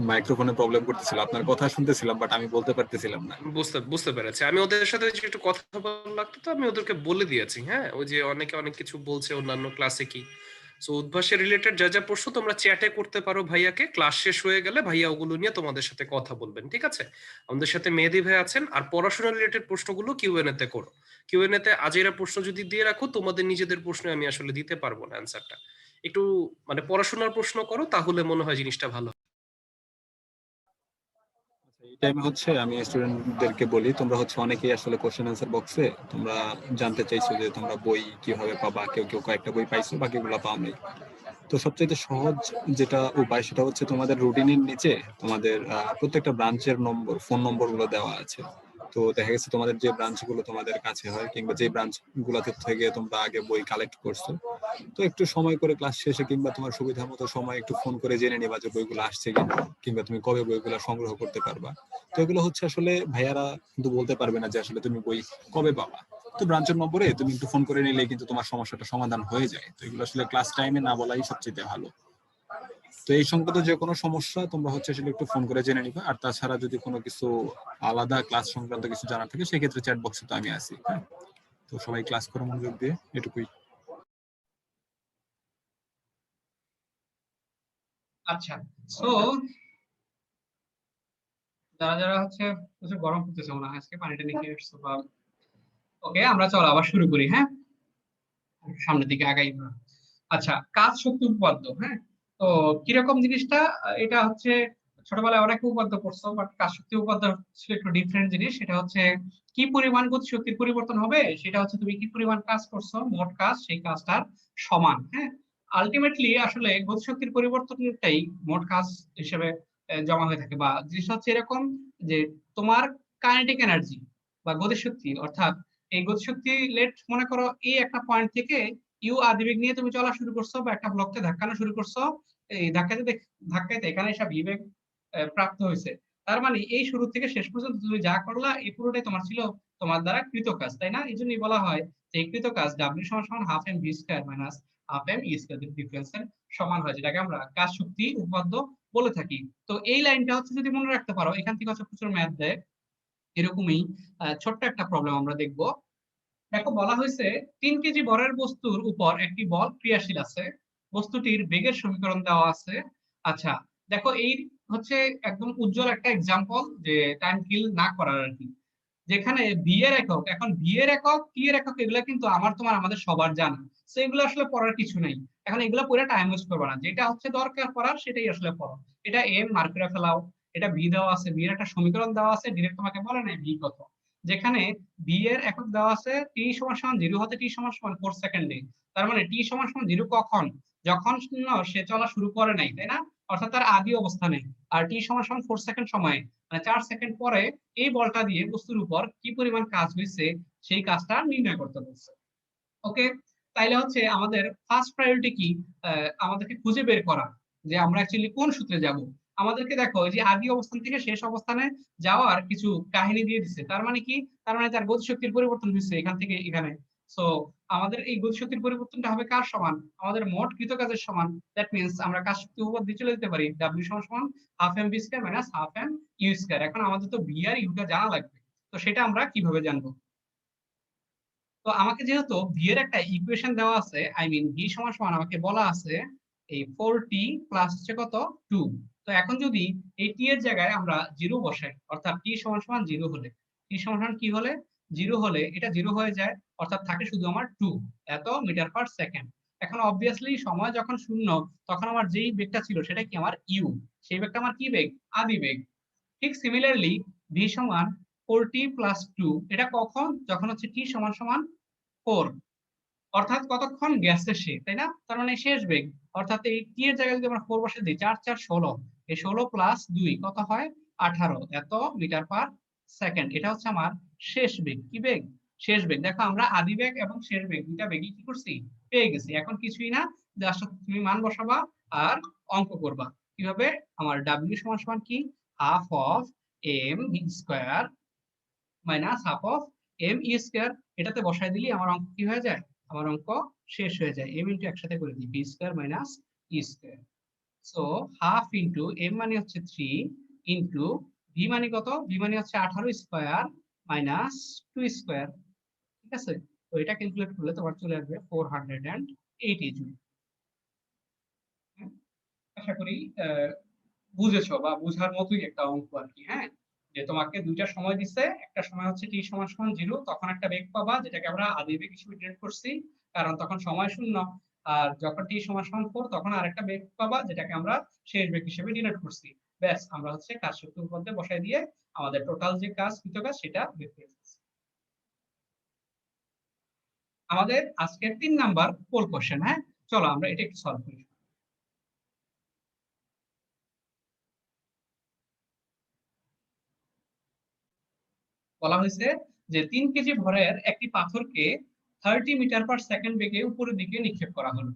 মাইক্রোফোনে প্রবলেম করতেছিল, আপনার কথা শুনতেছিলাম বাট আমি বলতে পারতেছিলাম না। বুঝতে বুঝতে পেরেছি। আমি ওদের সাথে যে একটু কথা বলা লাগতো, তো আমি ওদেরকে বলে দিয়েছি। হ্যাঁ, ওই যে অনেকে অনেক কিছু বলছে অন্যান্য ক্লাসে কি। সো উদ্ভাসের রিলেটেড যা যা প্রশ্ন তোমরা চ্যাটে করতে পারো ভাইয়াকে, ক্লাস শেষ হয়ে গেলে ভাইয়া ওগুলো নিয়ে তোমাদের সাথে কথা বলবেন। ঠিক আছে? আমাদের সাথে মেহেদী ভাই আছেন। আর পড়াশোনা রিলেটেড প্রশ্নগুলো কিউএনএ তে করো। কিউএনএ তে আজেরা প্রশ্ন যদি দিয়ে রাখো, তোমাদের নিজেদের প্রশ্নে আমি আসলে দিতে পারবো না অ্যান্সারটা। একটু মানে পড়াশোনার প্রশ্ন করো, তাহলে মনে হয় জিনিসটা ভালো। এই টাইমে হচ্ছে আমি স্টুডেন্টদেরকে বলি, তোমরা হচ্ছে অনেকেই আসলে কোশ্চেন আনসার বক্সে তোমরা জানতে চাইছো যে তোমরা বই কিভাবে পাবা, কেউ কেউ কয়েকটা বই পাইছো বাকিগুলো পাও নাই। তো সবচেয়ে সহজ যেটা উপায় সেটা হচ্ছে তোমাদের রুটিনের নিচে তোমাদের প্রত্যেকটা ব্রাঞ্চের নম্বর, ফোন নম্বর গুলো দেওয়া আছে। তো দেখা গেছে তোমাদের যে ব্রাঞ্চ গুলো তোমাদের কাছে হয় কিংবা যে ব্রাঞ্চ গুলাতে থেকে তোমরা আগে বই কালেক্ট করছো, তো একটু সময় করে ক্লাস শেষে কিংবা তোমার সুবিধা মতো সময় একটু ফোন করে জেনে নিবা যে বইগুলো আসছে কিনা, কিংবা তুমি কবে বইগুলো সংগ্রহ করতে পারবা। তো এগুলো হচ্ছে আসলে ভাইয়ারা কিন্তু বলতে পারবে না যে আসলে তুমি বই কবে পাবা। তো ব্রাঞ্চের নম্বরে তুমি একটু ফোন করে নিলে কিন্তু তোমার সমস্যাটা সমাধান হয়ে যায়। তো এগুলো আসলে ক্লাস টাইমে না বলাই সবচেয়ে ভালো। তো এই সংক্রান্ত যে কোনো সমস্যা তোমরা হচ্ছে আসলে একটু ফোন করে জেনে নিবা। আর তাছাড়া যদি কোনো কিছু আলাদা ক্লাস সংক্রান্ত কিছু জানা থাকে সেক্ষেত্রে চ্যাট বক্সে তো আমি আছি। হ্যাঁ, তো সবাই ক্লাস করে মনোযোগ দিয়ে, এটুকুই। আচ্ছা, সো যারা যারা হচ্ছে প্রচুর গরম করতেছে মনে হয়, আজকে পানিটা নিয়ে আসছো বা ওকে, আমরা চলো আবার শুরু করি। হ্যাঁ, সামনের দিকে আগাই আমরা। আচ্ছা, কাজ শক্তি উপপাদ্য। হ্যাঁ, তো কিরকম জিনিসটা, এটা হচ্ছে ছোটবেলায় অনেক উপপাদ্য পড়ছো, বাট কাজ শক্তি উপপাদ্য ছিল একটু ডিফারেন্ট জিনিস। সেটা হচ্ছে কি পরিমাণ গতিশক্তির পরিবর্তন হবে, সেটা হচ্ছে তুমি কি পরিমাণ কাজ করছো, মোট কাজ সেই কাজটার সমান। হ্যাঁ, আলটিমেটলি আসলে গতিশক্তির পরিবর্তনটাই মোট কাজ হিসেবে জমা হয়ে থাকে। বা জিনিসটা হচ্ছে এরকম যে তোমার কাইনেটিক এনার্জি বা গতিশক্তি, অর্থাৎ এই গতিশক্তি লেট মনে করো এই একটা পয়েন্ট থেকে ইউ আদিবেগ নিয়ে তুমি চলা শুরু করছো বা একটা ব্লককে ধাক্কানো শুরু করছো। এই ধাক্কাইতে এখানে এসে বিবেগ প্রাপ্ত হয়েছে। তার মানে এই শুরু থেকে শেষ পর্যন্ত তুমি যা করলা এই পুরোটাই তোমার ছিল তোমার দ্বারা কৃত কাজ, তাই না? এই জন্যই বলা হয় যে এই কৃত কাজ ডাব্লিউ সমান সমান half M V square minus half M E square ডিফারেন্সের সমান হয়, যেটাকে আমরা কাজ শক্তি উপপাদ্য বলে থাকি। তো এই লাইনটা হচ্ছে যদি মনে রাখতে পারো, এখান থেকে হচ্ছে প্রচুর ম্যাথ দেয় এরকমই। ছোট্ট একটা প্রবলেম আমরা দেখবো। দেখো, বলা হয়েছে 3 কেজি ভরের বস্তুর উপর একটি বল ক্রিয়াশীল আছে, বস্তুটির বেগের সমীকরণ দেওয়া আছে। আচ্ছা, দেখো এই হচ্ছে একদম উজ্জ্বল একটা এক্সাম্পল যে টাইম কিল না করার আর কি। যেখানে ভি এর একক, এখন ভি এর একক টি এর একক এগুলা কিন্তু আমার তোমার আমাদের সবার জানা। তো এগুলো আসলে পড়ার কিছু নেই। এখন এগুলো পড়ে টাইম ওয়েস্ট করবে না, যেটা হচ্ছে দরকার পড়ার সেটাই আসলে পড়ো। এটা এম মার্ক করে ফেলাও। এটা ভি দেওয়া আছে, ভি এর একটা সমীকরণ দেওয়া আছে, ডিরেক্ট তোমাকে বলে নাই ভি কত। যেখানে ভি এর একক দেওয়া আছে টি সমান সমান 0 হতে টি সমান সমান 4 সেকেন্ডে। তার মানে টি সমান সমান 0 কখন? যখন সে চলা শুরু করে নাই, তাই না? অর্থাৎ তার আদি অবস্থানে। আর টি সমান সমান 4 সেকেন্ড সময়ে, মানে 4 সেকেন্ড পরে এই বলটা দিয়ে বস্তুর উপর কি পরিমাণ কাজ হয়েছে সেই কাজটা নির্ণয় করতে বলছে। ওকে, তাইলে হচ্ছে আমাদের ফার্স্ট প্রায়োরিটি কি? আমাদেরকে খুঁজে বের করা যে আমরা অ্যাকচুয়ালি কোন সূত্রে যাব। আমাদেরকে দেখো যে আদি অবস্থান থেকে শেষ অবস্থানে যাওয়ার কিছু কাহিনী দিয়ে দিচ্ছে। তার মানে কি? তার মানে তার গতিশক্তির পরিবর্তন হচ্ছে এখান থেকে এখানে। সো আমাদের এই গতিশক্তির পরিবর্তনটা হবে কার সমান? আমাদের মোট কৃত কাজের সমান। দ্যাট মিন্স আমরা কাজ শক্তি উপর দিয়ে চলে যেতে পারি, ডাব্লিউ সমান সমান half M B square minus half M U square. এখন আমাদের তো ভি আর ইউটা জানা লাগবে, তো সেটা আমরা কিভাবে জানবো? তো আমাকে যেহেতু ভি এর একটা ইকুয়েশন দেওয়া আছে, আই মিন ভি সমান সমান আমাকে বলা আছে এই 4t প্লাস হচ্ছে কত 2। তো এখন যদি এই টি এর জায়গায় আমরা 0 বসাই, অর্থাৎ টি সমান সমান 0 হলে, টি সমান সমান কি হলে 0 হলে এটা 0 হয়ে যায়, অর্থাৎ থাকে শুধু আমার 2 এত মিটার পার সেকেন্ড। এখন অবভিয়াসলি সময় যখন শূন্য, তখন আমার যেই বেগটা ছিল সেটা কি আমার ইউ, সেই বেগটা আমার কি বেগ? আদি বেগ। ঠিক সিমিলারলি ভি সমান 4t প্লাস 2, এটা কখন? যখন হচ্ছে টি সমান সমান 4, অর্থাৎ কতক্ষণ গেছে সে, তাই না? তার মানে শেষ বেগ। অর্থাৎ এই টি এর জায়গায় যদি আমরা 4 বসে দিই, 4 4 16, এই 16 প্লাস 2 কত হয়? 18 এত মিটার পার সেকেন্ড। এটা হচ্ছে আমার শেষ বেগ। কি বেগ? শেষ বেগ। দেখো আমরা আদি বেগ এবং শেষ বেগ দুইটা বেগই কি করছি? পেয়ে গেছি। এখন কিছুই না, জাস্ট তুমি মান বসাবা আর অঙ্ক করবা। কিভাবে? আমার ডাব্লিউ সমান সমান কি? Half of M V square minus half of M E square. এটাতে বসায় দিলে আমার অঙ্ক কি হয়ে যায়? আমার অঙ্ক শেষ হয়ে যায়। এম ইন্টু একসাথে করে দিই, B square minus E square. So half into M মানে হচ্ছে 3 ইন্টু ভি মানে কত? ভি মানে হচ্ছে 18 স্কয়ার মাইনাস 2 স্কয়ার। ঠিক আছে? তো এটা ক্যালকুলেট করলে তোমার চলে আসবে 480 জুল। আশা করি বুঝেছো বা বুঝার মতোই একটা অঙ্ক আর কি। হ্যাঁ, যে তোমাকে দুইটা সময় দিচ্ছে, একটা সময় হচ্ছে টি সমান সমান 0, তখন একটা বেগ পাবা যেটাকে আমরা আদি বেগ হিসেবে ডিনোট করছি, কারণ তখন সময় শূন্য। আর যখন টি সমান সমান 4, তখন আরেকটা বেগ পাবা যেটাকে আমরা শেষ বেগ হিসেবে ডিনোট করছি। ব্যাস, আমরা হচ্ছে কাজ শক্তি উপর দিয়ে বসাই দিয়ে আমাদের টোটাল যে কাজ, কৃত কাজ, সেটা বের করে ফেলছি। আমাদের আজকের 3 নাম্বার পোল কোশ্চেন। হ্যাঁ, চলো আমরা এটা একটু সলভ করি। বলা হয়েছে যে 3 কেজি ভরের একটি পাথরকে 30 মিটার পার সেকেন্ড বেগে উপরের দিকে নিক্ষেপ করা হলো।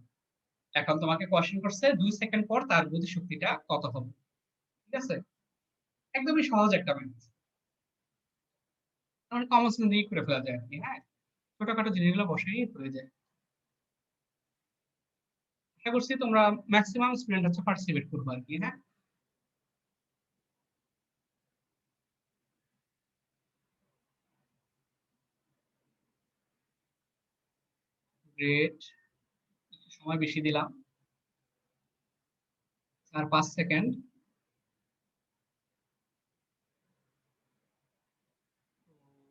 এখন তোমাকে কোশ্চেন করছে 2 সেকেন্ড পর তার গতি শক্তিটা কত হবে। ঠিক আছে, একদমই সহজ একটা ম্যাথ, মানে কমন সেন্স দিয়ে করে ফেলা যায় আর কি। হ্যাঁ, ছোটখাটো জিনিসগুলো বসেই হয়ে যায়। আশা করছি তোমরা ম্যাক্সিমাম স্টুডেন্ট হচ্ছে পার্টিসিপেট করবে আর কি। হ্যাঁ, গ্রেট। সময় বেশি দিলাম, আর 5 সেকেন্ড।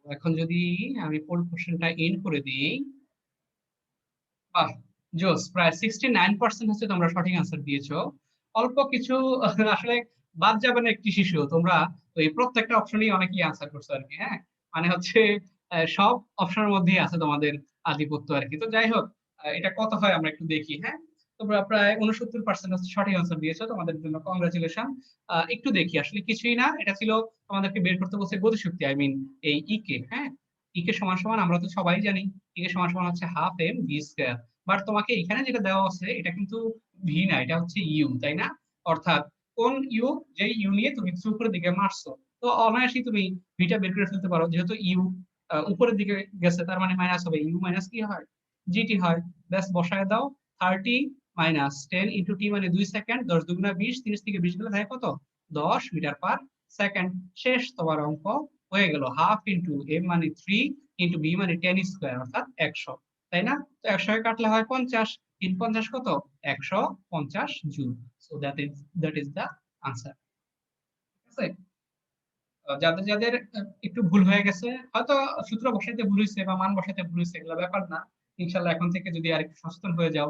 এখন যদি আমি পোল কোশ্চেনটা এন্ড করে দিই, বাহ, জোস, প্রায় 69% হচ্ছে তোমরা সঠিক আনসার দিয়েছো। অল্প কিছু আসলে বাদ যাবে না একটি শিশু, তোমরা ওই প্রত্যেকটা অপশনই অনেকেই আনসার করছো আর কি। হ্যাঁ, মানে হচ্ছে সব অপশনের মধ্যেই আছে তোমাদের আধিপত্য আর কি। তো যাই হোক, এটা কত হয় আমরা একটু দেখি। হ্যাঁ, তোমরা প্রায় 69% হচ্ছে সঠিক আনসার দিয়েছো, তোমাদের জন্য কংগ্রাচুলেশন। একটু দেখি, আসলে কিছুই না, এটা ছিল তোমাদেরকে বের করতে বলছে গতিশক্তি, আই মিন এই ইকে। হ্যাঁ, ইকে সমান সমান আমরা তো সবাই জানি, ইকে সমান সমান হচ্ছে half M V square. But তোমাকে এখানে যেটা দেওয়া আছে এটা কিন্তু ভি না, এটা হচ্ছে ইউ, তাই না? অর্থাৎ কোন ইউ? যে ইউ নিয়ে তুমি উপরের দিকে মারছো, তো অনায়াসই তুমি ভিটা বের করে ফেলতে পারো। যেহেতু ইউ উপরের দিকে গেছে, তার মানে মাইনাস হবে, ইউ মাইনাস কি হয়? জিটি হয়। ব্যাস বসায় দাও। 30 মাইনাস 10 ইন্টু টি মানে 2 সেকেন্ড, 10 দুগুণা 20, 30 থেকে 20 গেলে থাকে কত? 10 মিটার পার সেকেন্ড। শেষ, তোমার অঙ্ক হয়ে গেল। হাফ ইন্টু এম মানে 3 ইন্টু বি মানে 10 স্কয়ার, অর্থাৎ 100, তাই না? তো 100 কাটলে হয় 50, 3 50 কত? 150 joule. So that is the answer. ঠিক আছে, যাদের যাদের একটু ভুল হয়ে গেছে, হয়তো সূত্র বসাইতে ভুল হয়েছে বা মান বসাইতে ভুল হয়েছে, এগুলো ব্যাপার না। ইনশাল্লাহ এখন থেকে যদি আর একটু সচেতন হয়ে যাও,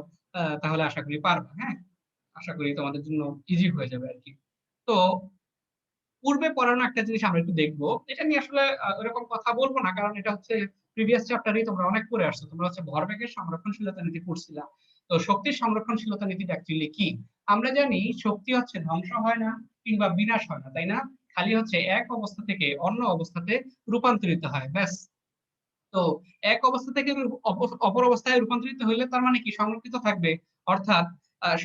তাহলে আশা করি পারবা। হ্যাঁ, আশা করি তোমাদের জন্য ইজি হয়ে যাবে আর কি। তো পূর্বে পড়ানো একটা জিনিস আমরা একটু দেখবো, এটা নিয়ে আসলে ওরকম কথা বলবো না, কারণ এটা হচ্ছে প্রিভিয়াস চ্যাপ্টারই তোমরা অনেক পড়ে আসছো। তোমরা হচ্ছে ভরবেগের সংরক্ষণশীলতা নীতি পড়ছিলা। তো শক্তির সংরক্ষণশীলতা নীতিটা অ্যাকচুয়ালি কি? আমরা জানি শক্তি হচ্ছে ধ্বংস হয় না কিংবা বিনাশ হয় না, তাই না? খালি হচ্ছে এক অবস্থা থেকে অন্য অবস্থাতে রূপান্তরিত হয়, ব্যাস। তো এক অবস্থা থেকে অপর অবস্থায় রূপান্তরিত হইলে তার মানে কি সংরক্ষিত থাকবে। অর্থাৎ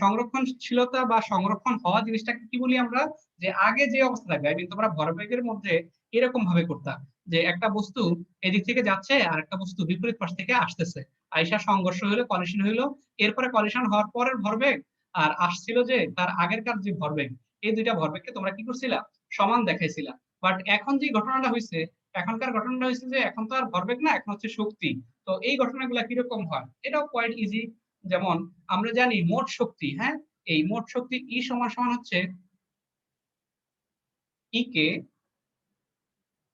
সংরক্ষণশীলতা বা সংরক্ষণ হওয়া জিনিসটাকে কি বলি আমরা, যে আগে যে অবস্থা থাকবে। কিন্তু তোমরা ভরবেগের মধ্যে এরকম ভাবে করতা যে একটা বস্তু এদিক থেকে যাচ্ছে আর একটা বস্তু বিপরীত পাশ থেকে আসতেছে, আইসা সংঘর্ষ হইলো, কলিশন হইলো, এরপরে কলিশন হওয়ার পরের ভরবেগ আর আসছিল যে তার আগেরকার যে ভরবেগ, এই দুইটা ভরবেগকে তোমরা কি করছিলা, সমান দেখাইছিলা। বাট এখন যে ঘটনাটা হয়েছে, এখনকার ঘটনাটা হয়েছে যে এখন তো আর ভরবেগ না, এখন হচ্ছে শক্তি। তো এই ঘটনাগুলো কিরকম হয়, এটাও কোয়াইট ইজি। যেমন আমরা জানি মোট শক্তি, হ্যাঁ, এই মোট শক্তি ই সমান সমান হচ্ছে ই কে,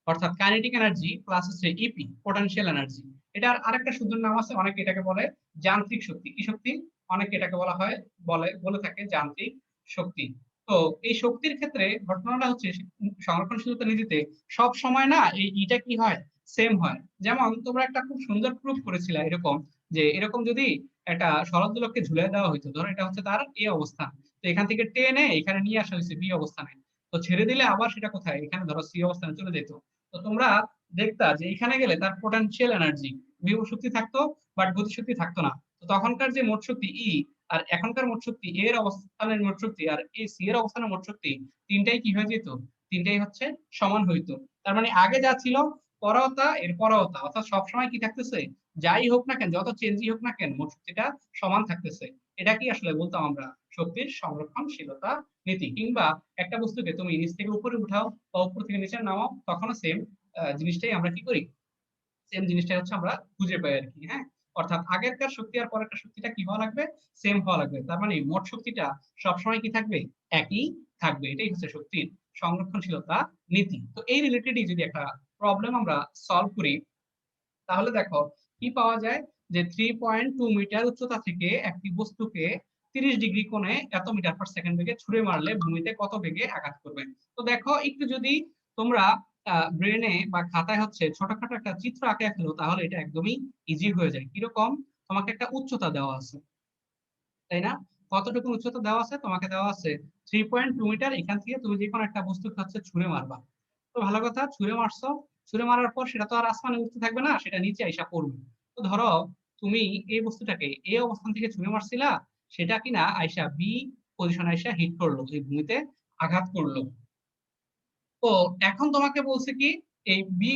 অর্থাৎ কাইনেটিক এনার্জি প্লাস হচ্ছে ইপি পোটেনশিয়াল এনার্জি। এটার আরেকটা সুন্দর নাম আছে, অনেকে এটাকে বলে যান্ত্রিক শক্তি। কি শক্তি? অনেকে এটাকে বলা হয়, বলে থাকে যান্ত্রিক শক্তি। তো এই শক্তির ক্ষেত্রে ঘটনাটা হচ্ছে সংরক্ষণশীলতা নীতিতে সব সময় না এই ইটা কি হয়, সেম হয়। যেমন তোমরা একটা খুব সুন্দর প্রুফ করেছিল এরকম, যে এরকম যদি একটা শরৎ দোলককে ঝুলিয়ে দেওয়া হইতো, ধরো এটা হচ্ছে তার এ অবস্থান, তো এখান থেকে টেনে এখানে নিয়ে আসা হয়েছে বি অবস্থানে, তো ছেড়ে দিলে আবার সেটা কোথায়, এখানে ধরো সি অবস্থানে চলে যেত। তো তোমরা দেখতা যে এখানে গেলে তার পোটেনশিয়াল এনার্জি বিভব শক্তি থাকতো, বাট গতিশক্তি থাকতো না। তো তখনকার যে মোট শক্তি ই আর এখনকার মোট শক্তি এর অবস্থানের মোট শক্তি আর এই সি এর অবস্থানের মোট শক্তি, তিনটাই কি হয়ে যেত, তিনটাই হচ্ছে সমান হইতো। তার মানে আগে যা ছিল পরওতা এর পরওতা, অর্থাৎ সবসময় কি থাকতেছে, যাই হোক না কেন, যত চেঞ্জই হোক না কেন, মোট শক্তিটা সমান থাকতেছে। এটা কি আসলে বলতাম আমরা শক্তির সংরক্ষণশীলতা নীতি। কিংবা একটা বস্তুকে তুমি নিচ থেকে উপরে উঠাও বা উপর থেকে নিচে নামাও, তখনও সেম জিনিসটাই আমরা কি করি, সেম জিনিসটাই হচ্ছে আমরা খুঁজে পাই আর কি। হ্যাঁ, অর্থাৎ আগেরকার শক্তি আর পরেরকার শক্তিটা কি হওয়া লাগবে, সেম হওয়া লাগবে। তার মানে মোট শক্তিটা সবসময় কি থাকবে, একই থাকবে। এটাই হচ্ছে শক্তির সংরক্ষণশীলতা নীতি। তো এই রিলেটেডই যদি একটা প্রবলেম আমরা সলভ করি, তাহলে দেখো কি পাওয়া যায়, যে 3.2 মিটার উচ্চতা থেকে একটি বস্তুকে 30 ডিগ্রি কোণে এত মিটার পার সেকেন্ড বেগে ছুড়ে মারলে ভূমিতে কত বেগে আঘাত করবে। তো দেখো একটু যদি তোমরা ব্রেনে বা খাতায় হচ্ছে ছোটখাটো একটা চিত্র আঁকে ফেলো, তাহলে এটা একদমই ইজি হয়ে যায়। কিরকম, তোমাকে একটা উচ্চতা দেওয়া আছে, তাই না? কতটুকু উচ্চতা দেওয়া আছে, তোমাকে দেওয়া আছে 3.2 মিটার। এখান থেকে তুমি যে কোনো একটা বস্তু হচ্ছে ছুঁড়ে মারবা। তো ভালো কথা, ছুঁড়ে মারছো, ছুঁড়ে মারার পর সেটা তো আর আসমানে উঠতে থাকবে না, সেটা নিচে আইসা পড়বে। তো ধরো তুমি এই বস্তুটাকে এই অবস্থান থেকে ছুঁড়ে মারছিলা, সেটা কিনা আইসা বি পজিশন আইসা হিট করলো, এই ভূমিতে আঘাত করলো। তো এখন তোমাকে বলছে কি, এই বি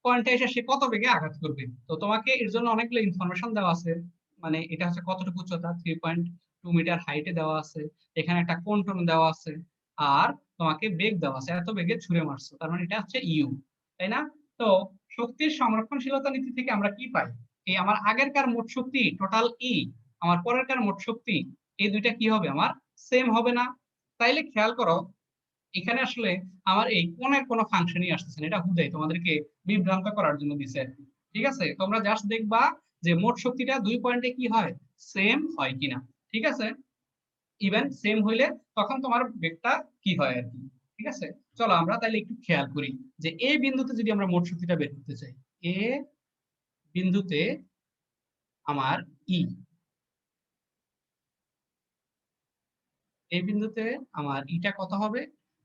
পয়েন্টে এসে সে কত বেগে আঘাত করবে। তো তোমাকে এর জন্য অনেকগুলো ইনফরমেশন দেওয়া আছে। মানে এটা হচ্ছে কতটুকু উচ্চতা, 3.2 মিটার হাইটে দেওয়া আছে, এখানে একটা কোণ টোন দেওয়া আছে, আর তোমাকে বেগ দেওয়া আছে, এত বেগে ছুঁড়ে মারছো, তার মানে এটা হচ্ছে ইউ, তাই না? তো শক্তির সংরক্ষণশীলতা নীতি থেকে আমরা কি পাই, এই আমার আগেরকার মোট শক্তি টোটাল ই, আমার পরেরকার মোট শক্তি, এই দুইটা কি হবে, আমার সেম হবে না। তাইলে খেয়াল করো, এখানে আসলে আমার এই কোণের কোনো ফাংশনই আসতেছে না, এটা হুদাই তোমাদেরকে বিভ্রান্ত করার জন্য দিছে। ঠিক আছে, তোমরা জাস্ট দেখবা যে মোট শক্তিটা দুই পয়েন্টে কি হয়, সেম হয় কিনা। ঠিক আছে, ইভেন সেম হইলে তখন তোমার বেগটা কি হয় আর কি। ঠিক আছে, চলো আমরা তাহলে একটু খেয়াল করি যে এই বিন্দুতে যদি আমরা মোট শক্তিটা বের করতে চাই, এ বিন্দুতে আমার ই, এই বিন্দুতে আমার ইটা কত হবে,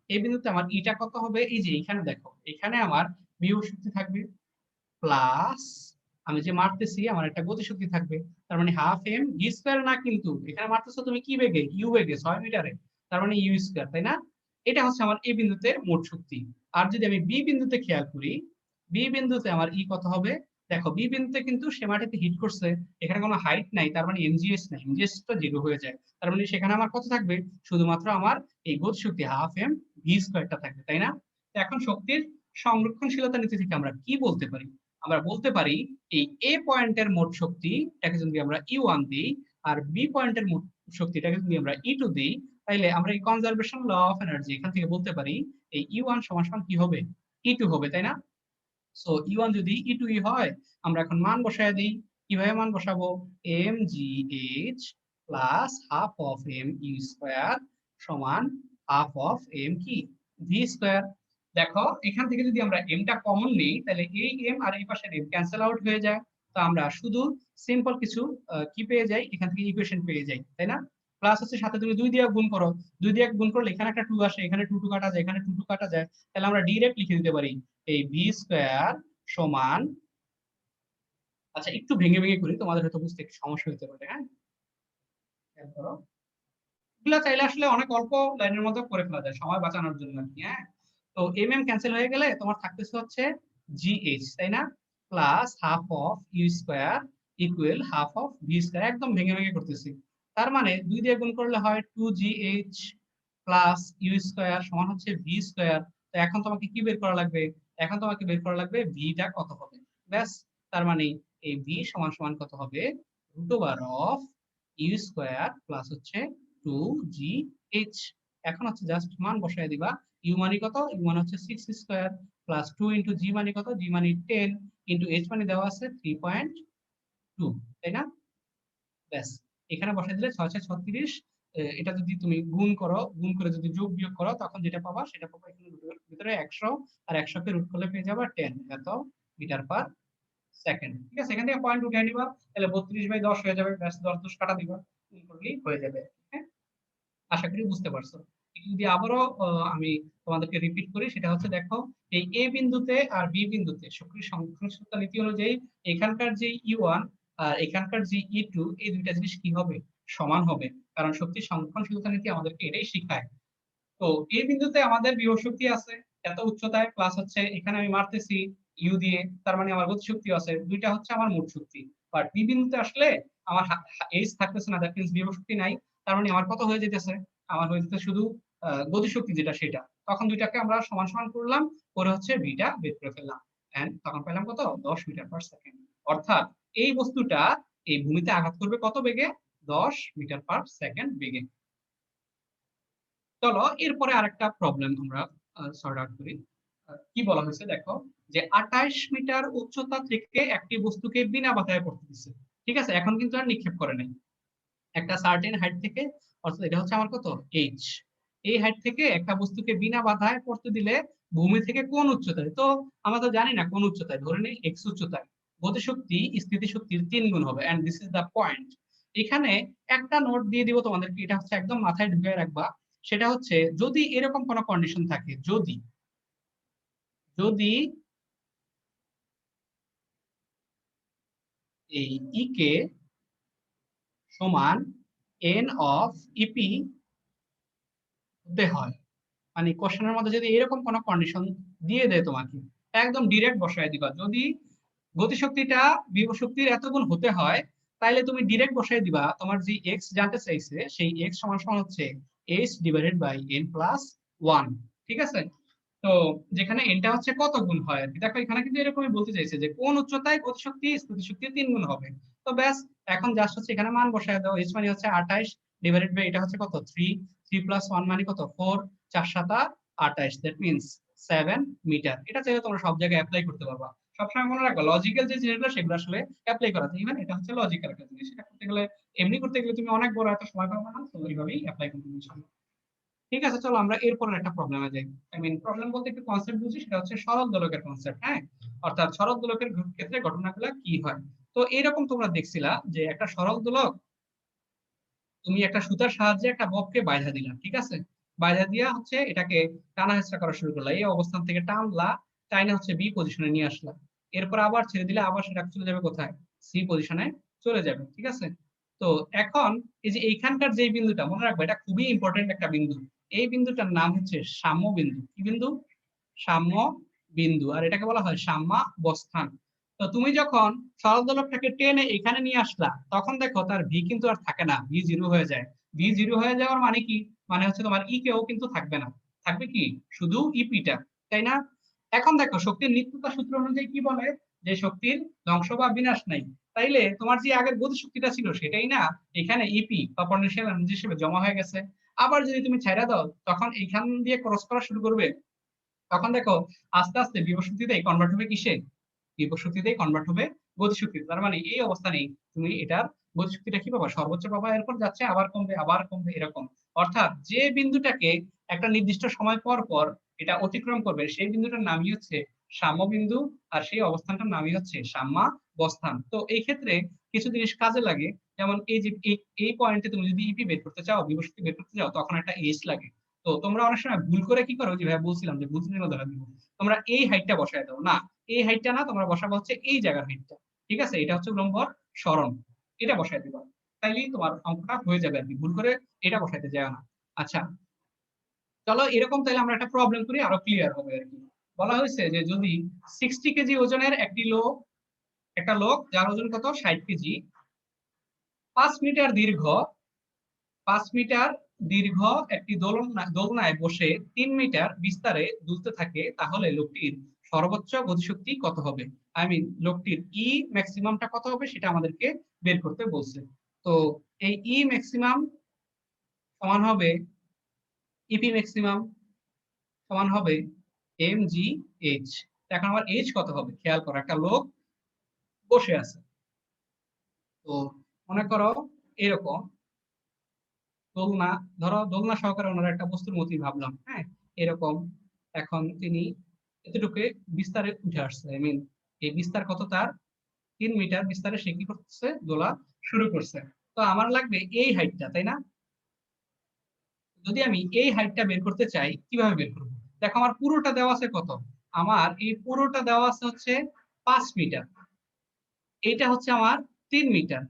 এই বিন্দুতে আমার ইটা কত হবে, এই যে এখানে দেখো, এখানে আমার বিভব শক্তি থাকবে প্লাস আমি যে মারতেছি আমার একটা গতিশক্তি থাকবে। তার মানে হাফ এম ভি স্কয়ার, না কিন্তু এখানে মারতেছো তুমি কি বেগে, ইউ বেগে 6 মিটারে, তার মানে ইউ স্কয়ার, তাই না? এটা হচ্ছে আমার এই বিন্দুতে মোট শক্তি। আর যদি আমি বি বিন্দুতে খেয়াল করি, বি বিন্দুতে আমার ই কত হবে, দেখো বি বিন্দুতে কিন্তু সে মাটিতে হিট করছে, এখানে কোনো হাইট নাই, তার মানে এমজিএস নাই, এমজিএস টা জিরো হয়ে যায়। তার মানে সেখানে আমার কত থাকবে, শুধুমাত্র আমার এই গতিশক্তি হাফ এম ভি স্কয়ারটা থাকবে, তাই না? এখন শক্তির সংরক্ষণশীলতা নীতি থেকে আমরা কি বলতে পারি, আমরা বলতে পারি এই এ পয়েন্টের মোট শক্তিটাকে যদি আমরা ই1 দিই, আর বি পয়েন্টের মোট শক্তিটাকে যদি আমরা ই2 দিই, তাইলে আমরা এই কনজারভেশন ল অফ এনার্জি এখান থেকে বলতে পারি এই ই1 সমান সমান কি হবে, ই2 হবে, তাই না? সো ই1 যদি ই2 হয়, আমরা এখন মান বসায় দিই। কিভাবে মান বসাবো, M G H plus half of M U square সমান হাফ অফ এম কি, ভি স্কয়ার। দেখো এখান থেকে যদি আমরা এমটা কমন নিই তাহলে এই এম আর এই পাশের এম ক্যান্সেল আউট হয়ে যায়। তো আমরা শুধু সিম্পল কিছু কি পেয়ে যাই, এখান থেকে ইকুয়েশন পেয়ে যাই, তাই না? প্লাস হচ্ছে সাথে তুমি 2 দিয়ে গুণ করো, 2 দিয়ে গুণ করলে এখানে একটা 2 আসে, এখানে 2 কাটা যায়, এখানে 2 কাটা যায়, তাহলে আমরা ডিরেক্ট লিখে দিতে পারি এই ভি স্কয়ার সমান, আচ্ছা একটু ভেঙে ভেঙে করি, তোমাদের হয়তো বুঝতে একটু সমস্যা হতে পারে। হ্যাঁ, খেয়াল করো, এগুলা চাইলে আসলে অনেক অল্প লাইনের মধ্যে করে ফেলা যায় সময় বাঁচানোর জন্য আর কি। হ্যাঁ, তো এম এম ক্যান্সেল হয়ে গেলে তোমার থাকতেছে হচ্ছে জিএইচ, তাই না? Plus half of U square equal half of V square, একদম ভেঙে ভেঙে করতেছি। তার মানে 2 দিয়ে গুণ করলে হয় 2gh প্লাস ইউ স্কয়ার সমান হচ্ছে ভি স্কয়ার। তো এখন তোমাকে কি বের করা লাগবে? এখন তোমাকে বের করা লাগবে ভিটা কত হবে। ব্যাস, তার মানে এই ভি সমান সমান কত হবে? Root over of U square plus হচ্ছে 2gh। এখন হচ্ছে জাস্ট মান বসায় দিবা। ইউ মানে কত? ইউ মানে হচ্ছে 6 স্কয়ার প্লাস 2 ইনটু জি মানে কত? জি মানে 10 ইনটু এইচ মানে দেওয়া আছে 3.2, তাই না? ব্যাস, এখানে বসাই দিলে 6 6 36। এটা যদি তুমি গুণ করো, গুণ করে যদি যোগ বিয়োগ করো তখন যেটা পাবা সেটা পাবা এখানে ভিতরে 100, আর 100 কে রুট করলে পেয়ে যাবা 10 এত মিটার পার সেকেন্ড। ঠিক আছে, এখান থেকে পয়েন্ট উঠে নিবা, তাহলে 32/10 হয়ে যাবে। ব্যাস 10 10 কাটা দিবা, গুণ করলেই হয়ে যাবে। হ্যাঁ, আশা করি বুঝতে পারছো। একটু যদি আবারও আমি তোমাদেরকে রিপিট করি, সেটা হচ্ছে দেখো এই এ বিন্দুতে আর বি বিন্দুতে শক্তির সংখ্যাংশতা নীতি অনুযায়ী এখানকার যে ই1 আর এখানকার যে ই2, এই দুইটা জিনিস কি হবে? সমান হবে, কারণ শক্তির সংরক্ষণশীলতা নীতি আমাদেরকে এটাই শিখায়। তো এই বিন্দুতে আমাদের বিভব শক্তি আছে এত উচ্চতায়, প্লাস হচ্ছে এখানে আমি মারতেছি ইউ দিয়ে, তার মানে আমার গতি শক্তি আছে, দুইটা হচ্ছে আমার মোট শক্তি। বাট বি বিন্দুতে আসলে আমার এইচ থাকতেছে না, দ্যাট মিন্স বিভব শক্তি নাই। তার মানে আমার কত হয়ে যেতেছে? আমার হয়ে যেতে শুধু গতি শক্তি যেটা সেটা। তখন দুইটাকে আমরা সমান সমান করলাম, করে হচ্ছে বিটা বের করে ফেললাম, এন্ড তখন পেলাম কত? 10 মিটার পার সেকেন্ড। অর্থাৎ এই বস্তুটা এই ভূমিতে আঘাত করবে কত বেগে? 10 মিটার পার সেকেন্ড বেগে। চলো এরপরে আরেকটা প্রবলেম আমরা সর্ট আউট করি। কি বলা হয়েছে দেখো, যে 28 মিটার উচ্চতা থেকে একটি বস্তুকে বিনা বাধায় পড়তে দিচ্ছে। ঠিক আছে, এখন কিন্তু আর নিক্ষেপ করে নাই, একটা সার্টেন হাইট থেকে, অর্থাৎ এটা হচ্ছে আমার কত? এইচ। এই হাইট থেকে একটা বস্তুকে বিনা বাধায় পড়তে দিলে ভূমি থেকে কোন উচ্চতায়? তো আমরা তো জানি না কোন উচ্চতায়, ধরে নেই এক্স উচ্চতায়, গতিশক্তি স্থিতিশক্তির 3 গুণ হবে, and this is the point. এখানে একটা নোট দিয়ে দিব তোমাদেরকে, এটা হচ্ছে একদম মাথায় ঢুকিয়ে রাখবা। সেটা হচ্ছে যদি এরকম কোন কন্ডিশন থাকে, যদি যদি এই ই কে সমান এন অফ ইপি হতে হয়, মানে কোশ্চেনের মধ্যে যদি এরকম কোন কন্ডিশন দিয়ে দেয় তোমাকে, একদম ডিরেক্ট বসায় দিবা। যদি গতিশক্তিটা বিভব শক্তির এত গুণ হতে হয়, তাইলে তুমি ডিরেক্ট বসায় দিবা তোমার যে এক্স জানতে চাইছে সেই এক্স সমান সমান হচ্ছে H divided by N plus 1। ঠিক আছে, তো যেখানে এনটা হচ্ছে কত গুণ হয় আর কি। দেখো এখানে কিন্তু এরকমই বলতে চাইছে যে কোন উচ্চতায় গতিশক্তি স্থিতিশক্তির 3 গুণ হবে। তো ব্যাস, এখন জাস্ট হচ্ছে এখানে মান বসায় দাও। এইচ মানে হচ্ছে 28 ডিভাইডেড বাই এটা হচ্ছে কত? 3, 3 প্লাস 1 মানে কত? 4, 4 7 28, দ্যাট মিন্স 7 মিটার। এটা চাইলে তোমরা সব জায়গায় অ্যাপ্লাই করতে পারবা। সবসময় মনে রাখবা লজিক্যাল যে জিনিসগুলো সেগুলো আসলে অ্যাপ্লাই করা যায়। ইভেন এটা হচ্ছে লজিক্যাল একটা জিনিস, এটা করতে গেলে এমনি করতে গেলে তুমি অনেক বড় একটা সময় পাবে না, তো এইভাবেই অ্যাপ্লাই করতে হবে। ঠিক আছে, চলো আমরা এরপরের একটা প্রবলেমে যাই। আই মিন প্রবলেম বলতে একটু কনসেপ্ট বুঝি, সেটা হচ্ছে সরল দোলকের কনসেপ্ট। হ্যাঁ, অর্থাৎ সরল দোলকের ক্ষেত্রে ঘটনাগুলো কি হয়। তো এরকম তোমরা দেখছিলা যে একটা সরল দোলক, তুমি একটা সুতার সাহায্যে একটা ববকে বাইধা দিলা, ঠিক আছে? বাইধা দিয়া হচ্ছে এটাকে টানা হেঁচড়া করা শুরু করলা, এই অবস্থান থেকে টানলা, টাইনা হচ্ছে বি পজিশনে নিয়ে আসলা। এরপর আবার ছেড়ে দিলে আবার সেটা চলে যাবে কোথায়? সি পজিশনে চলে যাবে। ঠিক আছে, তো এখন এই যে এইখানকার যে বিন্দুটা মনে রাখবে, এটা খুবই ইম্পর্টেন্ট একটা বিন্দু। এই বিন্দুটার নাম হচ্ছে সাম্য বিন্দু। কি বিন্দু? সাম্য বিন্দু। আর এটাকে বলা হয় সাম্যাবস্থান। তো তুমি যখন সরল দোলকটাকে টেনে এখানে নিয়ে আসলা, তখন দেখো তার ভি কিন্তু আর থাকে না, ভি জিরো হয়ে যায়। ভি জিরো হয়ে যাওয়ার মানে কি? মানে হচ্ছে তোমার ই কেও কিন্তু থাকবে না, থাকবে কি? শুধু ইপিটা, তাই না? এখন দেখো শক্তির নিত্যতা সূত্র অনুযায়ী কি বলে, যে শক্তির ধ্বংস বা বিনাশ নাই। তাইলে তোমার যে আগের গতি শক্তিটা ছিল সেটাই না এখানে ইপি বা পটেনশিয়াল এনার্জি হিসেবে জমা হয়ে গেছে। আবার যদি তুমি ছাইড়া দাও, তখন এইখান দিয়ে ক্রস করা শুরু করবে। তখন দেখো আস্তে আস্তে বিভব শক্তিতে কনভার্ট হবে কিসে? বিভব শক্তিতে কনভার্ট হবে গতিশক্তিতে। তার মানে এই অবস্থানেই তুমি এটার গতিশক্তিটা কি পাবা? সর্বোচ্চ পাবা। এরপর যাচ্ছে আবার কমবে, আবার কমবে, এরকম। অর্থাৎ যে বিন্দুটাকে একটা নির্দিষ্ট সময় পর পর এটা অতিক্রম করবে সেই বিন্দুটার নামই হচ্ছে সাম্যবিন্দু, আর সেই অবস্থানটার নামই হচ্ছে সাম্যাবস্থান। তো এই ক্ষেত্রে কিছু জিনিস কাজে লাগে, যেমন এই যে এই পয়েন্টে তুমি যদি ইপি বের করতে চাও, বিভব শক্তি বের করতে চাও, তখন একটা এইচ লাগে। তো তোমরা অনেক সময় ভুল করে কি করো, যেভাবে বলছিলাম যে ভুল চিহ্ন দ্বারা দিব, তোমরা এই হাইটটা বসায় দাও, না এই হাইটটা না, তোমরা বসাবো হচ্ছে এই জায়গার হাইটটা। ঠিক আছে, এটা হচ্ছে উলম্ব সরণ, এটা বসায় দিবা, তাইলেই তোমার অঙ্কটা হয়ে যাবে আর কি, ভুল করে এটা বসাইতে যায় না। আচ্ছা চলো এরকম তাহলে আমরা একটা প্রবলেম করি, আরো ক্লিয়ার হবে আর কি। বলা হয়েছে যে যদি 60 কেজি ওজনের একটা লোক যার ওজন কত 60 কেজি, 5 মিটার দীর্ঘ 5 মিটার দীর্ঘ একটি দোলনায় বসে 3 মিটার বিস্তারে দুলতে থাকে, তাহলে লোকটির সর্বোচ্চ গতিশক্তি কত হবে? আই মিন লোকটির ই ম্যাক্সিমামটা কত হবে সেটা আমাদেরকে বের করতে বলছে। তো এই ই ম্যাক্সিমাম সমান হবে ইপি ম্যাক্সিমাম সমান হবে এম জি এইচ। এখন আমার এইচ কত হবে খেয়াল করো, একটা লোক বসে আছে, তো মনে করো এরকম দোলনা, ধরো দোলনা সহকারে ওনার একটা বস্তুর মতই ভাবলাম, হ্যাঁ এরকম। এখন তিনি এতটুকু বিস্তারে উঠে আসছে, আই মিন এই বিস্তার কত তার 3 মিটার বিস্তারে সে কি করতেছে, দোলা শুরু করছে। তো আমার লাগবে এই হাইটটা, তাই না? যদি আমি এই হাইটটা বের করতে চাই, কিভাবে বের করবো? দেখো আমার পুরোটা দেওয়া আছে কত, আমার এই পুরোটা দেওয়া আছে হচ্ছে 5 মিটার, এইটা হচ্ছে আমার 3 মিটার।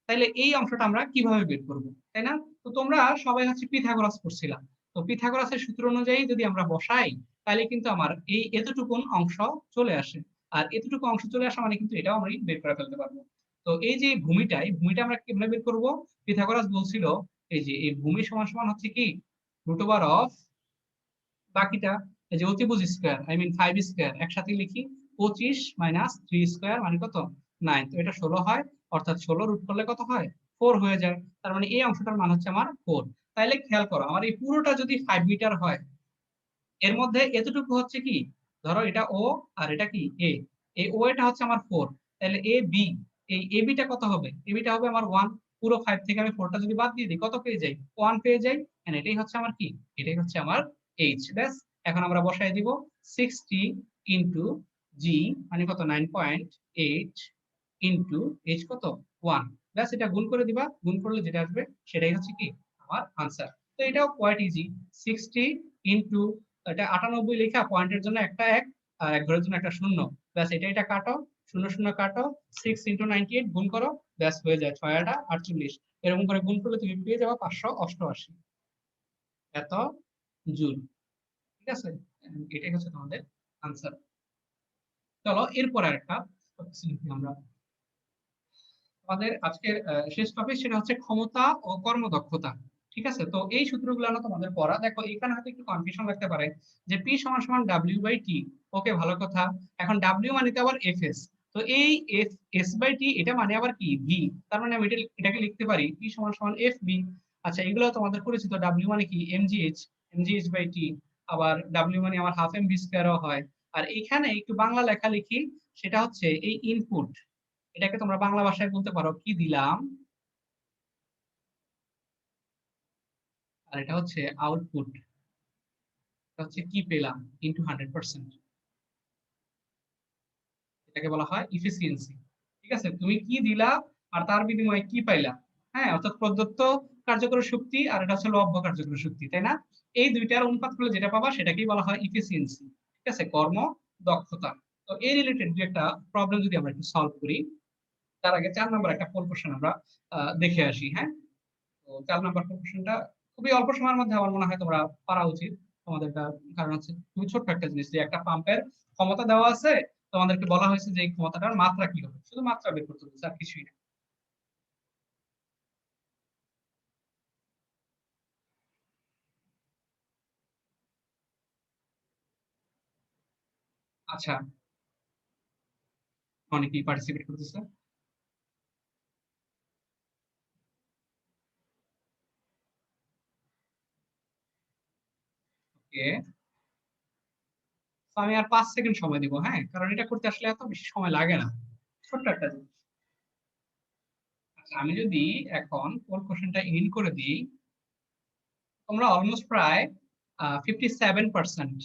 তাইলে এই অংশটা আমরা কিভাবে বের করব, তাই না? তো তোমরা সবাই হচ্ছে পিথাগোরাস পড়ছিলাম, তো পিথাগোরাসের সূত্র অনুযায়ী যদি আমরা বসাই, তাহলে কিন্তু আমার এই এতটুকুন অংশ চলে আসে, আর এতটুকু অংশ চলে আসা মানে কিন্তু এটাও আমরা বের করে ফেলতে পারবো। তো এই যে ভূমিটা আমরা কিভাবে বের করব? পিথাগোরাস বলছিল এই যে এই ভূমি সমান সমান হচ্ছে কি √অফ বাকিটা, এই যে অতিভুজ স্কয়ার, আই মিন 5 স্কয়ার, একসাথে লিখি 25 - 3 স্কয়ার মানে কত 9, তো এটা 16 হয়, অর্থাৎ 16 রুট করলে কত হয় 4 হয়ে যায়, তার মানে এই অংশটার মান হচ্ছে আমার 4। তাইলে খেয়াল করো আমার এই পুরোটা যদি 5 মিটার হয়, এর মধ্যে এতটুকু হচ্ছে কি, ধরো এটা ও আর এটা কি এ, এই ও এটা হচ্ছে আমার 4, তাহলে এ বি, এই এ বিটা কত হবে, এ বিটা হবে আমার 1। পুরো 5 থেকে আমি 4টা যদি বাদ দিয়ে দিই কত পেয়ে যাই, 1 পেয়ে যাই, এন্ড এটাই হচ্ছে আমার কি, এটাই হচ্ছে আমার এইচ ব্যাস। এখন আমরা বসাই দিব 60 ইনটু জি মানে কত 9.8 ইনটু এইচ কত 1, ব্যাস এটা গুণ করে দিবা, গুণ করলে যেটা আসবে সেটাই হচ্ছে কি আমার আনসার। তো এটাও কোয়াইট ইজি, 60 ইনটু এটা 98 লেখা, পয়েন্টের জন্য একটা 1 আর এক ঘরের জন্য একটা 0, ব্যাস এটা কাটো, 0 0 কাটো, 6 ইনটু 98 গুণ করো, ব্যাস হয়ে যায় 6 8 48, এরকম করে গুণ করলে তুমি পেয়ে যাবে 588 এত জুল। ঠিক আছে, এটাই হচ্ছে তোমাদের আনসার। চলো এরপর আরেকটা আমরা আমাদের আজকের শেষ টপিক, সেটা হচ্ছে ক্ষমতা ও কর্মদক্ষতা। ঠিক আছে, তো এই সূত্রগুলো না তোমাদের পড়া, দেখো এখানে হয়তো একটু কনফিউশন লাগতে পারে যে পি সমান সমান ডাব্লিউ বাই টি, ওকে ভালো কথা। এখন ডাব্লিউ মানে তো আবার এফ এস, তো এই এফ এস বাই টি এটা মানে আবার কি ভি, তার মানে আমি এটাকে লিখতে পারি পি সমান সমান এফ বি। আচ্ছা এগুলো তোমাদের পরিচিত, ডাব্লিউ মানে কি এমজিএইচ বাই টি, আবার ডাব্লিউ মানে আমার হাফ এম ভি স্কয়ারও হয়। আর এখানে একটু বাংলা লেখা লিখি, সেটা হচ্ছে এই ইনপুট, এটাকে তোমরা বাংলা ভাষায় বলতে পারো কি দিলাম, আর এটা হচ্ছে আউটপুট, এটা হচ্ছে কি পেলাম ইনটু 100%, এটাকে বলা হয় ইফিসিয়েন্সি। ঠিক আছে, তুমি কি দিলা আর তার বিনিময়ে কি পাইলা, হ্যাঁ অর্থাৎ প্রদত্ত কার্যকরী শক্তি আর এটা হচ্ছে লব্ধ কার্যকরী শক্তি, তাই না? এই দুইটার অনুপাত করলে যেটা পাবা সেটাকেই বলা হয় ইফিসিয়েন্সি। ঠিক আছে, কর্ম দক্ষতা। তো এই রিলেটেড যে একটা প্রবলেম যদি আমরা একটু সলভ করি, তার আগে 4 নম্বর একটা পোল কোশ্চেন আমরা দেখে আসি। হ্যাঁ, তো 4 নাম্বার কোশ্চেনটা খুবই অল্প সময়ের মধ্যে আমার মনে হয় তোমরা পারা উচিত তোমাদের, কারণ হচ্ছে খুবই ছোট্ট একটা জিনিস, যে একটা পাম্পের ক্ষমতা দেওয়া আছে, তোমাদেরকে বলা হয়েছে যে এই ক্ষমতাটার মাত্রা কি হবে, শুধু মাত্রা বের করতে বলছে আর কিছুই না। আচ্ছা, অনেকেই পার্টিসিপেট করতেছে। ওকে, তো আমি আর 5 সেকেন্ড সময় দিব, হ্যাঁ কারণ এটা করতে আসলে এত বেশি সময় লাগে না, ছোট্ট একটা জিনিস। আচ্ছা আমি যদি এখন কোন কোশ্চেনটা ইন করে দিই, তোমরা অলমোস্ট প্রায় 57%,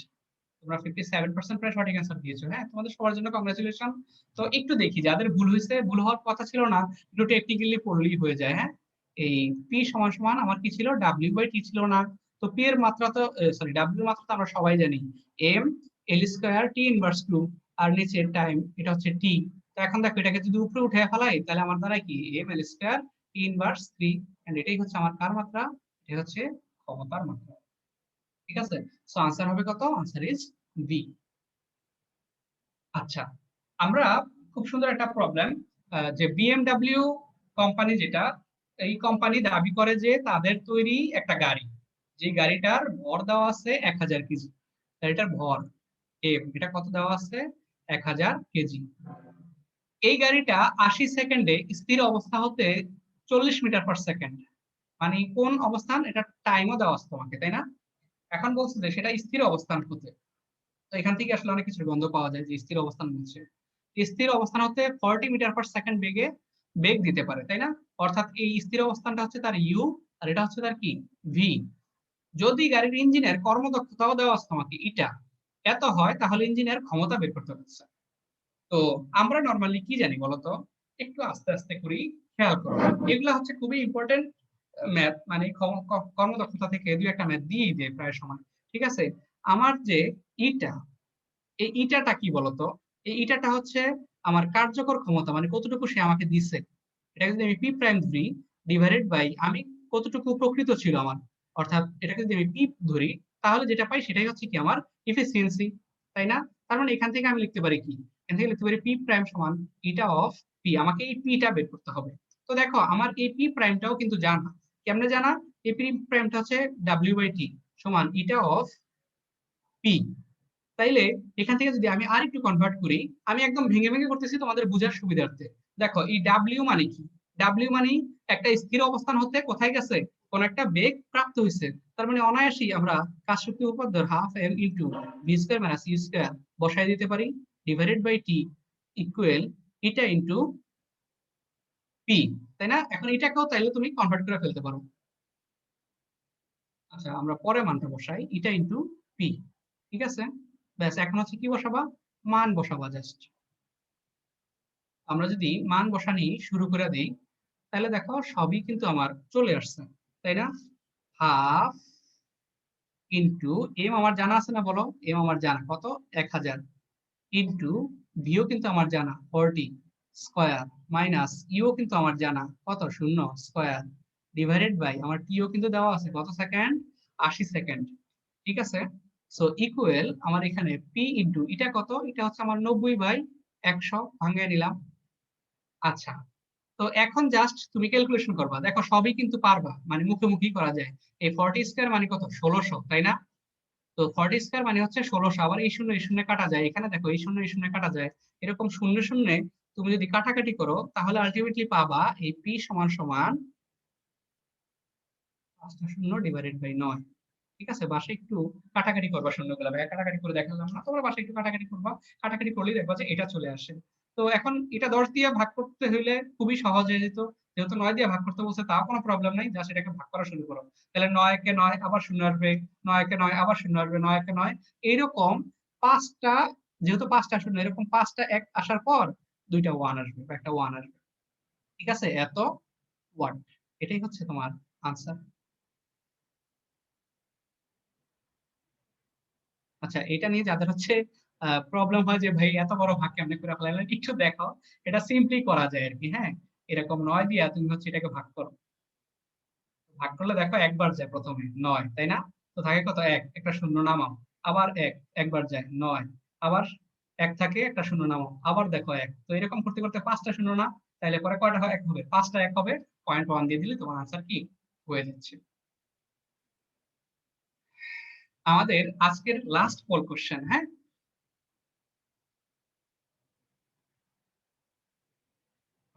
তোমরা 57% প্রায় সঠিক অ্যান্সার দিয়েছো। হ্যাঁ, তোমাদের সবার জন্য কংগ্রাচুলেশন। তো একটু দেখি যাদের ভুল হয়েছে, ভুল হওয়ার কথা ছিল না, একটু টেকনিক্যালি পড়লেই হয়ে যায়। হ্যাঁ, এই পি সমান সমান আমার কি ছিল, ডাব্লিউ বাই টি ছিল না। তো পি এর মাত্রা তো সরি ডাব্লিউ মাত্রা তো আমরা সবাই জানি M L square T inverse two, আর নিচে টাইম এটা হচ্ছে টি। তো এখন দেখো এটাকে যদি উপরে উঠে ফেলাই তাহলে আমার দ্বারা কি M L square T inverse 3, and এটাই হচ্ছে আমার কার মাত্রা, এটা হচ্ছে ক্ষমতার মাত্রা। ঠিক আছে, সো আনসার হবে কত, আনসার ইজ বি। আচ্ছা, আমরা খুব সুন্দর একটা প্রবলেম, যে বিএমডব্লিউ কোম্পানি যেটা, এই কোম্পানি দাবি করে যে তাদের তৈরি একটা গাড়ি, যে গাড়িটার ভর দেওয়া আছে 1000 কেজি। গাড়িটার ভর এম এটা কত দেওয়া আছে, 1000 কেজি। এই গাড়িটা 80 সেকেন্ডে স্থির অবস্থা হতে 40 মিটার/সেকেন্ড, মানে কোন অবস্থান, এটা টাইমও দেওয়া আছে তোমাকে, তাই না? এখন বলছে যে সেটা স্থির অবস্থান হতে, তো এখান থেকে আসলে অনেক কিছু গন্ধ পাওয়া যায় যে স্থির অবস্থান বলছে। স্থির অবস্থান হতে 40 মিটার/সেকেন্ড বেগে বেগ দিতে পারে, তাই না? অর্থাৎ এই স্থির অবস্থানটা হচ্ছে তার ইউ, আর এটা হচ্ছে তার কি, ভি। যদি গাড়ির ইঞ্জিনের কর্মদক্ষতাও দেওয়া আছে তোমাকে এটা এত হয়, তাহলে ইঞ্জিনের ক্ষমতা বের করতে হচ্ছে। তো আমরা নর্মালি কি জানি বলতো, একটু আস্তে আস্তে করি, খেয়াল করো। এগুলা হচ্ছে খুবই ইম্পর্টেন্ট ম্যাথ, মানে কর্মদক্ষতা থেকে দুই একটা ম্যাথ দিয়েই দেয় প্রায় সময়। ঠিক আছে, আমার যে ইটা, এই ইটাটা কি বলতো, এই ইটাটা হচ্ছে আমার কার্যকর ক্ষমতা, মানে কতটুকু সে আমাকে দিচ্ছে। এটা যদি আমি পি প্রাইম ধরি ডিভাইডেড বাই আমি কতটুকু প্রকৃত ছিল আমার, অর্থাৎ এটাকে যদি আমি পি ধরি, তাহলে যেটা পাই সেটাই হচ্ছে কি আমার ইফিসিয়েন্সি, তাই না? তার মানে এখান থেকে আমি লিখতে পারি কি, এখান থেকে লিখতে পারি পি প্রাইম সমান ইটা অফ পি। আমাকে এই পিটা বের করতে হবে। তো দেখো আমার এই পি প্রাইমটাও কিন্তু জানা। কেমনে জানা? এই পি প্রাইমটা হচ্ছে ডাব্লিউ বাই টি সমান ইটা অফ পি। তাইলে এখান থেকে যদি আমি আর একটু কনভার্ট করি, আমি একদম ভেঙে ভেঙে করতেছি তোমাদের বোঝার সুবিধার্থে। দেখো এই ডাব্লিউ মানে কি, ডাব্লিউ মানে একটা স্থির অবস্থান হতে কোথায় গেছে, কোন একটা বেগ প্রাপ্ত হয়েছে। তার মানে অনায়াসই আমরা কাজ শক্তি উপপাদ্য half M into V square minus U square বসাই দিতে পারি, ডিভাইডেড বাই টি ইকুয়াল এটা ইন্টু পি, তাই না? এখন এটাকেও তাইলে তুমি কনভার্ট করে ফেলতে পারো। আচ্ছা, আমরা পরে মানটা বসাই, এটা ইন্টু পি। ঠিক আছে, ব্যাস এখন হচ্ছে কি বসাবা, মান বসাবা জাস্ট। আমরা যদি মান বসানি শুরু করে দিই, তাহলে দেখো সবই কিন্তু আমার চলে আসছে, তাই না? হাফ ইন্টু এম আমার জানা আছে না, বলো এম আমার জানা কত, 1000, ইন্টু ভিও কিন্তু আমার জানা 40 স্কয়ার, মাইনাস ইও কিন্তু আমার জানা কত, 0 স্কয়ার, ডিভাইডেড বাই আমার টিও কিন্তু দেওয়া আছে কত সেকেন্ড, 80 সেকেন্ড। ঠিক আছে, সো ইকুয়াল আমার এখানে পি ইন্টু এটা কত, এটা হচ্ছে আমার 90/100 ভাঙিয়ে নিলাম। আচ্ছা, তো এখন জাস্ট তুমি ক্যালকুলেশন করবা, দেখো সবই কিন্তু পারবা, মানে মুখোমুখি করা যায়। এই 40 স্কয়ার মানে কত, 1600, তাই না? তো 40 স্কয়ার মানে হচ্ছে 1600। আবার এই শূন্য কাটা যায়, এখানে দেখো এই শূন্য কাটা যায়, এরকম শূন্য শূন্য তুমি যদি কাটাকাটি করো, তাহলে আলটিমেটলি পাবা এই পি সমান সমান 5 ডিভাইডেড বাই 9। ঠিক আছে, বাসায় একটু কাটাকাটি করবা, শূন্যগুলা ভাই কাটাকাটি করে দেখালাম না, তোমরা বাসায় একটু কাটাকাটি করবা, কাটাকাটি করলেই দেখবা যে এটা চলে আসে। তো এখন এটা 10 দিয়ে ভাগ করতে হইলে খুবই সহজ হয়ে যেত, যেহেতু 9 দিয়ে ভাগ করতে বলছে তাও কোনো প্রবলেম নাই, জাস্ট এটাকে ভাগ করা শুরু করো। তাহলে 9 কে 9 আবার শূন্য আসবে, 9 কে 9 আবার শূন্য আসবে, 9 কে 9 এইরকম পাঁচটা, যেহেতু পাঁচটা শূন্য, এরকম পাঁচটা এক আসার পর দুইটা ওয়ান আসবে বা একটা ওয়ান আসবে। ঠিক আছে, এত ওয়াট, এটাই হচ্ছে তোমার আনসার। আচ্ছা, এটা নিয়ে যাদের হচ্ছে প্রবলেম হয় যে ভাই এত বড় ভাগ কেমনে করে ফেলাইলেন, একটু দেখো, এটা সিম্পলি করা যায় আর কি। হ্যাঁ, এরকম 9 দিয়ে তুমি হচ্ছে এটাকে ভাগ করো, ভাগ করলে দেখো একবার যায় প্রথমে 9, তাই না? তো থাকে কত, এক, একটা শূন্য নামাও, আবার এক, একবার যায় 9, আবার এক থাকে একটা শূন্য নামাও, আবার দেখো এক। তো এরকম করতে করতে পাঁচটা শূন্য না, তাহলে পরে কয়টা হয়, এক হবে, পাঁচটা এক হবে, 0.1 দিয়ে দিলে তোমার আনসার কি হয়ে যাচ্ছে। আমাদের আজকের লাস্ট পোল কোশ্চেন। হ্যাঁ,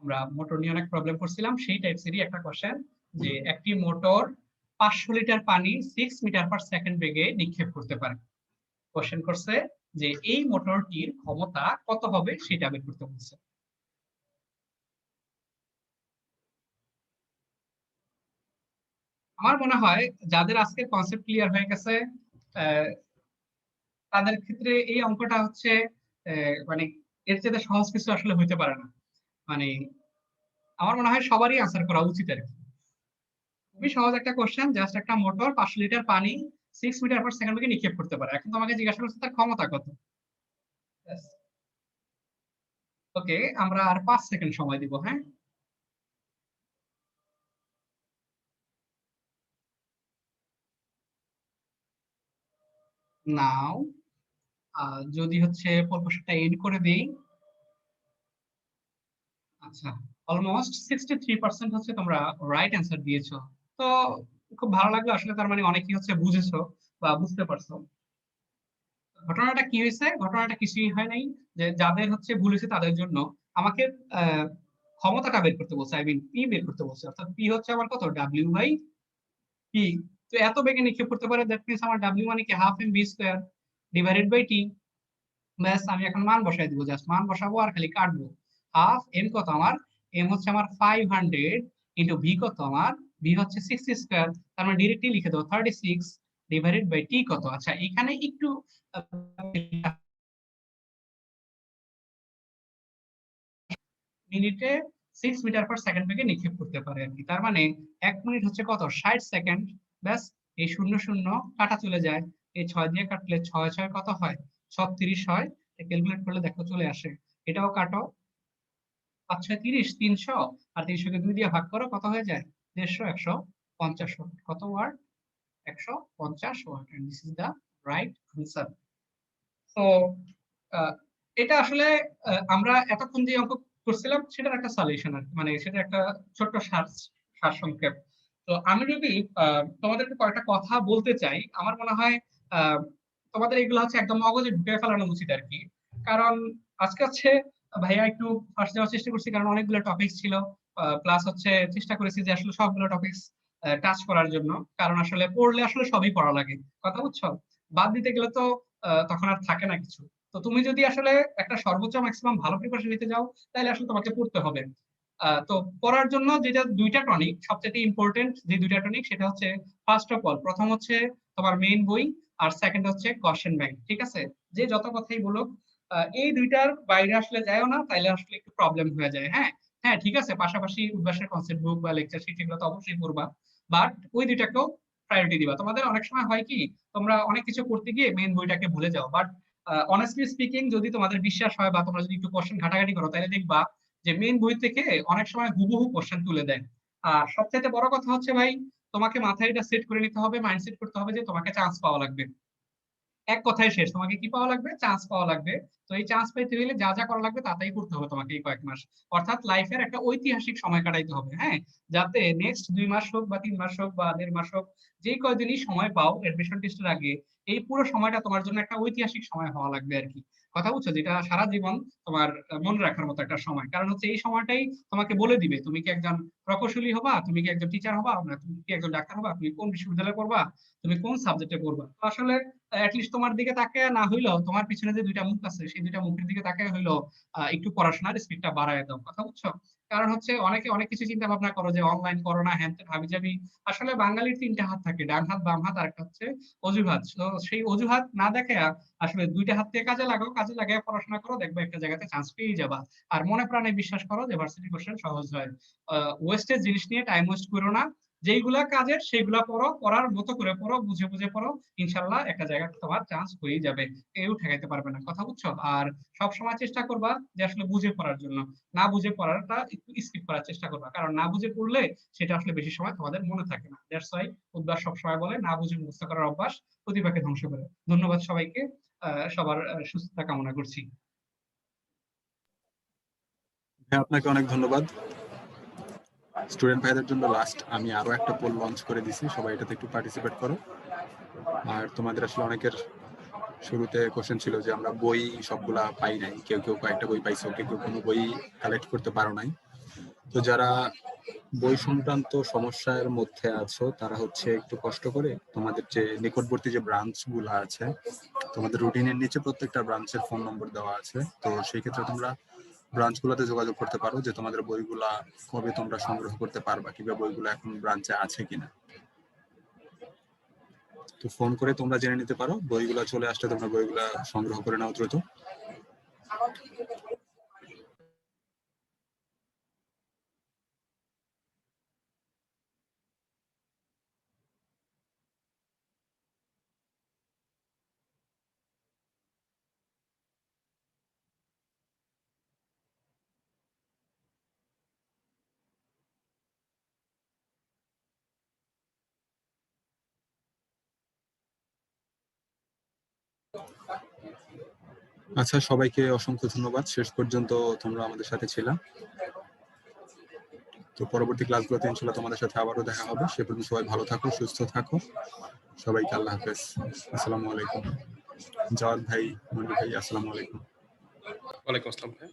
আমরা মোটর নিয়ে অনেক প্রবলেম করছিলাম, সেই টাইপসেরই একটা কোশ্চেন, যে একটি মোটর 500 লিটার পানি 6 মিটার/সেকেন্ড বেগে নিক্ষেপ করতে পারে। কোশ্চেন করছে যে এই মোটরটির ক্ষমতা কত হবে সেটা বের করতে বলছে। আমার মনে হয় যাদের আজকে কনসেপ্ট ক্লিয়ার হয়ে গেছে, আহ, তাদের ক্ষেত্রে এই অঙ্কটা হচ্ছে মানে এর চেয়ে সহজ কিছু আসলে হইতে পারে না। মানে আমার মনে হয় সবারই আনসার করা উচিত আর কি। খুবই সহজ একটা কোশ্চেন, জাস্ট একটা মোটর 500 লিটার পানি 6 মিটার/সেকেন্ড বেগে নিক্ষেপ করতে পারে। এখন তোমাকে জিজ্ঞাসা করছে তার ক্ষমতা কত। ওকে, আমরা আর 5 সেকেন্ড সময় দিব। হ্যাঁ, নাও যদি হচ্ছে প্রশ্নটা এন্ড করে দেই। আচ্ছা, অলমোস্ট 63% হচ্ছে তোমরা রাইট অ্যান্সার দিয়েছো। তো খুব ভালো লাগলো আসলে, তার মানে অনেকেই হচ্ছে বুঝেছো বা বুঝতে পারছো। ঘটনাটা কি হয়েছে, ঘটনাটা কিছুই হয় নাই। যে যাদের হচ্ছে ভুল হয়েছে তাদের জন্য আমাকে আহ, ক্ষমতাটা বের করতে বলছে, আই মিন পি বের করতে বলছে। অর্থাৎ পি হচ্ছে আমার কত, W/P। তো এত বেগে নিক্ষেপ করতে পারে, দ্যাট মিনস আমার W মানে কি ½ mv² ডিভাইডেড বাই টি। ব্যাস, আমি এখন মান বসাই দিব, জাস্ট মান বসাবো আর খালি কাটবো। হাফ এম কত আমার, এম হচ্ছে আমার 500 ইন্টু ভি কত আমার, ভি হচ্ছে 60²। তার মানে ডিরেক্টলি লিখে দেবো 36 ডিভাইডেড বাই টি কত। আচ্ছা, এখানে একটু মিনিটে 6 মিটার/সেকেন্ড থেকে নিক্ষেপ করতে পারে আর কি। তার মানে 1 মিনিট হচ্ছে কত, 60 সেকেন্ড। ব্যাস, এই শূন্য শূন্য কাটা চলে যায়, এই 6 দিয়ে কাটলে 6 6 কত হয়, 36 হয়। ক্যালকুলেট করলে দেখো চলে আসে। এটাও কাটো, 5 6 30, 300। আর 300 কে 2 দিয়ে ভাগ করো, কত হয়ে যায়, 150, 150 ওয়াট। কত watt, 150 watt. And this is the right answer. তো এটা আসলে আমরা এতক্ষণ যে অঙ্ক করছিলাম সেটার একটা সলিউশন আর কি। মানে সেটা একটা ছোট্ট সারসংক্ষেপ। তো আমি যদি তোমাদেরকে কয়েকটা কথা বলতে চাই, আমার মনে হয় আহ, তোমাদের এগুলো হচ্ছে একদম মগজে ঢুকে ফেলানো উচিত আর কি। কারণ আজকে হচ্ছে ভাইয়া একটু ফার্স্ট দেওয়ার চেষ্টা করছি, কারণ অনেকগুলো টপিক ছিল। প্লাস হচ্ছে চেষ্টা করেছি যে আসলে সবগুলো টপিক টাচ করার জন্য। কারণ আসলে পড়লে আসলে সবই পড়া লাগে, কথা বুঝছো। বাদ দিতে গেলে তো তখন আর থাকে না কিছু। তো তুমি যদি আসলে একটা সর্বোচ্চ ম্যাক্সিমাম ভালো প্রিপারেশন নিতে যাও, তাহলে আসলে তোমাকে পড়তে হবে। তো পড়ার জন্য যেটা দুইটা টনিক সবচেয়ে ইম্পর্টেন্ট, যে দুইটা টনিক সেটা হচ্ছে, ফার্স্ট অফ অল প্রথম হচ্ছে তোমার মেইন বই, আর সেকেন্ড হচ্ছে কোশ্চেন ব্যাংক। ঠিক আছে, যে যত কথাই বলুক এই দুইটার বাইরে আসলে যায়ও না, তাইলে আসলে একটু প্রবলেম হয়ে যায়। হ্যাঁ হ্যাঁ, ঠিক আছে, পাশাপাশি উদ্ভাসের কনসেপ্ট বুক বা লেকচার শিট এগুলো তো অবশ্যই পড়বা, বাট ওই দুইটাকেও প্রায়োরিটি দিবা। তোমাদের অনেক সময় হয় কি, তোমরা অনেক কিছু করতে গিয়ে মেইন বইটাকে ভুলে যাও। বাট অনেস্টলি স্পিকিং, যদি তোমাদের বিশ্বাস হয় বা তোমরা যদি একটু কোশ্চেন ঘাটাঘাটি করো, তাহলে দেখবা যে মেইন বই থেকে অনেক সময় হুবহু কোশ্চেন তুলে দেয়। আর সবচাইতে বড় কথা হচ্ছে ভাই, তোমাকে মাথায় এটা সেট করে নিতে হবে, মাইন্ডসেট করতে হবে যে তোমাকে চান্স পাওয়া লাগবে। এক কথায় শেষ, তোমাকে কি পাওয়া লাগবে, চান্স পাওয়া লাগবে। তো এই চান্স পেতে হলে যা যা করা লাগবে তাই করতে হবে তোমাকে এই কয়েক মাস। অর্থাৎ লাইফের একটা ঐতিহাসিক সময় কাটাইতে হবে। হ্যাঁ, যাতে নেক্সট 2 মাস হোক বা 3 মাস হোক বা 1.5 মাস হোক, যেই কয়দিনই সময় পাও এডমিশন টেস্টের আগে, এই পুরো সময়টা তোমার জন্য একটা ঐতিহাসিক সময় হওয়া লাগবে আর কি। কথা বুঝছো, যেটা সারা জীবন তোমার মনে রাখার মতো একটা সময়। কারণ হচ্ছে এই সময়টাই তোমাকে বলে দিবে তুমি কি একজন প্রকৌশলী হবা, তুমি কি একজন টিচার হবা, না তুমি কি একজন ডাক্তার হবা, তুমি কোন বিশ্ববিদ্যালয়ে পড়বা, তুমি কোন সাবজেক্টে পড়বা। তো আসলে অ্যাটলিস্ট তোমার দিকে তাকায় না হইলেও, তোমার পিছনে যে দুইটা মুখ আছে সেই দুইটা মুখের দিকে তাকায় হইলো একটু পড়াশোনার স্পিডটা বাড়ায় দাও। কথা বুঝছো, কারণ হচ্ছে অনেকে অনেক কিছু চিন্তা ভাবনা করো যে অনলাইন করো না, হ্যান ত্যান হাবি যাবি। আসলে বাঙালির 3টা হাত থাকে, ডান হাত, বাম হাত, আর একটা হচ্ছে অজুহাত। তো সেই অজুহাত না দেখে আসলে 2টা হাত থেকে কাজে লাগাও, কাজে লাগায় পড়াশোনা করো, দেখবে একটা জায়গাতে চান্স পেয়ে যাবা। আর মনে প্রাণে বিশ্বাস করো যে ভার্সিটি কোশ্চেন সহজ হয়। ওয়েস্টেজ জিনিস নিয়ে টাইম ওয়েস্ট করো না, যেইগুলা কাজের সেইগুলা পড়ো, পড়ার মতো করে পড়ো, বুঝে বুঝে পড়ো। ইনশাল্লাহ একটা জায়গায় তোমার চান্স হয়ে যাবে, কেউ ঠেকাইতে পারবে না। কথা বুঝছো। আর সব সময় চেষ্টা করবা যে আসলে বুঝে পড়ার জন্য, না বুঝে পড়াটা একটু স্কিপ করার চেষ্টা করবা, কারণ না বুঝে পড়লে সেটা আসলে বেশি সময় তোমাদের মনে থাকে না। দ্যাটস ওয়াই উদ্ভাস সবসময় বলে, না বুঝে মুখস্থ করার অভ্যাস প্রতিভাকে ধ্বংস করে। ধন্যবাদ সবাইকে, সবার সুস্থতা কামনা করছি। হ্যাঁ, আপনাকে অনেক ধন্যবাদ। স্টুডেন্ট ভাইদের জন্য লাস্ট আমি আরো একটা পোল লঞ্চ করে দিছি, সবাই এটাতে একটু পার্টিসিপেট করো। আর তোমাদের আসলে অনেকের শুরুতে কোশ্চেন ছিল যে আমরা বই সবগুলা পাই নাই, কেউ কেউ কয়েকটা বই পাইছো, কেউ কেউ কোনো বই কালেক্ট করতে পারো নাই। তো যারা বই সংক্রান্ত সমস্যার মধ্যে আছো তারা হচ্ছে একটু কষ্ট করে তোমাদের যে নিকটবর্তী যে ব্রাঞ্চ গুলা আছে, তোমাদের রুটিনের নিচে প্রত্যেকটা ব্রাঞ্চের ফোন নম্বর দেওয়া আছে। তো সেই ক্ষেত্রে তোমরা ব্রাঞ্চ গুলাতে যোগাযোগ করতে পারো যে তোমাদের বইগুলা কবে তোমরা সংগ্রহ করতে পারবা, কিংবা বইগুলো এখন ব্রাঞ্চে আছে কিনা। তো ফোন করে তোমরা জেনে নিতে পারো, বইগুলো চলে আসলে তোমরা বইগুলা সংগ্রহ করে নাও দ্রুত। আচ্ছা, সবাইকে অসংখ্য ধন্যবাদ, শেষ পর্যন্ত তোমরা আমাদের সাথে ছিলা। তো পরবর্তী ক্লাসগুলোতে ইনশাআল্লাহ তোমাদের সাথে আবারও দেখা হবে। সে পর্যন্ত সবাই ভালো থাকো, সুস্থ থাকো। সবাইকে আল্লাহ হাফেজ, আসসালামু আলাইকুম। জাওয়াদ ভাই, মন্ডি ভাই, আসসালামু আলাইকুম। ওয়ালাইকুম আসসালাম ভাই।